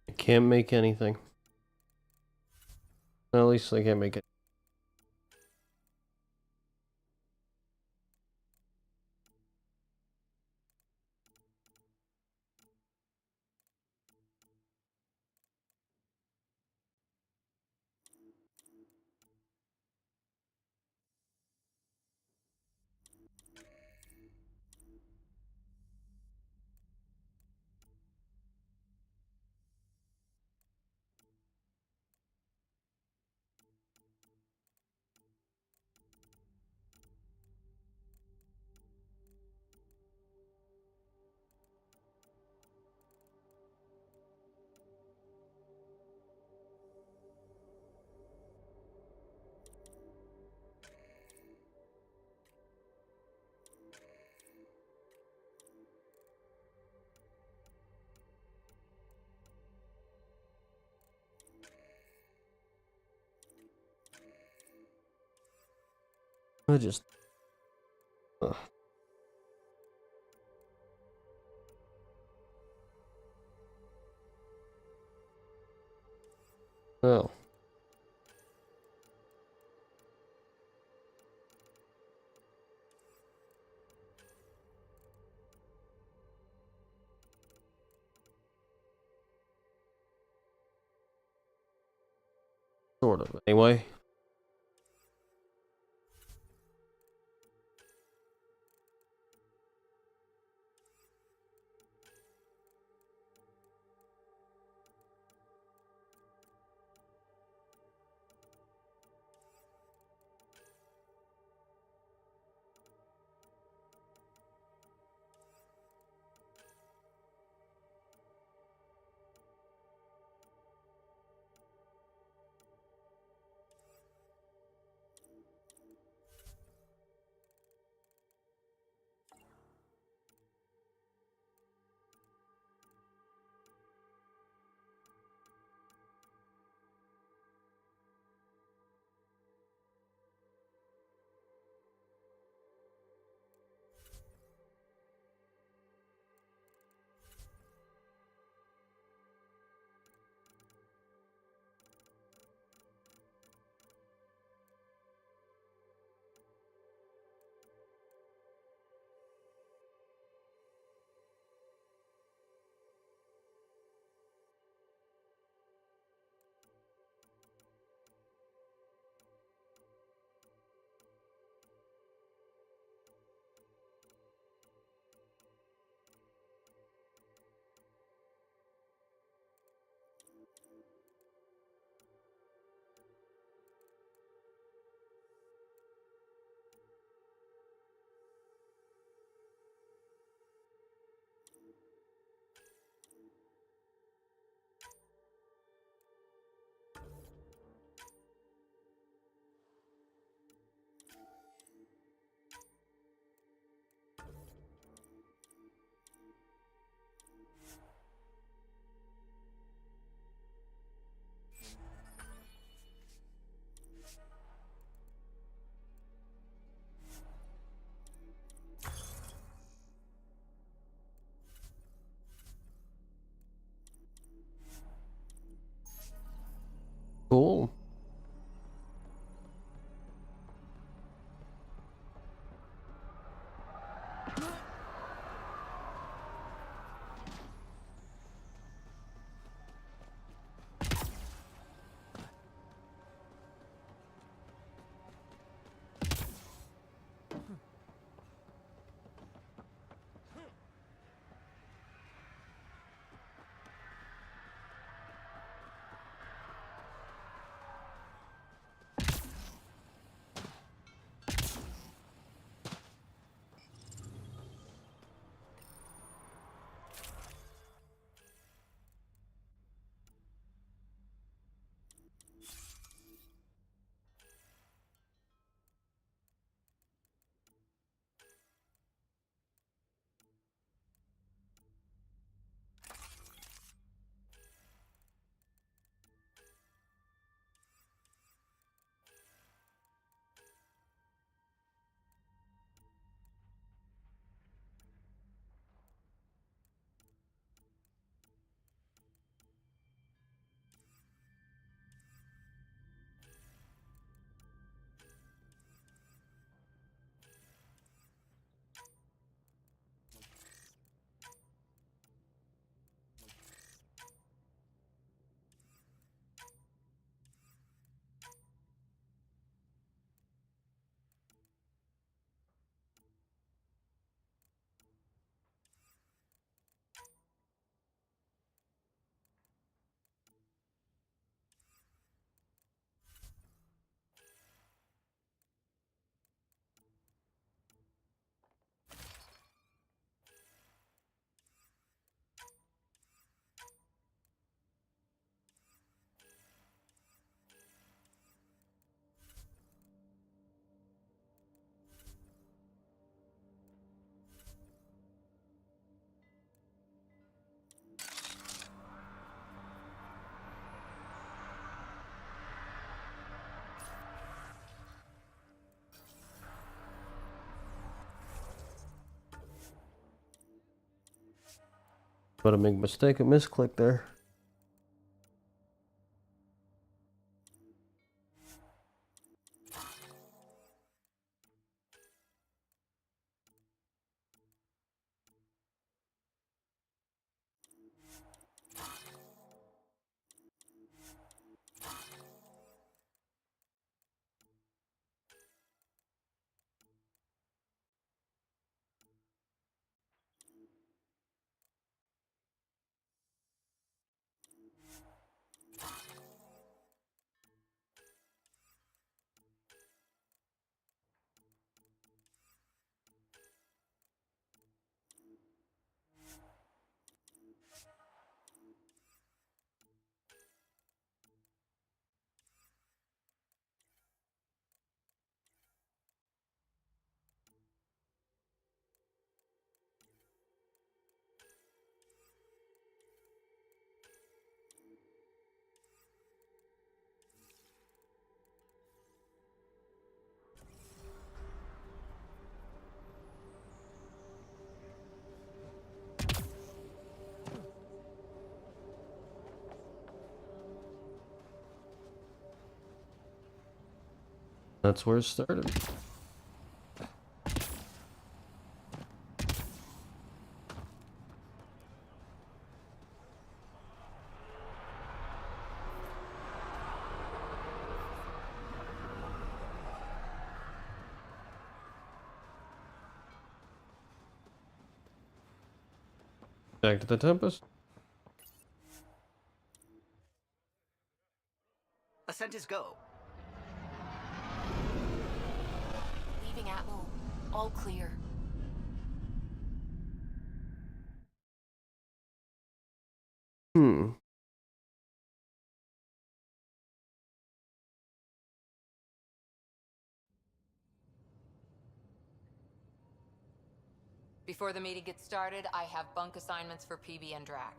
I can't make anything. At least I can't make it. I just... Ugh. Oh. Sort of, anyway. Cool. But I make a mistake, a misclick there. That's where it started. Back to the Tempest. Ascent is go. Leaving Atmo. All clear. Before the meeting gets started, I have bunk assignments for PB and Drac.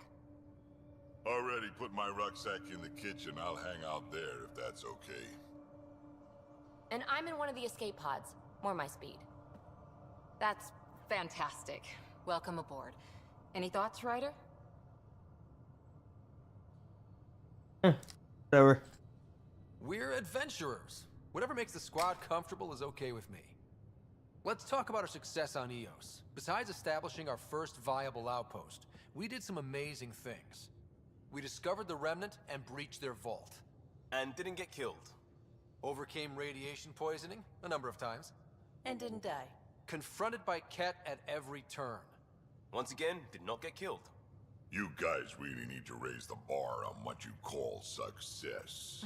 Already put my rucksack in the kitchen. I'll hang out there if that's okay. And I'm in one of the escape pods. More my speed. That's fantastic. Welcome aboard. Any thoughts, Ryder? Whatever. We're adventurers. Whatever makes the squad comfortable is okay with me. Let's talk about our success on EOS. Besides establishing our first viable outpost, we did some amazing things. We discovered the Remnant and breached their vault. And didn't get killed. Overcame radiation poisoning a number of times. And didn't die. Confronted by Ket at every turn. Once again, did not get killed. You guys really need to raise the bar on what you call success.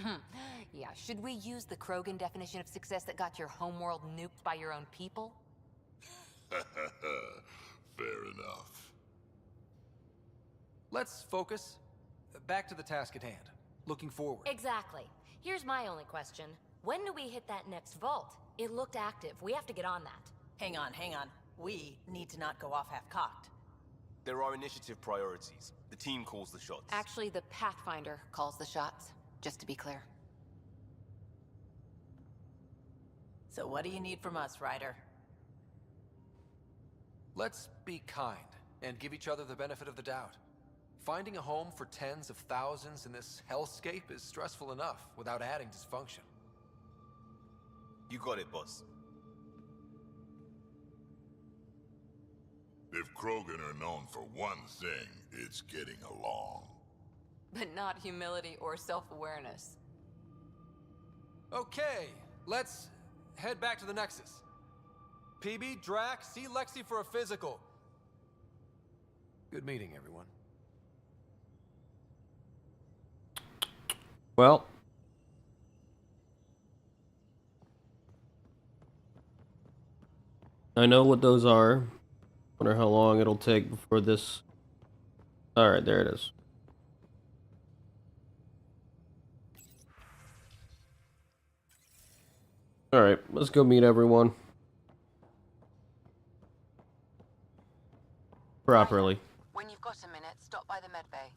Yeah, should we use the Krogan definition of success that got your homeworld nuked by your own people? Fair enough. Let's focus. Back to the task at hand. Looking forward. Exactly. Here's my only question. When do we hit that next vault? It looked active. We have to get on that. Hang on, hang on. We need to not go off half-cocked. There are initiative priorities. The team calls the shots. Actually, the Pathfinder calls the shots, just to be clear. So what do you need from us, Ryder? Let's be kind and give each other the benefit of the doubt. Finding a home for tens of thousands in this hellscape is stressful enough without adding dysfunction. You got it, boss. If Krogan are known for one thing, it's getting along. But not humility or self-awareness. Okay, let's head back to the Nexus. PB, Drac, see Lexi for a physical. Good meeting, everyone. Well. I know what those are. Wonder how long it'll take before this... Alright, there it is. Alright, let's go meet everyone. Properly. When you've got a minute, stop by the medbay.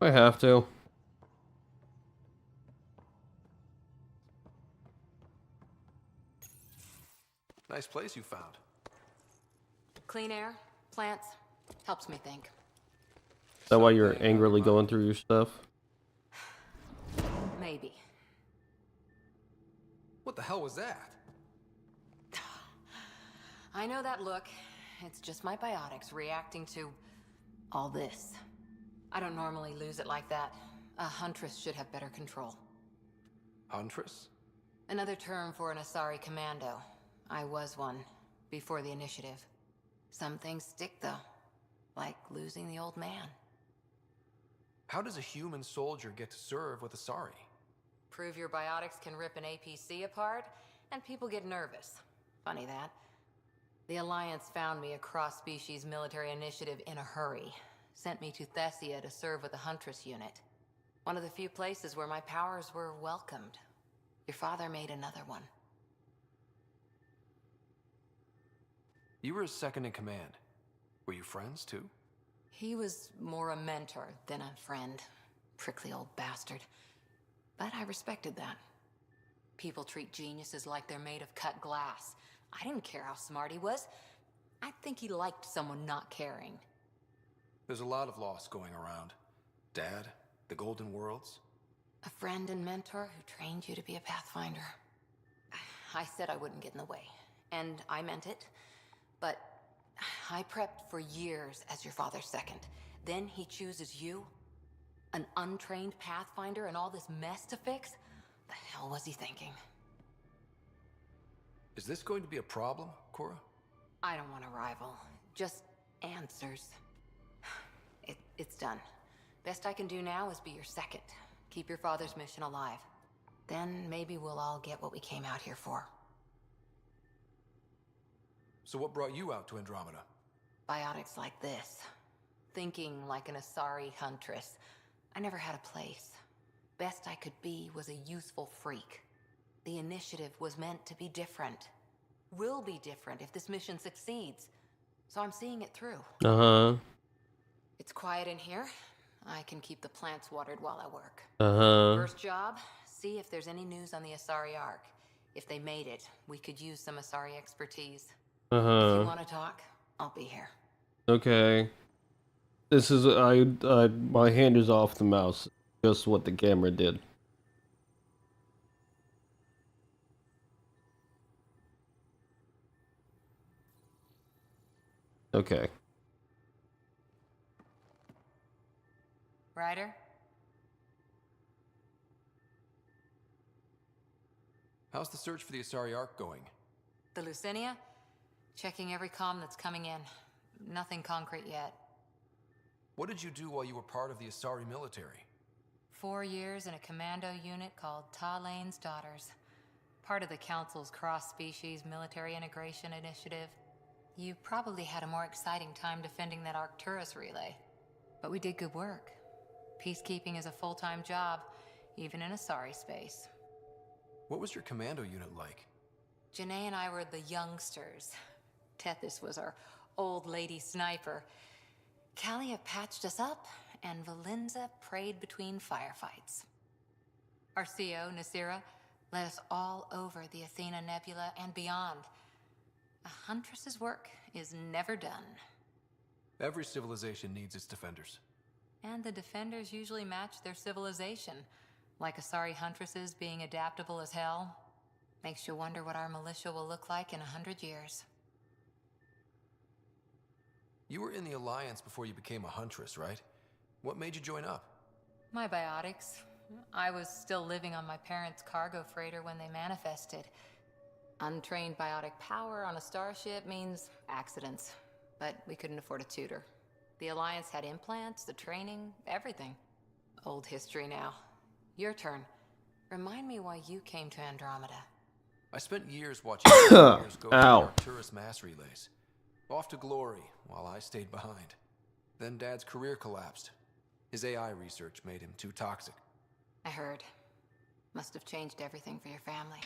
I have to. Nice place you found. Clean air, plants, helps me think. that why you're angrily going through your stuff? Maybe. What the hell was that? I know that look. It's just my biotics reacting to all this. I don't normally lose it like that. A huntress should have better control. Huntress? Another term for an Asari commando. I was one, before the initiative. Some things stick, though. Like losing the old man. How does a human soldier get to serve with Asari? Prove your biotics can rip an APC apart, and people get nervous. Funny that. The Alliance found me a cross-species military initiative in a hurry. Sent me to Thessia to serve with the Huntress unit. One of the few places where my powers were welcomed. Your father made another one. You were his second in command. Were you friends, too? He was more a mentor than a friend. Prickly old bastard. But I respected that. People treat geniuses like they're made of cut glass. I didn't care how smart he was. I think he liked someone not caring. There's a lot of loss going around. Dad, the Golden Worlds. A friend and mentor who trained you to be a Pathfinder. I said I wouldn't get in the way. And I meant it. But I prepped for years as your father's second. Then he chooses you? An untrained Pathfinder and all this mess to fix? The hell was he thinking? Is this going to be a problem, Cora? I don't want a rival. Just answers. It's done. Best I can do now is be your second. Keep your father's mission alive. Then maybe we'll all get what we came out here for. So what brought you out to Andromeda? Biotics like this. Thinking like an Asari huntress. I never had a place. Best I could be was a useful freak. The initiative was meant to be different. Will be different if this mission succeeds. So I'm seeing it through. Uh-huh. It's quiet in here. I can keep the plants watered while I work. Uh-huh. First job, see if there's any news on the Asari Ark. If they made it, we could use some Asari expertise. If Uh-huh. you want to talk, I'll be here. Okay. This is my hand is off the mouse. Just what the camera did. Okay. Ryder? How's the search for the Asari Ark going? The Lucinia? Checking every comm that's coming in. Nothing concrete yet. What did you do while you were part of the Asari military? 4 years in a commando unit called Talane's Daughters. Part of the Council's cross-species military integration initiative. You probably had a more exciting time defending that Arcturus relay. But we did good work. Peacekeeping is a full-time job, even in Asari space. What was your commando unit like? Janae and I were the youngsters. Tethys was our old lady sniper. Kalia patched us up, and Valenza prayed between firefights. Our CO, Nasira, led us all over the Athena Nebula and beyond. A huntress's work is never done. Every civilization needs its defenders. And the defenders usually match their civilization, like Asari huntresses being adaptable as hell. Makes you wonder what our militia will look like in 100 years. You were in the Alliance before you became a huntress, right? What made you join up? My biotics. I was still living on my parents' cargo freighter when they manifested. Untrained biotic power on a starship means accidents, but we couldn't afford a tutor. The Alliance had implants, the training, everything. Old history now. Your turn. Remind me why you came to Andromeda. I spent years watching pioneers go through the Ow. Arcturus mass relays. Off to glory, while I stayed behind. Then Dad's career collapsed. His AI research made him too toxic. I heard. Must have changed everything for your family.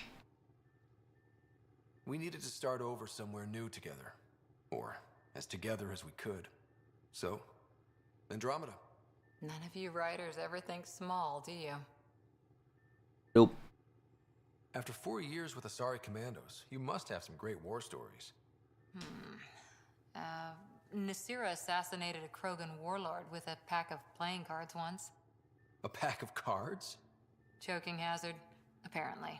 We needed to start over somewhere new together. Or as together as we could. So, Andromeda. None of you writers ever think small, do you? Nope. After 4 years with Asari Commandos, you must have some great war stories. Nasira assassinated a Krogan warlord with a pack of playing cards once. A pack of cards? Choking hazard, apparently.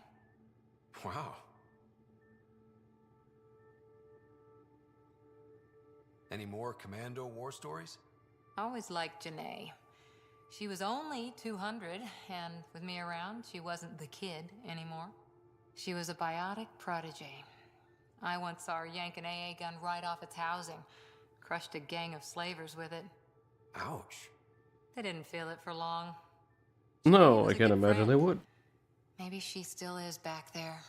Wow. Any more Commando war stories? I always liked Janae. She was only 200, and with me around, she wasn't the kid anymore. She was a biotic protege. I once saw her yank an AA gun right off its housing, crushed a gang of slavers with it. Ouch. They didn't feel it for long. No, I can't imagine they would. Maybe she still is back there.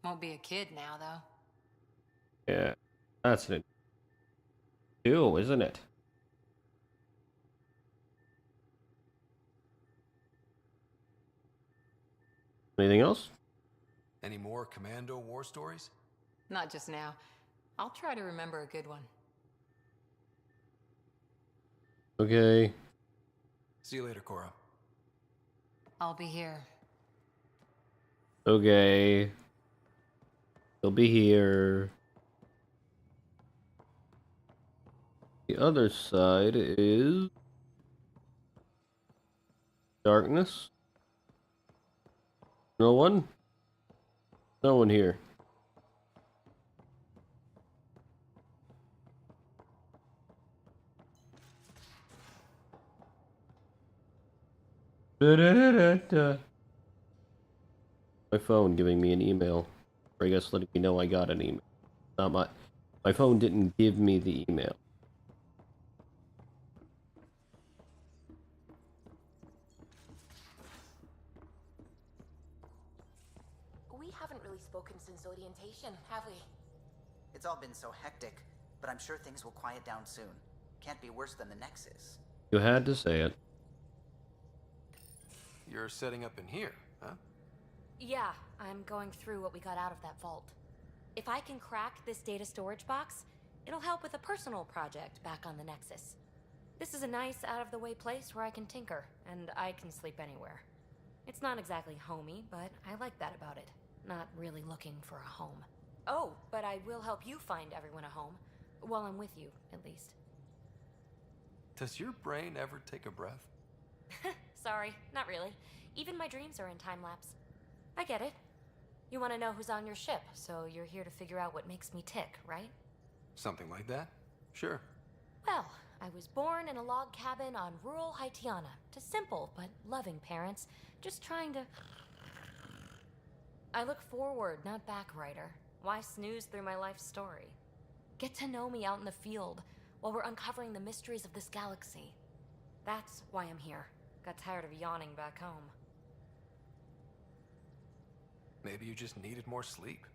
Won't be a kid now, though. Yeah, that's it. Ew, isn't it? Anything else? Any more Commando war stories? Not just now. I'll try to remember a good one. Okay. See you later, Cora. I'll be here. Okay. He'll be here. The other side is darkness. No one? No one here. My phone giving me an email. Or I guess letting me know I got an email. Not my phone didn't give me the email. We haven't really spoken since orientation, have we? It's all been so hectic, but I'm sure things will quiet down soon. Can't be worse than the Nexus. You had to say it. You're setting up in here, huh? Yeah, I'm going through what we got out of that vault. If I can crack this data storage box, it'll help with a personal project back on the Nexus. This is a nice, out-of-the-way place where I can tinker, and I can sleep anywhere. It's not exactly homey, but I like that about it. Not really looking for a home. Oh, but I will help you find everyone a home. While I'm with you, at least. Does your brain ever take a breath? Sorry, not really. Even my dreams are in time-lapse. I get it. You want to know who's on your ship, so you're here to figure out what makes me tick, right? Something like that? Sure. Well, I was born in a log cabin on rural Haitiana to simple but loving parents, just trying to... I look forward, not back, Ryder. Why snooze through my life story? Get to know me out in the field while we're uncovering the mysteries of this galaxy. That's why I'm here. Got tired of yawning back home. Maybe you just needed more sleep.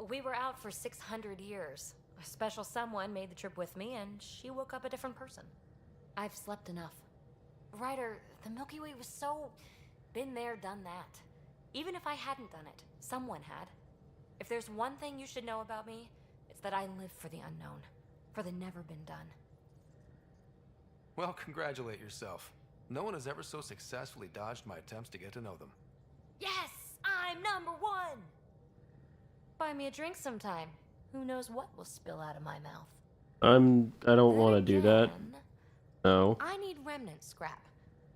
We were out for 600 years. A special someone made the trip with me, and she woke up a different person. I've slept enough. Ryder, the Milky Way was so... been there, done that. Even if I hadn't done it, someone had. If there's one thing you should know about me, it's that I live for the unknown. For the never been done. Well, congratulate yourself. No one has ever so successfully dodged my attempts to get to know them. Yes! I'm number one! Buy me a drink sometime. Who knows what will spill out of my mouth. I don't want to do that. No. I need remnant scrap.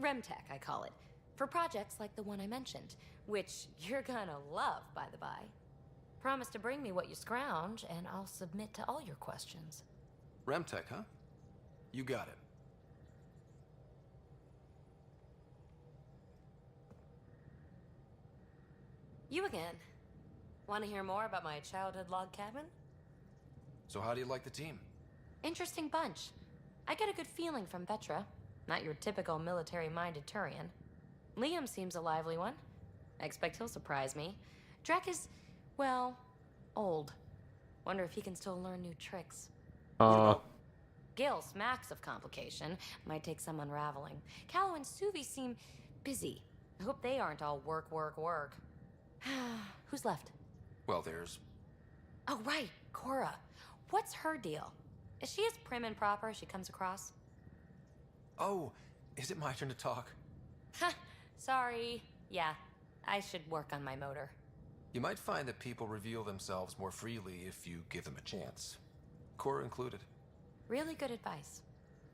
Remtech, I call it. For projects like the one I mentioned. Which you're gonna love, by the by. Promise to bring me what you scrounge, and I'll submit to all your questions. Remtech, huh? You got it. You again. Want to hear more about my childhood log cabin? So how do you like the team? Interesting bunch. I get a good feeling from Vetra. Not your typical military-minded Turian. Liam seems a lively one. I expect he'll surprise me. Drek is, well, old. Wonder if he can still learn new tricks. Gil smacks of complication. Might take some unraveling. Callow and Suvi seem busy. I hope they aren't all work, work, work. Who's left? Well, there's... Oh, right, Cora. What's her deal? Is she as prim and proper as she comes across? Oh, is it my turn to talk? Ha, sorry. Yeah, I should work on my motor. You might find that people reveal themselves more freely if you give them a chance. Cora included. Really good advice.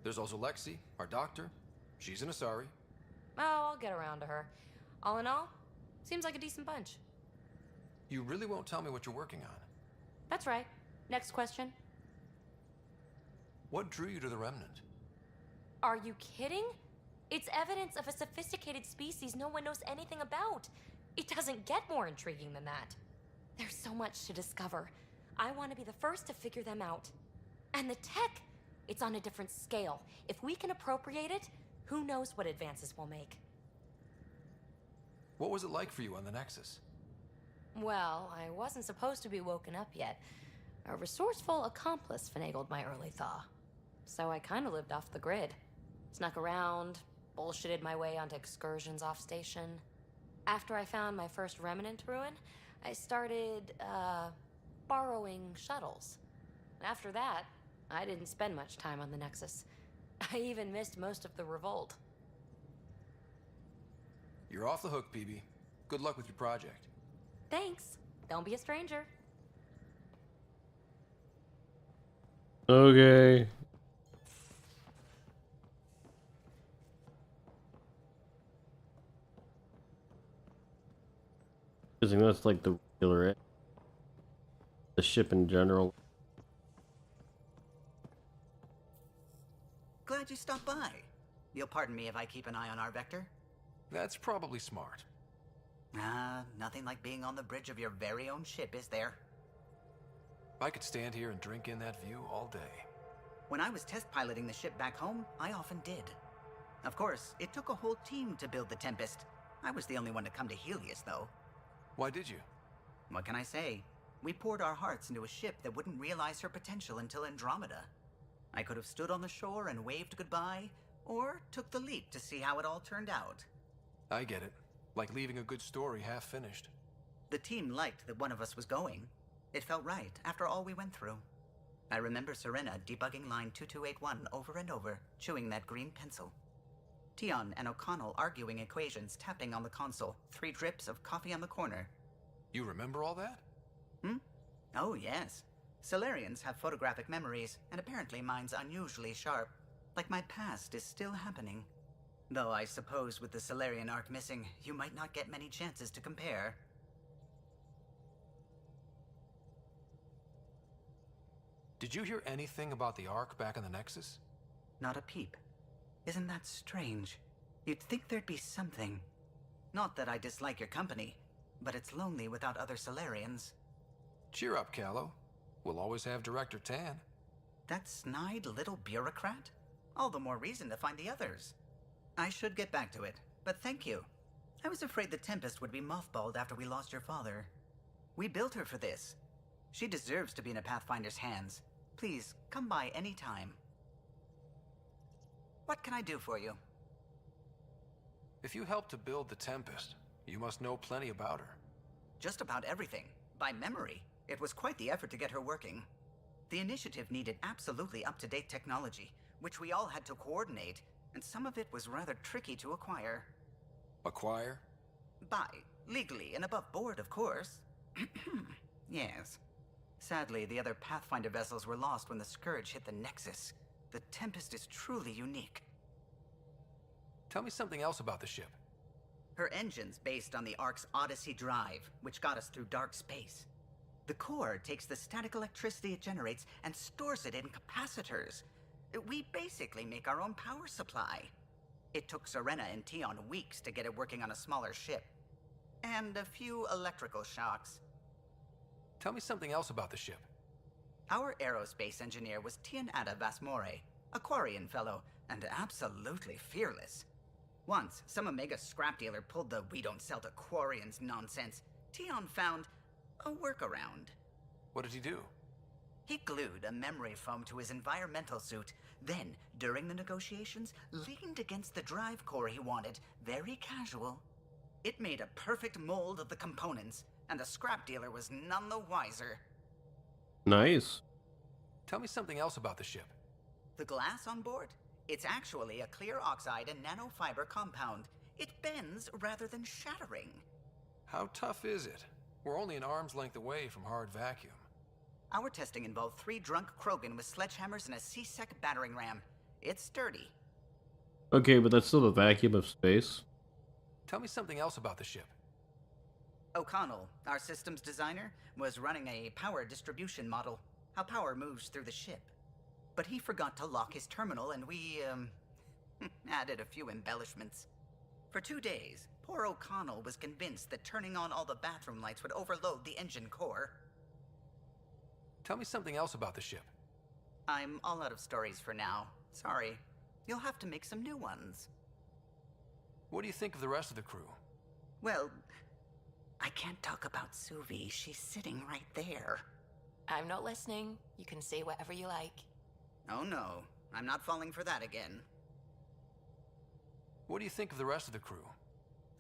There's also Lexi, our doctor. She's an ST0RY. Oh, I'll get around to her. All in all, seems like a decent bunch. You really won't tell me what you're working on? That's right. Next question. What drew you to the Remnant? Are you kidding? It's evidence of a sophisticated species no one knows anything about. It doesn't get more intriguing than that. There's so much to discover. I want to be the first to figure them out. And the tech, it's on a different scale. If we can appropriate it, who knows what advances we'll make. What was it like for you on the Nexus? Well, I wasn't supposed to be woken up yet. A resourceful accomplice finagled my early thaw. So I kind of lived off the grid. Snuck around, bullshitted my way onto excursions off station. After I found my first remnant ruin, I started, borrowing shuttles. After that, I didn't spend much time on the Nexus. I even missed most of the revolt. You're off the hook, PB. Good luck with your project. Thanks. Don't be a stranger. Okay. I think that's like the regular, the ship in general. Glad you stopped by. You'll pardon me if I keep an eye on our vector? That's probably smart. Nothing like being on the bridge of your very own ship, is there? I could stand here and drink in that view all day. When I was test piloting the ship back home, I often did. Of course, it took a whole team to build the Tempest. I was the only one to come to Helios, though. Why did you? What can I say? We poured our hearts into a ship that wouldn't realize her potential until Andromeda. I could have stood on the shore and waved goodbye, or took the leap to see how it all turned out. I get it. Like leaving a good story half-finished. The team liked that one of us was going. It felt right, after all we went through. I remember Serena debugging line 2281 over and over, chewing that green pencil. Tion and O'Connell arguing equations, tapping on the console, 3 drips of coffee on the corner. You remember all that? Oh, yes. Solarians have photographic memories, and apparently mine's unusually sharp. Like my past is still happening. Though I suppose with the Solarian arc missing, you might not get many chances to compare. Did you hear anything about the Ark back in the Nexus? Not a peep. Isn't that strange? You'd think there'd be something. Not that I dislike your company, but it's lonely without other Solarians. Cheer up, Callow. We'll always have Director Tan. That snide little bureaucrat? All the more reason to find the others. I should get back to it, but thank you. I was afraid the Tempest would be mothballed after we lost your father. We built her for this. She deserves to be in a Pathfinder's hands. Please, come by any time. What can I do for you? If you helped to build the Tempest, you must know plenty about her. Just about everything. By memory. It was quite the effort to get her working. The initiative needed absolutely up-to-date technology, which we all had to coordinate, and some of it was rather tricky to acquire. Acquire? Buy. Legally and above board, of course. Yes. Sadly, the other Pathfinder vessels were lost when the Scourge hit the Nexus. The Tempest is truly unique. Tell me something else about the ship. Her engine's based on the Ark's Odyssey drive, which got us through dark space. The core takes the static electricity it generates and stores it in capacitors. We basically make our own power supply. It took Serena and Tion weeks to get it working on a smaller ship. And a few electrical shocks. Tell me something else about the ship. Our aerospace engineer was Tianada Vasmore, a Quarian fellow, and absolutely fearless. Once, some Omega scrap dealer pulled the "we don't sell to Quarians" nonsense. Tion found a workaround. What did he do? He glued a memory foam to his environmental suit, then, during the negotiations, leaned against the drive core he wanted, very casual. It made a perfect mold of the components, and the scrap dealer was none the wiser. Nice. Tell me something else about the ship. The glass on board? It's actually a clear oxide and nanofiber compound. It bends rather than shattering. How tough is it? We're only an arm's length away from hard vacuum. Our testing involved 3 drunk Krogan with sledgehammers and a C-Sec battering ram. It's sturdy. Okay, but that's still the vacuum of space. Tell me something else about the ship. O'Connell, our systems designer, was running a power distribution model, how power moves through the ship. But he forgot to lock his terminal and we, added a few embellishments. For 2 days, poor O'Connell was convinced that turning on all the bathroom lights would overload the engine core. Tell me something else about the ship. I'm all out of stories for now. Sorry. You'll have to make some new ones. What do you think of the rest of the crew? Well, I can't talk about Suvi. She's sitting right there. I'm not listening. You can say whatever you like. Oh no, I'm not falling for that again. What do you think of the rest of the crew?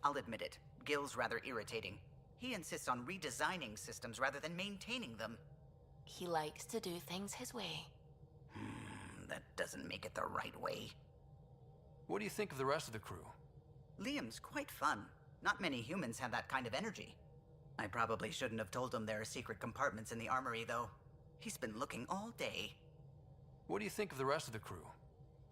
I'll admit it. Gil's rather irritating. He insists on redesigning systems rather than maintaining them. He likes to do things his way. That doesn't make it the right way. What do you think of the rest of the crew? Liam's quite fun. Not many humans have that kind of energy. I probably shouldn't have told him there are secret compartments in the armory, though. He's been looking all day. What do you think of the rest of the crew?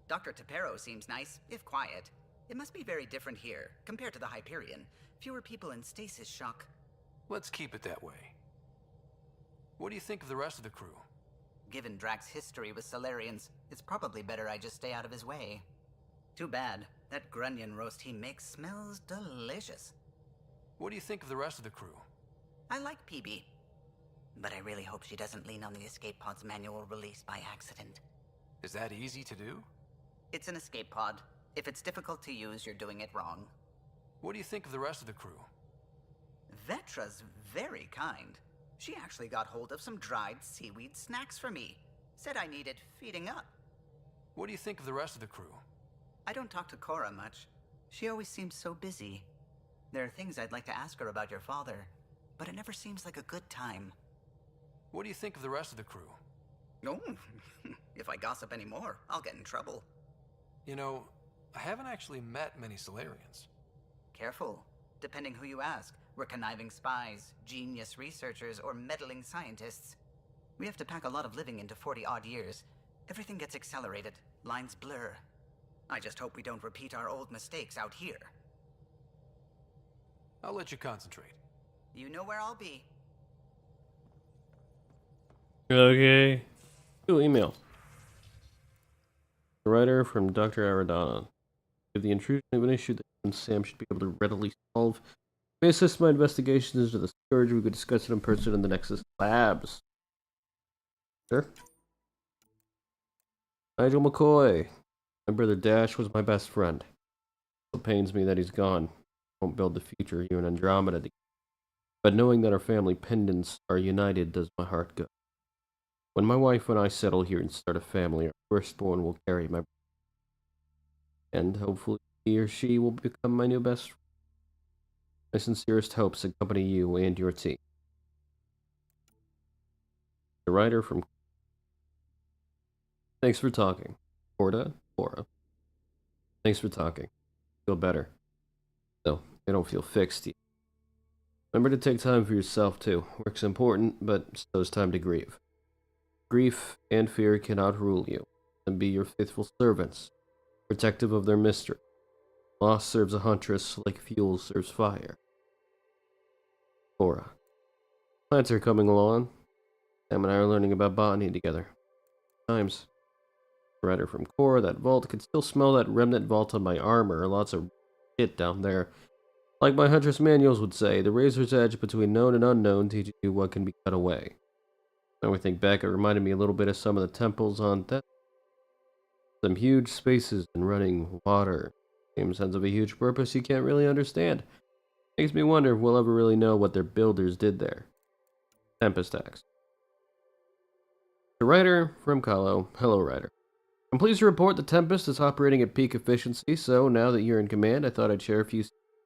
Dr. Tapero seems nice, if quiet. It must be very different here, compared to the Hyperion. Fewer people in stasis shock. Let's keep it that way. What do you think of the rest of the crew? Given Drax's history with Solarians, it's probably better I just stay out of his way. Too bad. That grunion roast he makes smells delicious. What do you think of the rest of the crew? I like PB. But I really hope she doesn't lean on the escape pod's manual release by accident. Is that easy to do? It's an escape pod. If it's difficult to use, you're doing it wrong. What do you think of the rest of the crew? Vetra's very kind. She actually got hold of some dried seaweed snacks for me. Said I needed feeding up. What do you think of the rest of the crew? I don't talk to Cora much. She always seems so busy. There are things I'd like to ask her about your father, but it never seems like a good time. What do you think of the rest of the crew? Oh, if I gossip anymore, I'll get in trouble. You know, I haven't actually met many Solarians. Careful. Depending who you ask, we're conniving spies, genius researchers, or meddling scientists. We have to pack a lot of living into 40-odd years. Everything gets accelerated, lines blur. I just hope we don't repeat our old mistakes out here. I'll let you concentrate. You know where I'll be. Okay. Ooh, email. The writer from Dr. Aradana. If the intrusion of an issue that Sam should be able to readily solve, may assist my investigations into the storage. We could discuss it in person in the Nexus Labs. Sure. Nigel McCoy. My brother Dash was my best friend. It pains me that he's gone. Won't build the future here in Andromeda together. But knowing that our family pendants are united does my heart good. When my wife and I settle here and start a family, our firstborn will carry my brother. And hopefully he or she will become my new best friend. My sincerest hopes accompany you and your team. The writer from... Thanks for talking. Cora. Thanks for talking. Feel better. No, I don't feel fixed yet. Remember to take time for yourself too. Work's important, but so is time to grieve. Grief and fear cannot rule you, and be your faithful servants, protective of their mystery. Loss serves a huntress like fuel serves fire. Cora. Plants are coming along. Sam and I are learning about botany together. Times. Writer from Cora, that vault. Could still smell that remnant vault on my armor. Lots of shit down there. Like my huntress manuals would say, the razor's edge between known and unknown teaches you what can be cut away. When we think back, it reminded me a little bit of some of the temples on that. Some huge spaces and running water. Same sense of a huge purpose you can't really understand. Makes me wonder if we'll ever really know what their builders did there. Tempest Axe. The writer from Kahlo. Hello, writer. I'm pleased to report the Tempest is operating at peak efficiency, so now that you're in command, I thought I'd share a few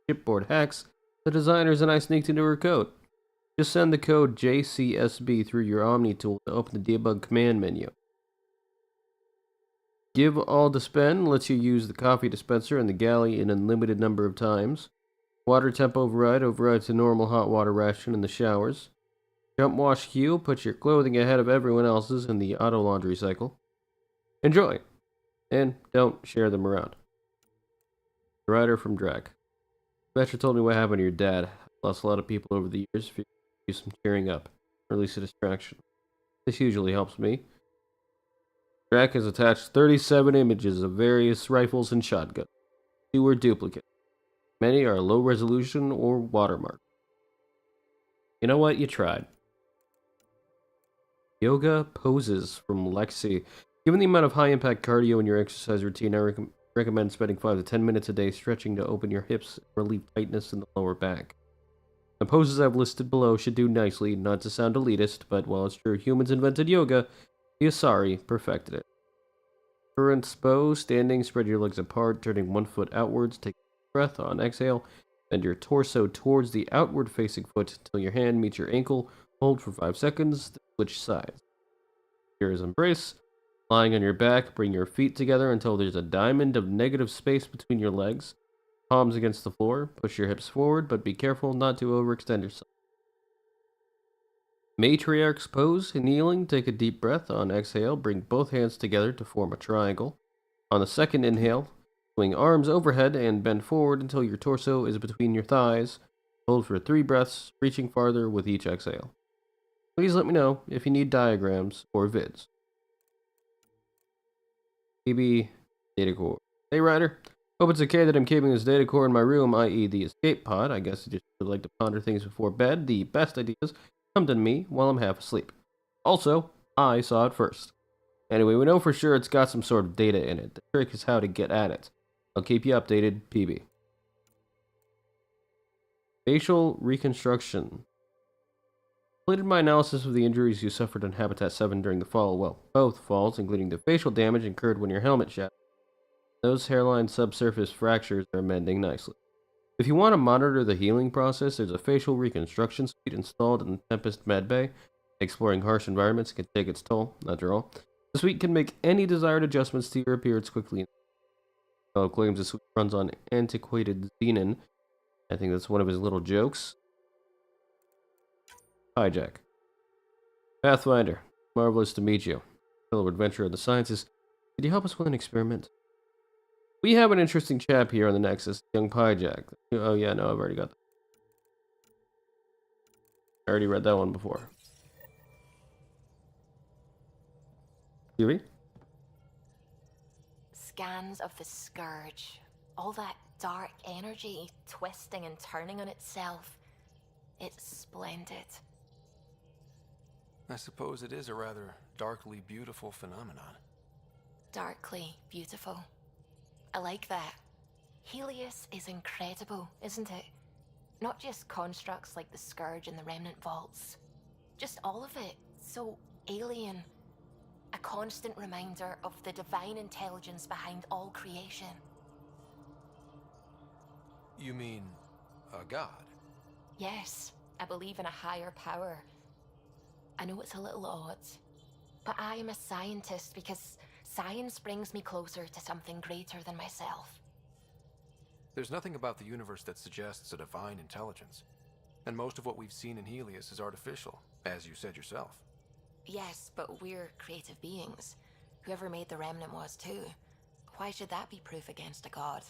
shipboard hacks the designers and I sneaked into her code. Just send the code JCSB through your Omni tool to open the debug command menu. Give all to spend lets you use the coffee dispenser in the galley an unlimited number of times. Water temp override overrides the normal hot water ration in the showers. Jump wash Q, put your clothing ahead of everyone else's in the auto laundry cycle. Enjoy! And don't share them around. The writer from Drag. Betcha told me what happened to your dad. I lost a lot of people over the years. If you do some cheering up, or at least a distraction. This usually helps me. Drac has attached 37 images of various rifles and shotguns. 2 are duplicate. Many are low resolution or watermark. You know what? You tried. Yoga poses from Lexi. Given the amount of high impact cardio in your exercise routine, I recommend spending 5 to 10 minutes a day stretching to open your hips and relieve tightness in the lower back. The poses I've listed below should do nicely, not to sound elitist, but while it's true humans invented yoga, the ST0RY perfected it. Current pose, standing, spread your legs apart, turning one foot outwards, take a breath on exhale, bend your torso towards the outward facing foot until your hand meets your ankle, hold for 5 seconds, then switch sides. Here is embrace. Lying on your back, bring your feet together until there's a diamond of negative space between your legs. Palms against the floor, push your hips forward, but be careful not to overextend yourself. Matriarch's pose, kneeling, take a deep breath. On exhale, bring both hands together to form a triangle. On the second inhale, swing arms overhead and bend forward until your torso is between your thighs. Hold for 3 breaths, reaching farther with each exhale. Please let me know if you need diagrams or vids. PB Data Core. Hey Ryder, hope it's okay that I'm keeping this data core in my room, i.e. the escape pod. I guess I just would like to ponder things before bed. The best ideas come to me while I'm half asleep. Also, I saw it first. Anyway, we know for sure it's got some sort of data in it. The trick is how to get at it. I'll keep you updated, PB. Facial reconstruction. Completed my analysis of the injuries you suffered in Habitat 7 during the fall. Well, both falls, including the facial damage incurred when your helmet shattered. Those hairline subsurface fractures are mending nicely. If you want to monitor the healing process, there's a facial reconstruction suite installed in Tempest Medbay. Exploring harsh environments can take its toll, after all. The suite can make any desired adjustments to your appearance quickly. Fellow claims the suite runs on antiquated Xenon. I think that's one of his little jokes. Hijack. Pathfinder, marvelous to meet you. Fellow adventurer of the sciences, could you help us with an experiment? We have an interesting chap here on the Nexus, young Pyjack. Oh yeah, no, I've already got that. I already read that one before. Yuri? Scans of the Scourge. All that dark energy twisting and turning on itself. It's splendid. I suppose it is a rather darkly beautiful phenomenon. Darkly beautiful. I like that. Helios is incredible, isn't it? Not just constructs like the Scourge and the Remnant Vaults. Just all of it. So alien. A constant reminder of the divine intelligence behind all creation. You mean a god? Yes, I believe in a higher power. I know it's a little odd, but I am a scientist because science brings me closer to something greater than myself. There's nothing about the universe that suggests a divine intelligence. And most of what we've seen in Helios is artificial, as you said yourself. Yes, but we're creative beings. Whoever made the Remnant was too. Why should that be proof against a god?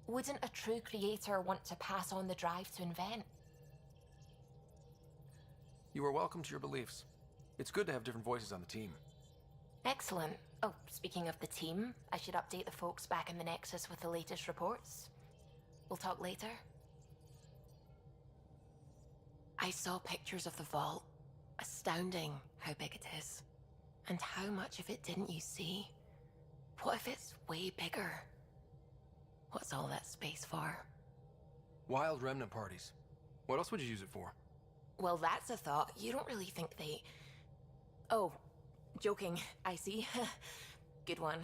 Wouldn't a true creator want to pass on the drive to invent? You are welcome to your beliefs. It's good to have different voices on the team. Excellent. Oh, speaking of the team, I should update the folks back in the Nexus with the latest reports. We'll talk later. I saw pictures of the vault. Astounding how big it is. And how much of it didn't you see? What if it's way bigger? What's all that space for? Wild remnant parties. What else would you use it for? Well, that's a thought. You don't really think they... Oh, joking. I see. Good one.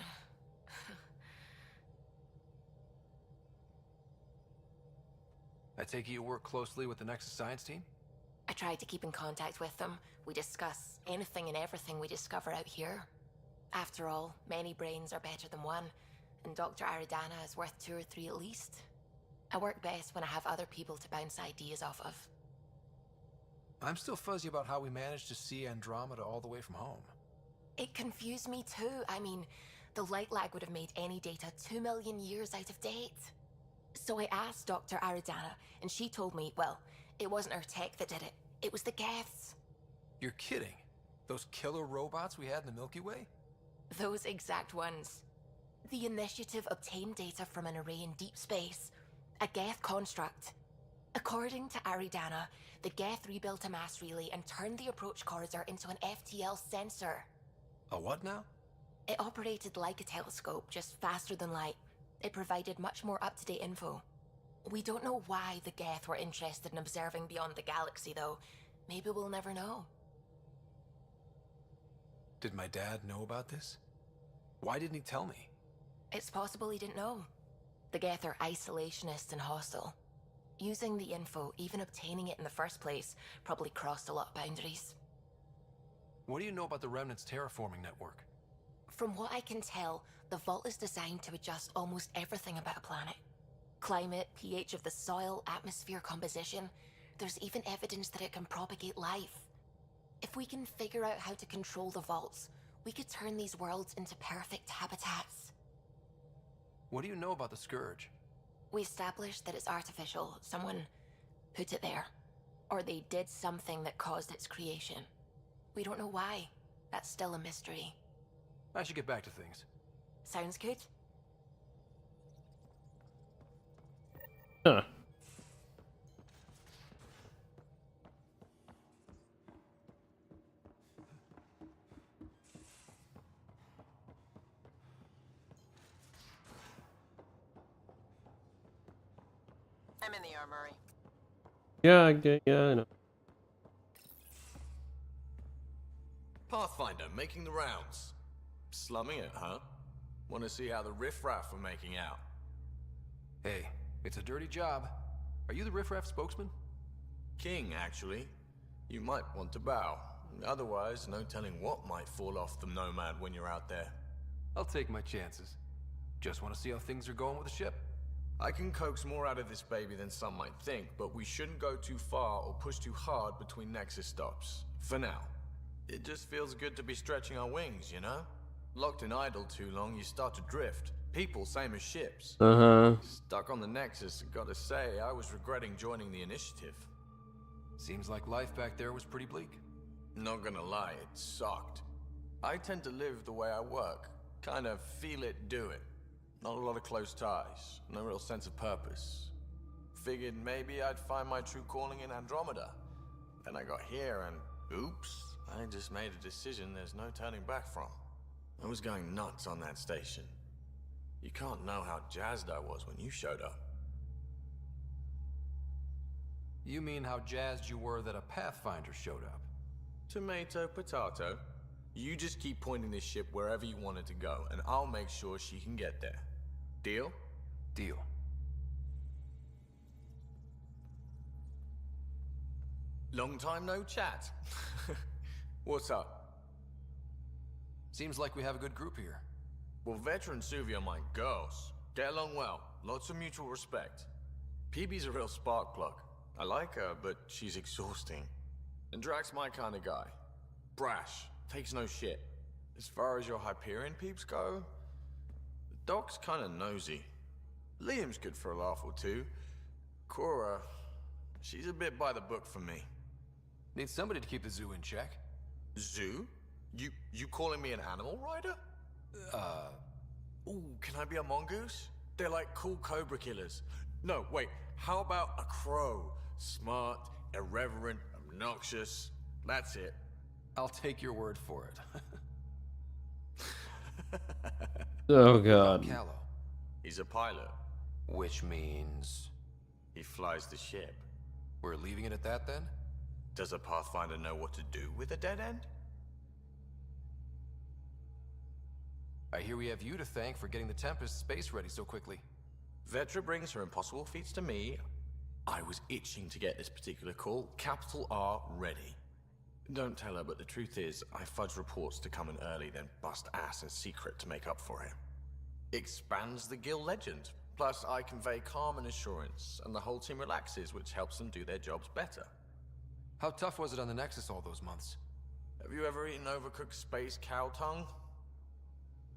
I take it you work closely with the Nexus science team? I try to keep in contact with them. We discuss anything and everything we discover out here. After all, many brains are better than one, and Dr. Aridana is worth 2 or 3 at least. I work best when I have other people to bounce ideas off of. I'm still fuzzy about how we managed to see Andromeda all the way from home. It confused me too. I mean, the light lag would have made any data 2 million years out of date. So I asked Dr. Aridana, and she told me, well, it wasn't her tech that did it. It was the Geths. You're kidding. Those killer robots we had in the Milky Way? Those exact ones. The Initiative obtained data from an array in deep space, a Geth construct. According to Aridana, the Geth rebuilt a mass relay and turned the approach corridor into an FTL sensor. A what now? It operated like a telescope, just faster than light. It provided much more up-to-date info. We don't know why the Geth were interested in observing beyond the galaxy, though. Maybe we'll never know. Did my dad know about this? Why didn't he tell me? It's possible he didn't know. The Geth are isolationist and hostile. Using the info, even obtaining it in the first place, probably crossed a lot of boundaries. What do you know about the Remnant's terraforming network? From what I can tell, the Vault is designed to adjust almost everything about a planet. Climate, pH of the soil, atmosphere composition. There's even evidence that it can propagate life. If we can figure out how to control the Vaults, we could turn these worlds into perfect habitats. What do you know about the Scourge? We established that it's artificial. Someone put it there. Or they did something that caused its creation. We don't know why. That's still a mystery. I should get back to things. Sounds good. Huh. I'm in the armory. Yeah, I know. Pathfinder, making the rounds. Slumming it, huh? Want to see how the riffraff are making out? Hey, it's a dirty job. Are you the riffraff spokesman? King, actually. You might want to bow. Otherwise, no telling what might fall off the Nomad when you're out there. I'll take my chances. Just want to see how things are going with the ship. I can coax more out of this baby than some might think, but we shouldn't go too far or push too hard between Nexus stops. For now. It just feels good to be stretching our wings, you know? Locked in idle too long, you start to drift. People, same as ships. Stuck on the Nexus, gotta say, I was regretting joining the Initiative. Seems like life back there was pretty bleak. Not gonna lie, it sucked. I tend to live the way I work. Kind of feel it, do it. Not a lot of close ties, no real sense of purpose. Figured maybe I'd find my true calling in Andromeda. Then I got here and, oops, I just made a decision there's no turning back from. I was going nuts on that station. You can't know how jazzed I was when you showed up. You mean how jazzed you were that a Pathfinder showed up? Tomato, potato. You just keep pointing this ship wherever you want it to go, and I'll make sure she can get there. Deal? Deal. Long time no chat. What's up? Seems like we have a good group here. Well, veteran Suvi are my girls. Get along well. Lots of mutual respect. PB's a real spark plug. I like her, but she's exhausting. And Drax's my kind of guy. Brash. Takes no shit. As far as your Hyperion peeps go, the Doc's kind of nosy. Liam's good for a laugh or two. Cora, she's a bit by the book for me. Need somebody to keep the zoo in check. Zoo? You calling me an animal rider? Ooh, can I be a mongoose? They're like cool cobra killers. No, wait, how about a crow? Smart, irreverent, obnoxious. That's it. I'll take your word for it. Oh god. Callow. He's a pilot. Which means... he flies the ship. We're leaving it at that then? Does a Pathfinder know what to do with a dead end? I hear we have you to thank for getting the Tempest space ready so quickly. Vetra brings her impossible feats to me. I was itching to get this particular call. Capital R ready. Don't tell her, but the truth is, I fudge reports to come in early, then bust ass in secret to make up for it. Expands the guild legend. Plus, I convey calm and assurance, and the whole team relaxes, which helps them do their jobs better. How tough was it on the Nexus all those months? Have you ever eaten overcooked space cow tongue?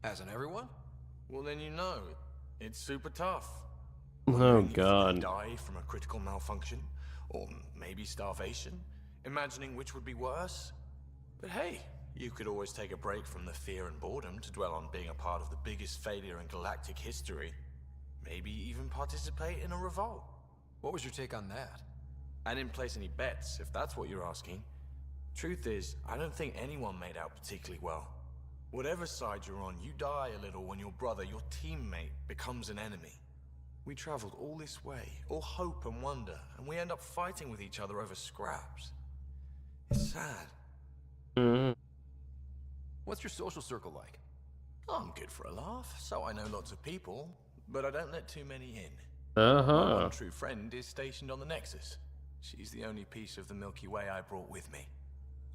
Hasn't everyone? Well, then you know. It's super tough. Oh Wondering if you god. might die from a critical malfunction, or maybe starvation, imagining which would be worse. But hey, you could always take a break from the fear and boredom to dwell on being a part of the biggest failure in galactic history. Maybe even participate in a revolt. What was your take on that? I didn't place any bets, if that's what you're asking. Truth is, I don't think anyone made out particularly well. Whatever side you're on, you die a little when your brother, your teammate, becomes an enemy. We traveled all this way, all hope and wonder, and we end up fighting with each other over scraps. It's sad. What's your social circle like? I'm good for a laugh, so I know lots of people, but I don't let too many in. My one true friend is stationed on the Nexus. She's the only piece of the Milky Way I brought with me.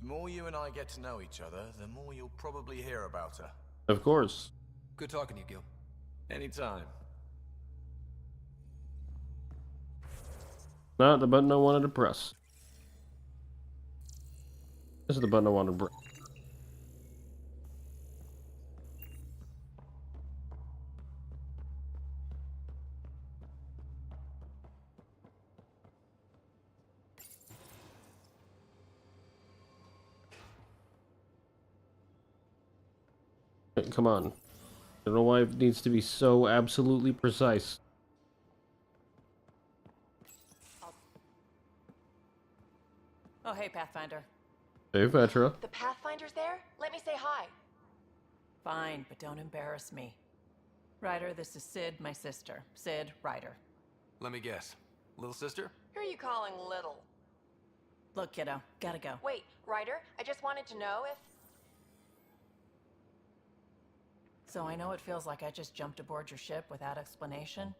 The more you and I get to know each other, the more you'll probably hear about her. Of course. Good talking to you, Gil. Anytime. Not the button I wanted to press. This is the button I wanted to press. Come on. I don't know why it needs to be so absolutely precise. Oh, hey, Pathfinder. Hey, Petra. The Pathfinder's there? Let me say hi. Fine, but don't embarrass me. Ryder, this is Sid, my sister. Sid, Ryder. Let me guess. Little sister? Who are you calling little? Look, kiddo, gotta go. Wait, Ryder, I just wanted to know if... So I know it feels like I just jumped aboard your ship without explanation.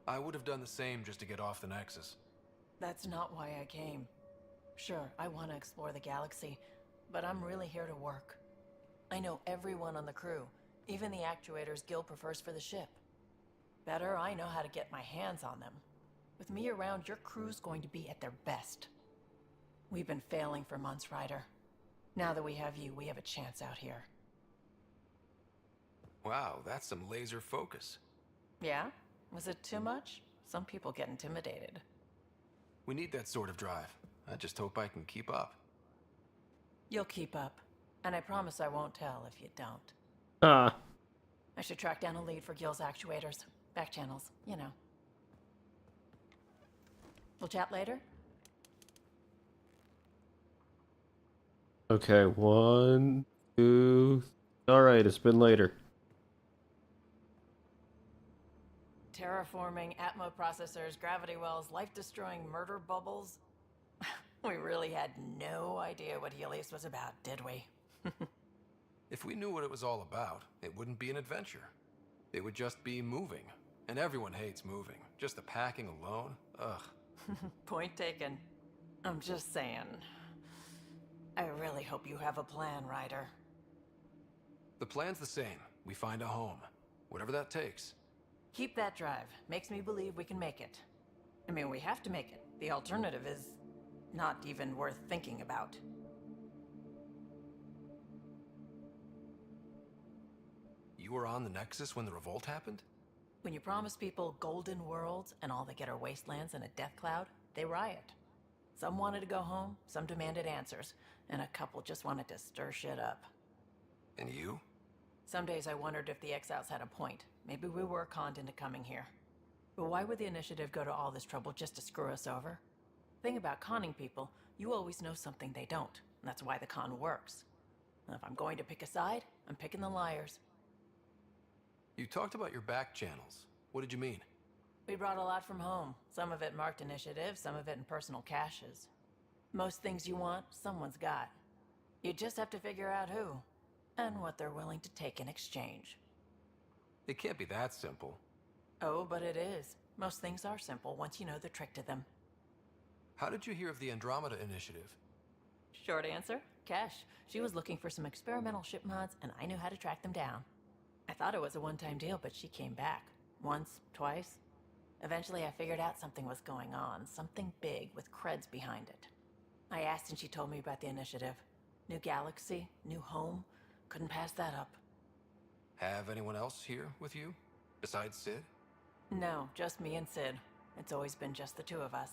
I would have done the same just to get off the Nexus. That's not why I came. Sure, I want to explore the galaxy, but I'm really here to work. I know everyone on the crew, even the actuators Gil prefers for the ship. Better, I know how to get my hands on them. With me around, your crew's going to be at their best. We've been failing for months, Ryder. Now that we have you, we have a chance out here. Wow, that's some laser focus. Yeah? Was it too much? Some people get intimidated. We need that sort of drive. I just hope I can keep up. You'll keep up. And I promise I won't tell if you don't. Ah. I should track down a lead for Gil's actuators. Back channels, you know. We'll chat later? Okay, 1, 2... Alright, it's been later. Terraforming, Atmo processors, gravity wells, life-destroying murder bubbles. We really had no idea what Helios was about, did we? If we knew what it was all about, it wouldn't be an adventure. It would just be moving. And everyone hates moving. Just the packing alone, ugh. Point taken. I'm just saying. I really hope you have a plan, Ryder. The plan's the same. We find a home. Whatever that takes. Keep that drive. Makes me believe we can make it. I mean, we have to make it. The alternative is not even worth thinking about. You were on the Nexus when the revolt happened? When you promise people golden worlds and all they get are wastelands and a death cloud, they riot. Some wanted to go home, some demanded answers, and a couple just wanted to stir shit up. And you? Some days I wondered if the exiles had a point. Maybe we were conned into coming here. But why would the initiative go to all this trouble just to screw us over? Thing about conning people, you always know something they don't. And that's why the con works. And if I'm going to pick a side, I'm picking the liars. You talked about your back channels. What did you mean? We brought a lot from home. Some of it marked initiative, some of it in personal caches. Most things you want, someone's got. You just have to figure out who, and what they're willing to take in exchange. It can't be that simple. Oh, but it is. Most things are simple once you know the trick to them. How did you hear of the Andromeda initiative? Short answer, Cash. She was looking for some experimental ship mods, and I knew how to track them down. I thought it was a one-time deal, but she came back. Once, twice. Eventually I figured out something was going on, something big with creds behind it. I asked and she told me about the initiative. New galaxy, new home. Couldn't pass that up. Have anyone else here with you? Besides Sid? No, just me and Sid. It's always been just the two of us.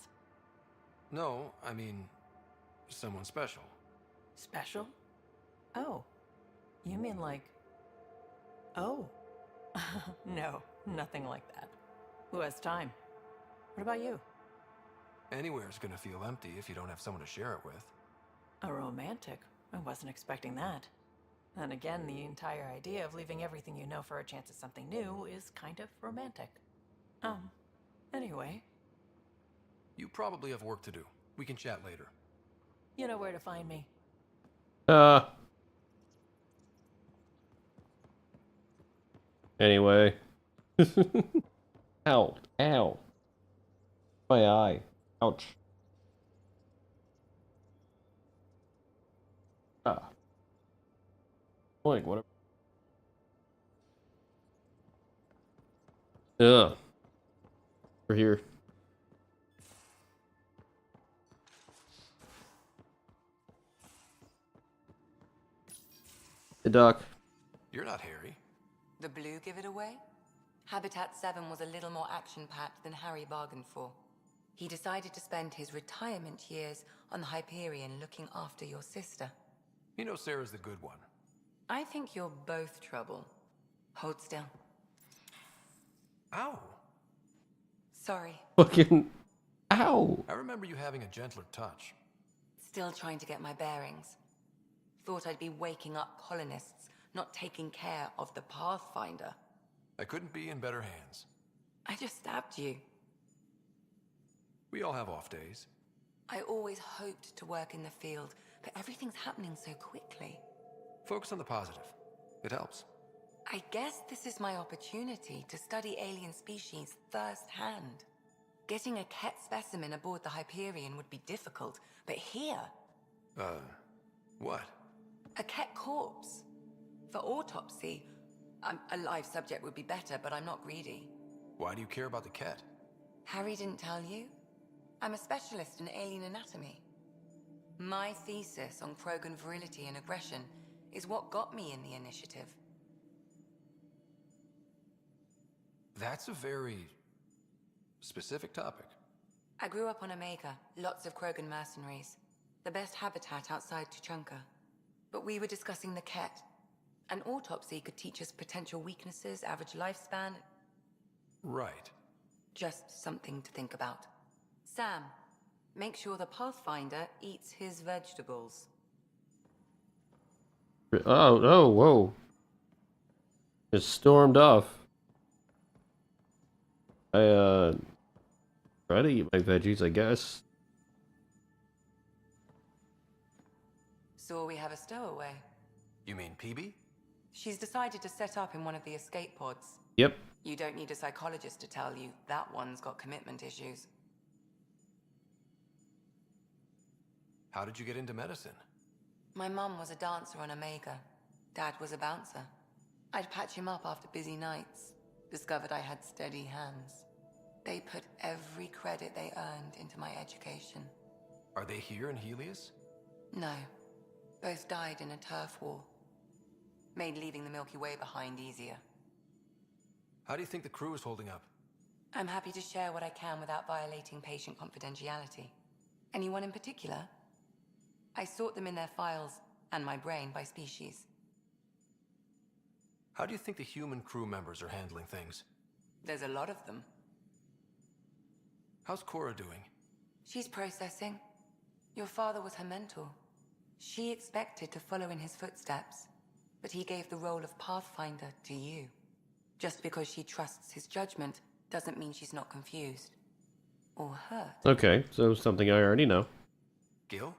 No, I mean, someone special. Special? Oh. You mean like... Oh. No, nothing like that. Who has time? What about you? Anywhere's gonna feel empty if you don't have someone to share it with. A romantic? I wasn't expecting that. And again, the entire idea of leaving everything you know for a chance at something new is kind of romantic. Anyway. You probably have work to do. We can chat later. You know where to find me. Anyway. Ow. Ow. My eye. Ouch. Like, whatever. Ugh. We're here. Hey, Doc. You're not Harry. The blue give it away? Habitat 7 was a little more action-packed than Harry bargained for. He decided to spend his retirement years on the Hyperion looking after your sister. You know Sarah's the good one. I think you're both trouble. Hold still. Ow. Sorry. Fucking... Ow. I remember you having a gentler touch. Still trying to get my bearings. Thought I'd be waking up colonists, not taking care of the Pathfinder. I couldn't be in better hands. I just stabbed you. We all have off days. I always hoped to work in the field, but everything's happening so quickly. Focus on the positive. It helps. I guess this is my opportunity to study alien species firsthand. Getting a Ket specimen aboard the Hyperion would be difficult, but here... What? A Ket corpse. For autopsy, a live subject would be better, but I'm not greedy. Why do you care about the Ket? Harry didn't tell you? I'm a specialist in alien anatomy. My thesis on Krogan virility and aggression is what got me in the initiative. That's a very specific topic. I grew up on Omega, lots of Krogan mercenaries. The best habitat outside Tuchanka. But we were discussing the Ket. An autopsy could teach us potential weaknesses, average lifespan. Right. Just something to think about. Sam, make sure the Pathfinder eats his vegetables. Oh, whoa. Just stormed off. I try to eat my veggies, I guess. So we have a stowaway. You mean PB? She's decided to set up in one of the escape pods. Yep. You don't need a psychologist to tell you that one's got commitment issues. How did you get into medicine? My mum was a dancer on Omega. Dad was a bouncer. I'd patch him up after busy nights. Discovered I had steady hands. They put every credit they earned into my education. Are they here in Helios? No. Both died in a turf war. Made leaving the Milky Way behind easier. How do you think the crew is holding up? I'm happy to share what I can without violating patient confidentiality. Anyone in particular? I sort them in their files, and my brain, by species. How do you think the human crew members are handling things? There's a lot of them. How's Cora doing? She's processing. Your father was her mentor. She expected to follow in his footsteps, but he gave the role of Pathfinder to you. Just because she trusts his judgment doesn't mean she's not confused. Or hurt. Okay, so something I already know. Gil?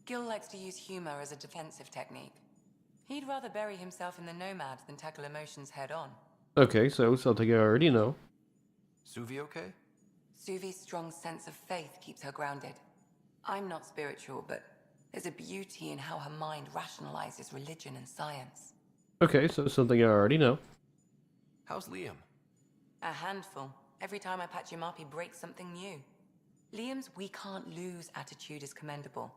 Gil likes to use humor as a defensive technique. He'd rather bury himself in the Nomad than tackle emotions head-on. Okay, so something I already know. Suvi okay? Suvi's strong sense of faith keeps her grounded. I'm not spiritual, but there's a beauty in how her mind rationalizes religion and science. Okay, so something I already know. How's Liam? A handful. Every time I patch him up, he breaks something new. Liam's "we can't lose" attitude is commendable.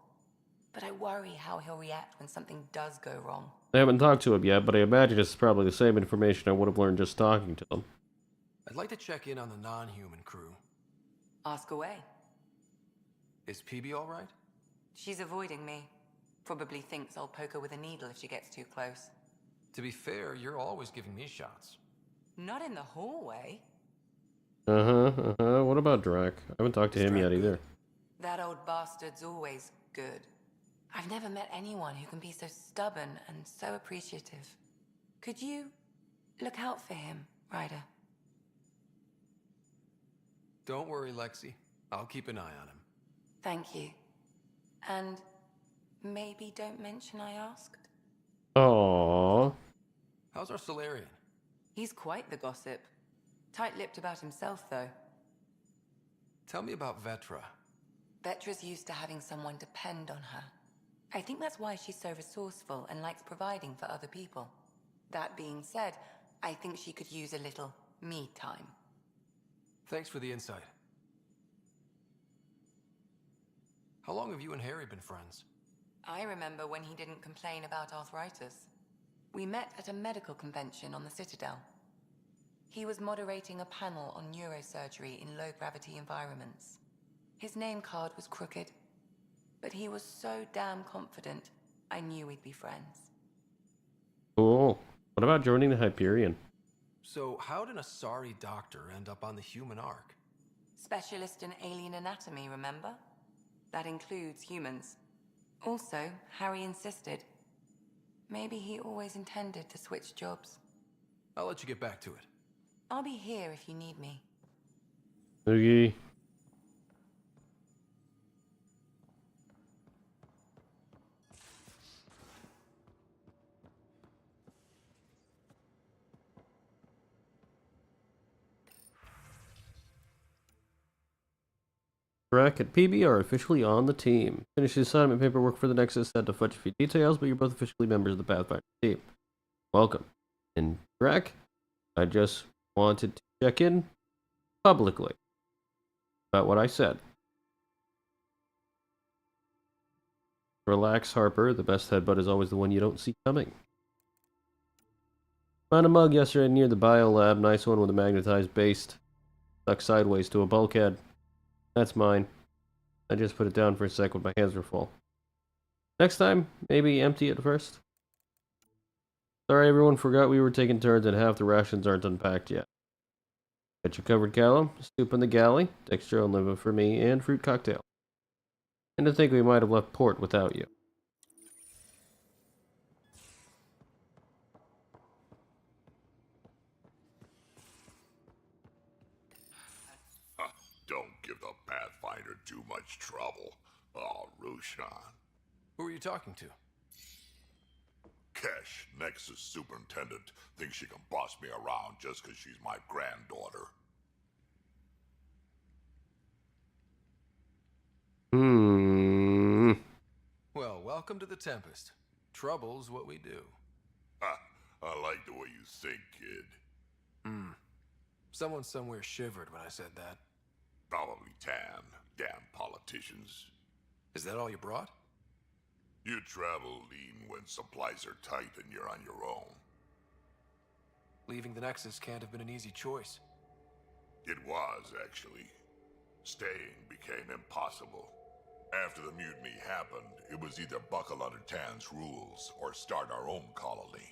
but I worry how he'll react when something does go wrong. I haven't talked to him yet, but I imagine it's probably the same information I would have learned just talking to them. I'd like to check in on the non-human crew. Ask away. Is PB all right? She's avoiding me. Probably thinks I'll poke her with a needle if she gets too close. To be fair, you're always giving me shots. Not in the hallway. What about Drac? I haven't talked to him yet either. That old bastard's always good. I've never met anyone who can be so stubborn and so appreciative. Could you look out for him, Ryder? Don't worry, Lexi. I'll keep an eye on him. Thank you. And maybe don't mention I asked. Aww. How's our Solarian? He's quite the gossip. Tight-lipped about himself, though. Tell me about Vetra. Vetra's used to having someone depend on her. I think that's why she's so resourceful and likes providing for other people. That being said, I think she could use a little me time. Thanks for the insight. How long have you and Harry been friends? I remember when he didn't complain about arthritis. We met at a medical convention on the Citadel. He was moderating a panel on neurosurgery in low-gravity environments. His name card was crooked, but he was so damn confident, I knew we'd be friends. Cool. What about joining the Hyperion? So, how did a ST0RY doctor end up on the human Ark? Specialist in alien anatomy, remember? That includes humans. Also, Harry insisted. Maybe he always intended to switch jobs. I'll let you get back to it. I'll be here if you need me. Okay. Drac and PB are officially on the team. Finish the assignment paperwork for the Nexus, had to fudge a few details, but you're both officially members of the Pathfinder team. Welcome. And Drac, I just wanted to check in publicly about what I said. Relax, Harper. The best headbutt is always the one you don't see coming. Found a mug yesterday near the biolab. Nice one with a magnetized base. Stuck sideways to a bulkhead. That's mine. I just put it down for a sec when my hands were full. Next time, maybe empty it first. Sorry everyone forgot we were taking turns and half the rations aren't unpacked yet. Got you covered, Callum. Soup in the galley, Dextro and liver for me, and fruit cocktail. And to think we might have left port without you. Don't give the Pathfinder too much trouble. Oh, Rushan. Who are you talking to? Kesh, Nexus Superintendent, thinks she can boss me around just because she's my granddaughter. Well, welcome to the Tempest. Trouble's what we do. I like the way you think, kid. Someone somewhere shivered when I said that. Probably Tan. Damn politicians. Is that all you brought? You travel lean when supplies are tight and you're on your own. Leaving the Nexus can't have been an easy choice. It was, actually. Staying became impossible. After the mutiny happened, it was either buckle under Tan's rules or start our own colony.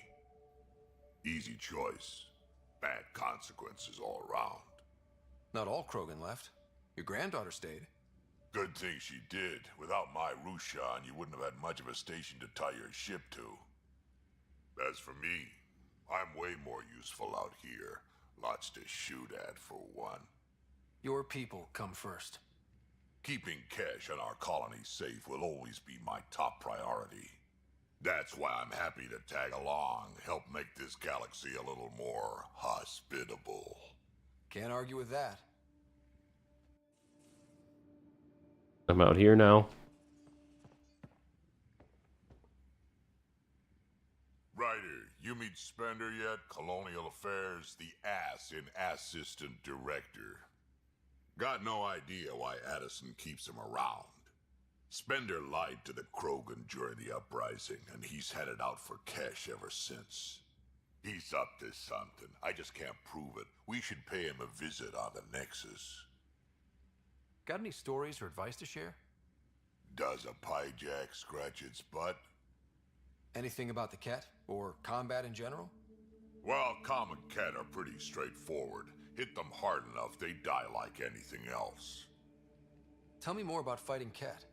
Easy choice. Bad consequences all around. Not all Krogan left. Your granddaughter stayed. Good thing she did. Without my Rushan, you wouldn't have had much of a station to tie your ship to. As for me, I'm way more useful out here. Lots to shoot at, for one. Your people come first. Keeping Kesh and our colony safe will always be my top priority. That's why I'm happy to tag along, help make this galaxy a little more hospitable. Can't argue with that. I'm out here now. Ryder, you meet Spender yet? Colonial Affairs, the ass in Assistant Director. Got no idea why Addison keeps him around. Spender lied to the Krogan during the uprising, and he's headed out for cash ever since. He's up to something. I just can't prove it. We should pay him a visit on the Nexus. Got any stories or advice to share? Does a pyjak scratch its butt? Anything about the Ket? Or combat in general? Well, common Ket are pretty straightforward. Hit them hard enough, they die like anything else. Tell me more about fighting Ket.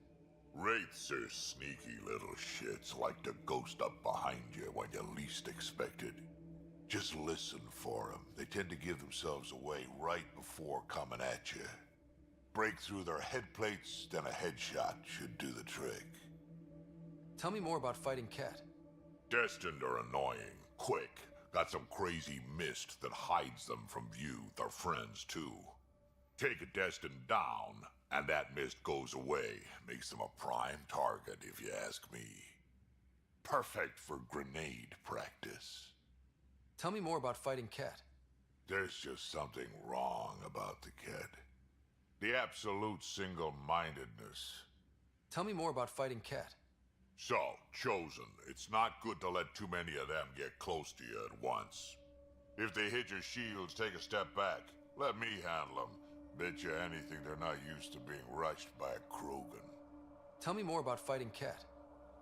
Wraiths are sneaky little shits, like to ghost up behind you when you least expect it. Just listen for them. They tend to give themselves away right before coming at you. Break through their head plates, then a headshot should do the trick. Tell me more about fighting Ket. Destined are annoying, quick. Got some crazy mist that hides them from view, their friends too. Take a Destined down, and that mist goes away. Makes them a prime target, if you ask me. Perfect for grenade practice. Tell me more about fighting Ket. There's just something wrong about the Ket. The absolute single-mindedness. Tell me more about fighting Ket. So, Chosen, it's not good to let too many of them get close to you at once. If they hit your shields, take a step back. Let me handle them. Bet you anything they're not used to being rushed by a Krogan. Tell me more about fighting Ket.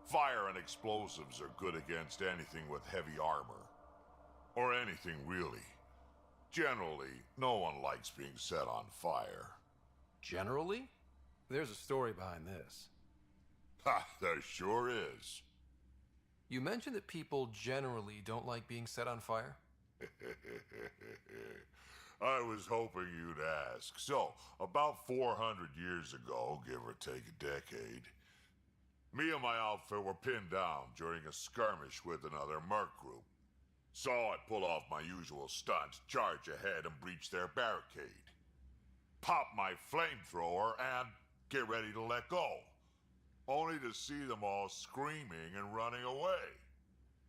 Fire and explosives are good against anything with heavy armor. Or anything, really. Generally, no one likes being set on fire. Generally? There's a story behind this. Ha, there sure is. You mentioned that people generally don't like being set on fire? I was hoping you'd ask. So, about 400 years ago, give or take a decade, me and my outfit were pinned down during a skirmish with another merc group. Saw it pull off my usual stunt, charge ahead and breach their barricade. Pop my flamethrower and get ready to let go. Only to see them all screaming and running away.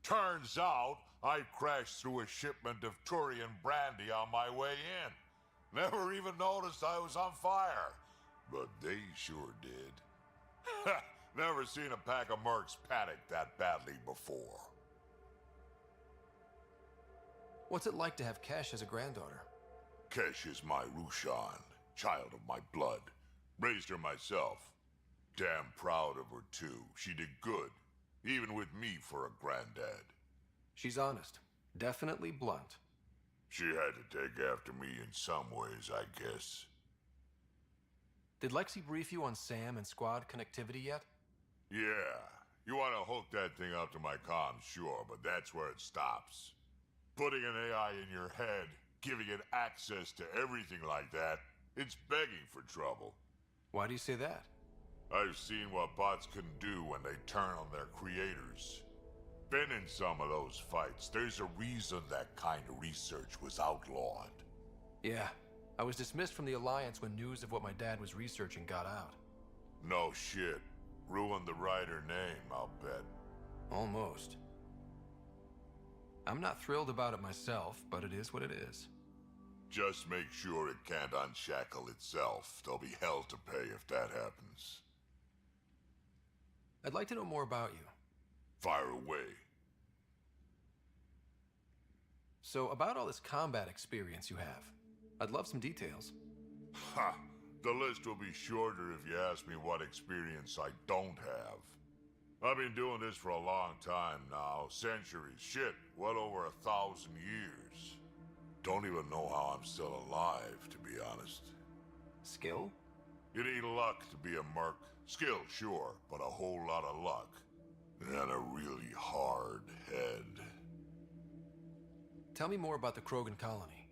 Turns out, I crashed through a shipment of Turian brandy on my way in. Never even noticed I was on fire. But they sure did. Never seen a pack of mercs panic that badly before. What's it like to have Kesh as a granddaughter? Kesh is my Rushan, child of my blood. Raised her myself. Damn proud of her too. She did good, even with me for a granddad. She's honest. Definitely blunt. She had to take after me in some ways, I guess. Did Lexi brief you on SAM and squad connectivity yet? Yeah. You want to hook that thing up to my comms, sure, but that's where it stops. Putting an AI in your head, giving it access to everything like that, it's begging for trouble. Why do you say that? I've seen what bots can do when they turn on their creators. Been in some of those fights. There's a reason that kind of research was outlawed. Yeah. I was dismissed from the Alliance when news of what my dad was researching got out. No shit. Ruined the writer name, I'll bet. Almost. I'm not thrilled about it myself, but it is what it is. Just make sure it can't unshackle itself. There'll be hell to pay if that happens. I'd like to know more about you. Fire away. So, about all this combat experience you have, I'd love some details. Ha! The list will be shorter if you ask me what experience I don't have. I've been doing this for a long time now. Centuries. Shit, well over 1,000 years. Don't even know how I'm still alive, to be honest. Skill? You need luck to be a merc. Skill, sure, but a whole lot of luck. And a really hard head. Tell me more about the Krogan colony.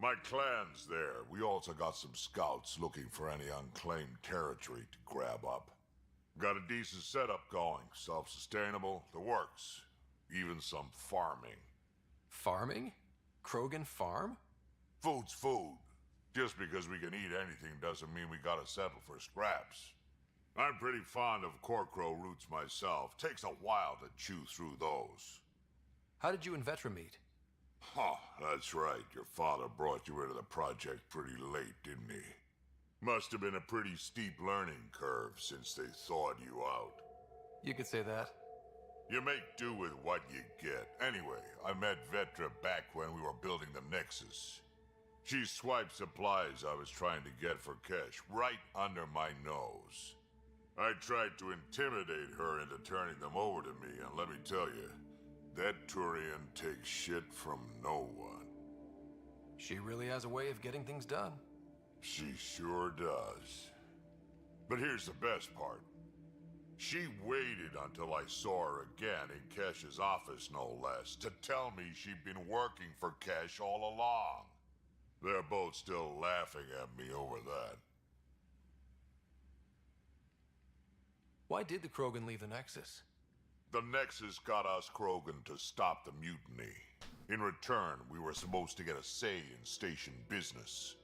My clan's there. We also got some scouts looking for any unclaimed territory to grab up. Got a decent setup going. Self-sustainable, the works. Even some farming. Farming? Krogan farm? Food's food. Just because we can eat anything doesn't mean we gotta settle for scraps. I'm pretty fond of Corcrow roots myself. Takes a while to chew through those. How did you and Vetra meet? Huh, that's right. Your father brought you into the project pretty late, didn't he? Must have been a pretty steep learning curve since they thawed you out. You could say that. You make do with what you get. Anyway, I met Vetra back when we were building the Nexus. She swiped supplies I was trying to get for Kesh right under my nose. I tried to intimidate her into turning them over to me, and let me tell you, that Turian takes shit from no one. She really has a way of getting things done. She sure does. But here's the best part. She waited until I saw her again in Kesh's office, no less, to tell me she'd been working for Kesh all along. They're both still laughing at me over that. Why did the Krogan leave the Nexus? The Nexus got us Krogan to stop the mutiny. In return, we were supposed to get a say in station business.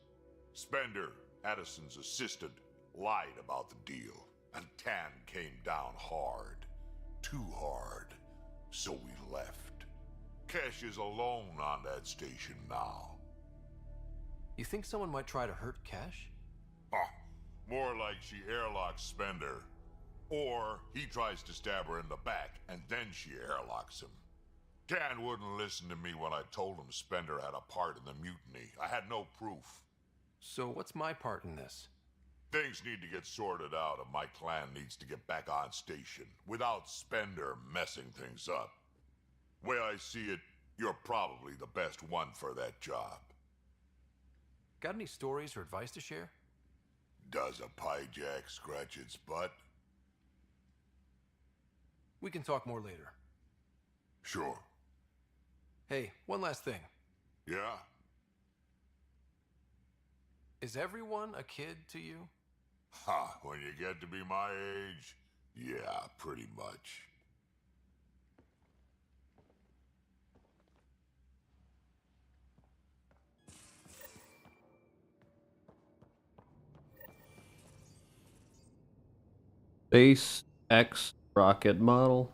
Spender, Addison's assistant, lied about the deal, and Tan came down hard. Too hard. So we left. Kesh is alone on that station now. You think someone might try to hurt Kesh? More like she airlocks Spender. Or he tries to stab her in the back, and then she airlocks him. Tan wouldn't listen to me when I told him Spender had a part in the mutiny. I had no proof. So what's my part in this? Things need to get sorted out, and my clan needs to get back on station, without Spender messing things up. Way I see it, you're probably the best one for that job. Got any stories or advice to share? Does a piejack scratch its butt? We can talk more later. Sure. Hey, one last thing. Yeah? Is everyone a kid to you? Ha, when you get to be my age, yeah, pretty much. Base X rocket model.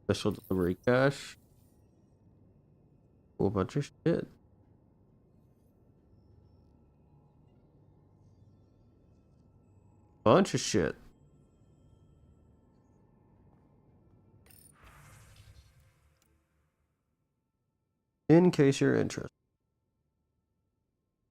Special delivery cache. Whole bunch of shit. Bunch of shit. In case you're interested.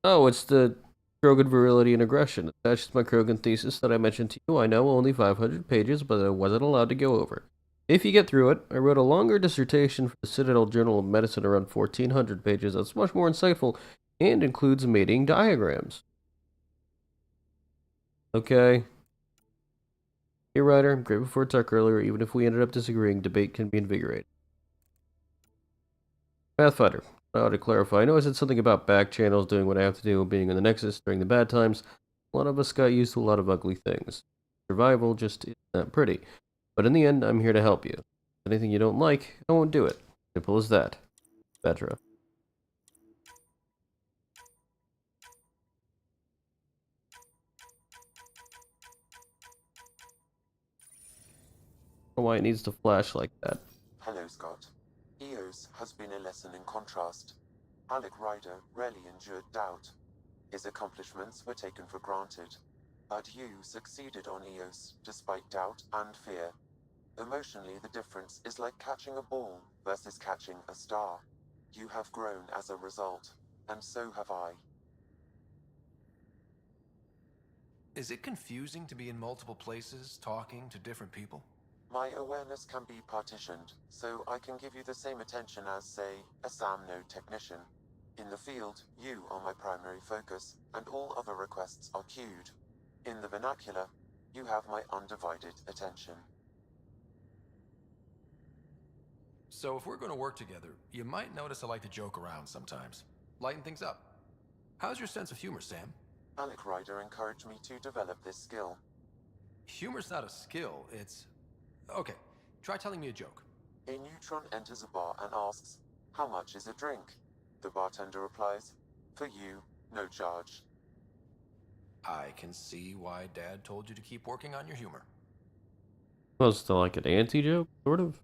Oh, it's the Krogan virility and aggression. Attached to my Krogan thesis that I mentioned to you. I know only 500 pages, but I wasn't allowed to go over. If you get through it, I wrote a longer dissertation for the Citadel Journal of Medicine around 1400 pages that's much more insightful and includes mating diagrams. Okay. Hey, Ryder, I'm great before talk earlier. Even if we ended up disagreeing, debate can be invigorating. Pathfinder. To clarify, I know I said something about back channels doing what I have to do, being in the Nexus during the bad times. A lot of us got used to a lot of ugly things. Survival just isn't that pretty. But in the end, I'm here to help you. Anything you don't like, I won't do it. Simple as that. Vetra. I don't know why it needs to flash like that. Hello, Scott. EOS has been a lesson in contrast. Alec Ryder rarely endured doubt. His accomplishments were taken for granted. But you succeeded on EOS, despite doubt and fear. Emotionally, the difference is like catching a ball versus catching a star. You have grown as a result, and so have I. Is it confusing to be in multiple places, talking to different people? My awareness can be partitioned, so I can give you the same attention as, say, a SAM node technician. In the field, you are my primary focus, and all other requests are queued. In the vernacular, you have my undivided attention. So if we're going to work together, you might notice I like to joke around sometimes. Lighten things up. How's your sense of humor, Sam? Alec Ryder encouraged me to develop this skill. Humor's not a skill, it's... Okay, try telling me a joke. A neutron enters a bar and asks, "How much is a drink?" The bartender replies, "For you, no charge." I can see why Dad told you to keep working on your humor. Well, it's still like an anti-joke, sort of.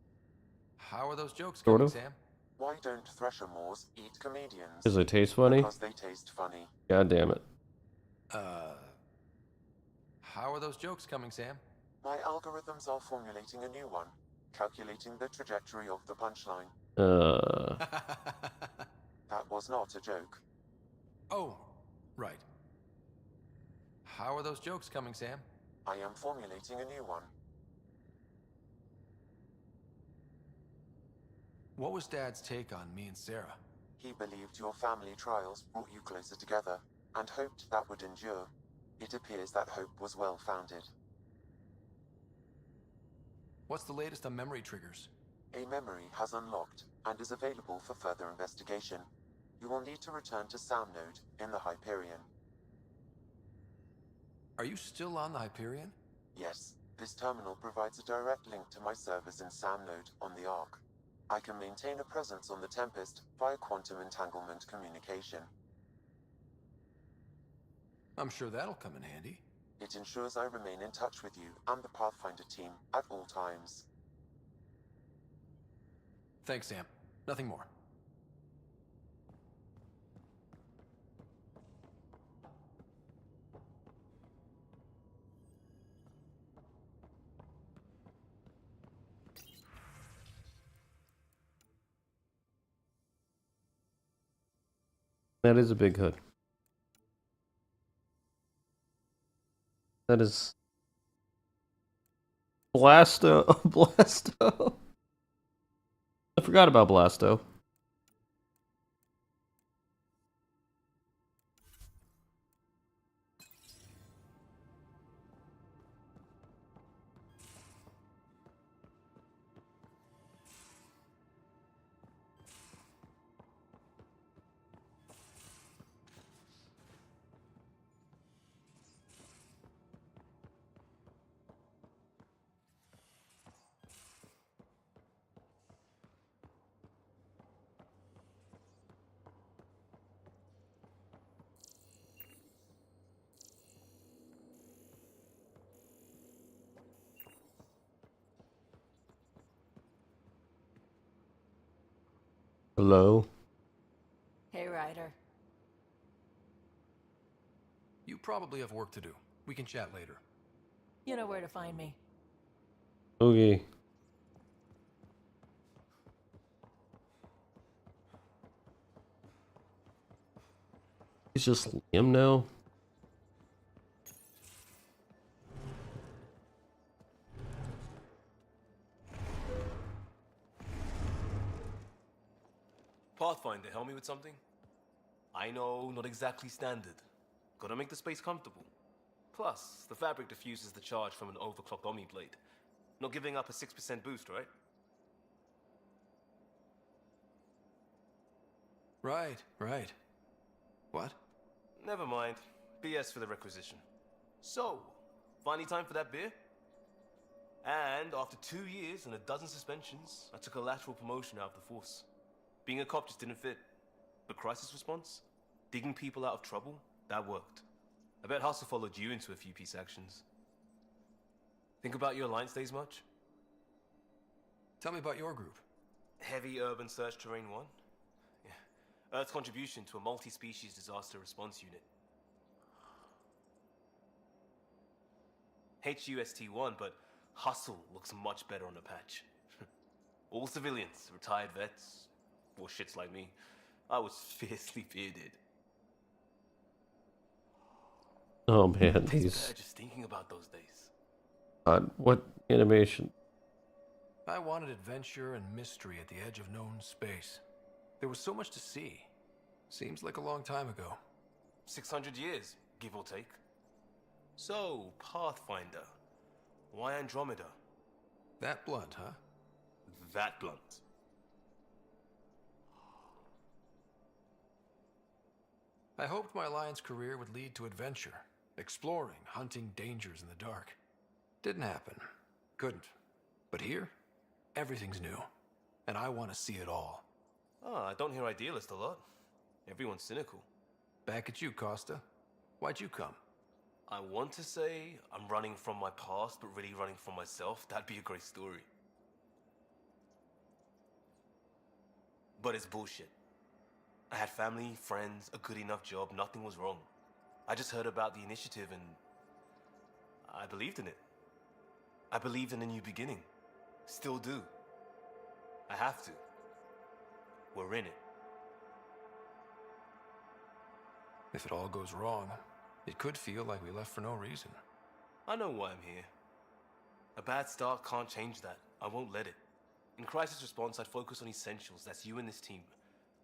How are those jokes Sort coming, of. Sam? Why don't Thresher Moors eat comedians? Because they taste funny? Because they taste funny. God damn it. How are those jokes coming, Sam? My algorithms are formulating a new one, calculating the trajectory of the punchline. That was not a joke. Oh, right. How are those jokes coming, Sam? I am formulating a new one. What was Dad's take on me and Sarah? He believed your family trials brought you closer together, and hoped that would endure. It appears that hope was well-founded. What's the latest on memory triggers? A memory has unlocked, and is available for further investigation. You will need to return to Sam Node in the Hyperion. Are you still on the Hyperion? Yes, this terminal provides a direct link to my servers in Sam Node on the Ark. I can maintain a presence on the Tempest via quantum entanglement communication. I'm sure that'll come in handy. It ensures I remain in touch with you and the Pathfinder team at all times. Thanks, Sam. Nothing more. That is a big hood. That is Blasto. Blasto. I forgot about Blasto. Hello? Hey, Ryder. You probably have work to do. We can chat later. You know where to find me. Okay. He's just Liam now? Pathfinder, help me with something? I know, not exactly standard. Gotta make the space comfortable. Plus, the fabric diffuses the charge from an overclocked Omni blade. Not giving up a 6% boost, right? Right. What? Never mind. BS for the requisition. So, finally time for that beer? And after 2 years and a dozen suspensions, I took a lateral promotion out of the force. Being a cop just didn't fit. But crisis response? Digging people out of trouble? That worked. I bet Hustle followed you into a few peace actions. Think about your Alliance days much? Tell me about your group. Heavy Urban Search Terrain 1? Yeah. Earth's contribution to a multi-species disaster response unit. HUST1, but Hustle looks much better on the patch. All civilians, retired vets, or shits like me. I was fiercely bearded. Oh man, Tastes these. better just thinking about those days. What animation? I wanted adventure and mystery at the edge of known space. There was so much to see. Seems like a long time ago. 600 years, give or take. So, Pathfinder. Why Andromeda? That blunt, huh? That blunt. I hoped my Alliance career would lead to adventure. Exploring, hunting dangers in the dark. Didn't happen. Couldn't. But here, everything's new. And I want to see it all. I don't hear idealist a lot. Everyone's cynical. Back at you, Costa. Why'd you come? I want to say I'm running from my past, but really running from myself. That'd be a great story. But it's bullshit. I had family, friends, a good enough job, nothing was wrong. I just heard about the initiative and I believed in it. I believed in a new beginning. Still do. I have to. We're in it. If it all goes wrong, it could feel like we left for no reason. I know why I'm here. A bad start can't change that. I won't let it. In crisis response, I'd focus on essentials. That's you and this team.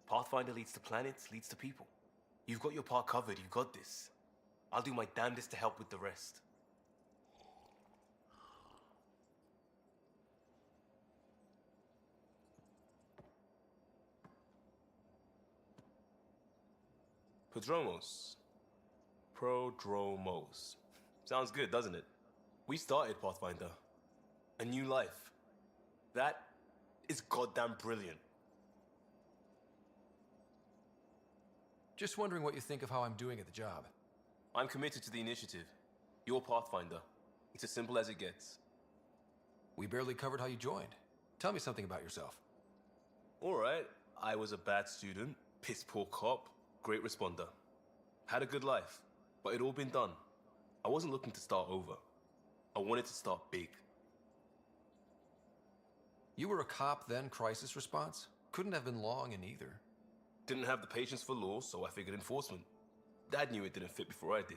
Pathfinder leads to planets, leads to people. You've got your part covered. You've got this. I'll do my damnedest to help with the rest. Prodromos. Sounds good, doesn't it? We started Pathfinder. A new life. That is goddamn brilliant. Just wondering what you think of how I'm doing at the job. I'm committed to the initiative. You're Pathfinder. It's as simple as it gets. We barely covered how you joined. Tell me something about yourself. Alright, I was a bad student, piss poor cop, great responder. Had a good life, but it'd all been done. I wasn't looking to start over. I wanted to start big. You were a cop, then crisis response? Couldn't have been long in either. Didn't have the patience for law, so I figured enforcement. Dad knew it didn't fit before I did.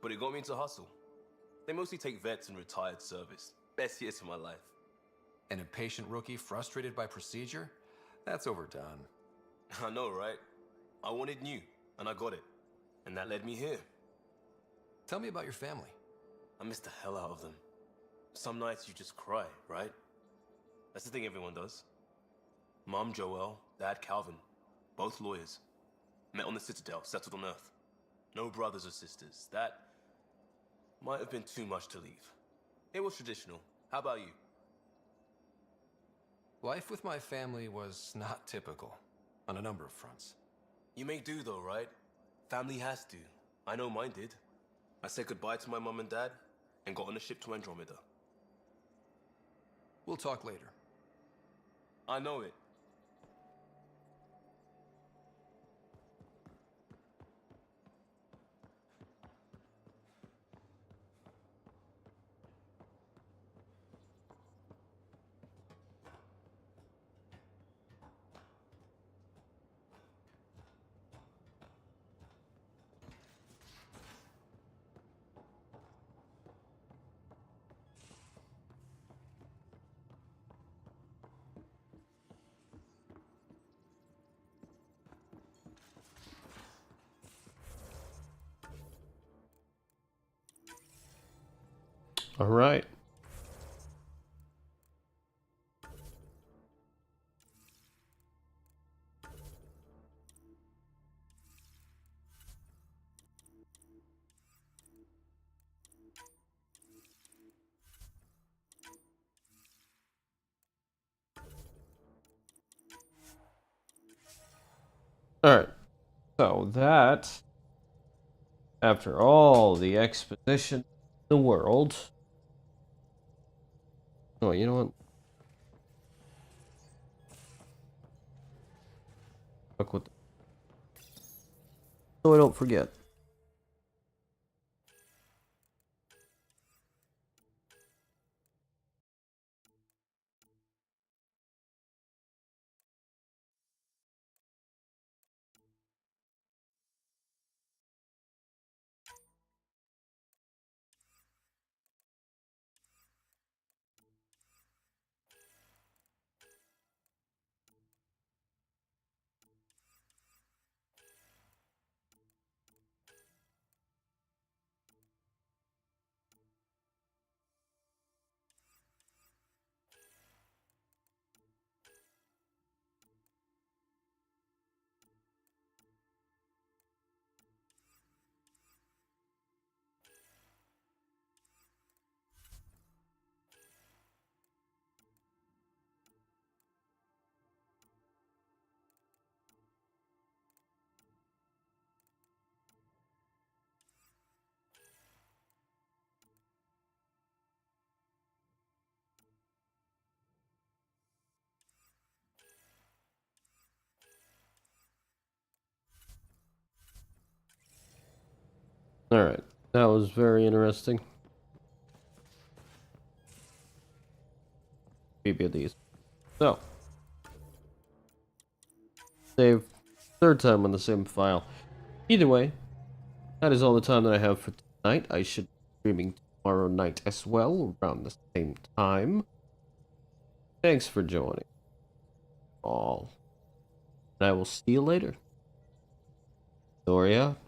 But it got me into hustle. They mostly take vets and retired service. Best years of my life. An impatient rookie frustrated by procedure? That's overdone. I know, right? I wanted new, and I got it. And that led me here. Tell me about your family. I miss the hell out of them. Some nights you just cry, right? That's the thing everyone does. Mom Joelle, Dad Calvin. Both lawyers. Met on the Citadel, settled on Earth. No brothers or sisters. That might have been too much to leave. It was traditional. How about you? Life with my family was not typical, on a number of fronts. You may do though, right? Family has to. I know mine did. I said goodbye to my mom and dad, and got on a ship to Andromeda. We'll talk later. I know it. All right. All right. So that, after all the exposition in the world. Oh, you know what? Fuck with. So I don't forget. Alright, that was very interesting. Maybe these. So, save third time on the same file. Either way, that is all the time that I have for tonight. I should be streaming tomorrow night as well, around the same time. Thanks for joining all. And I will see you later. ST0RY out.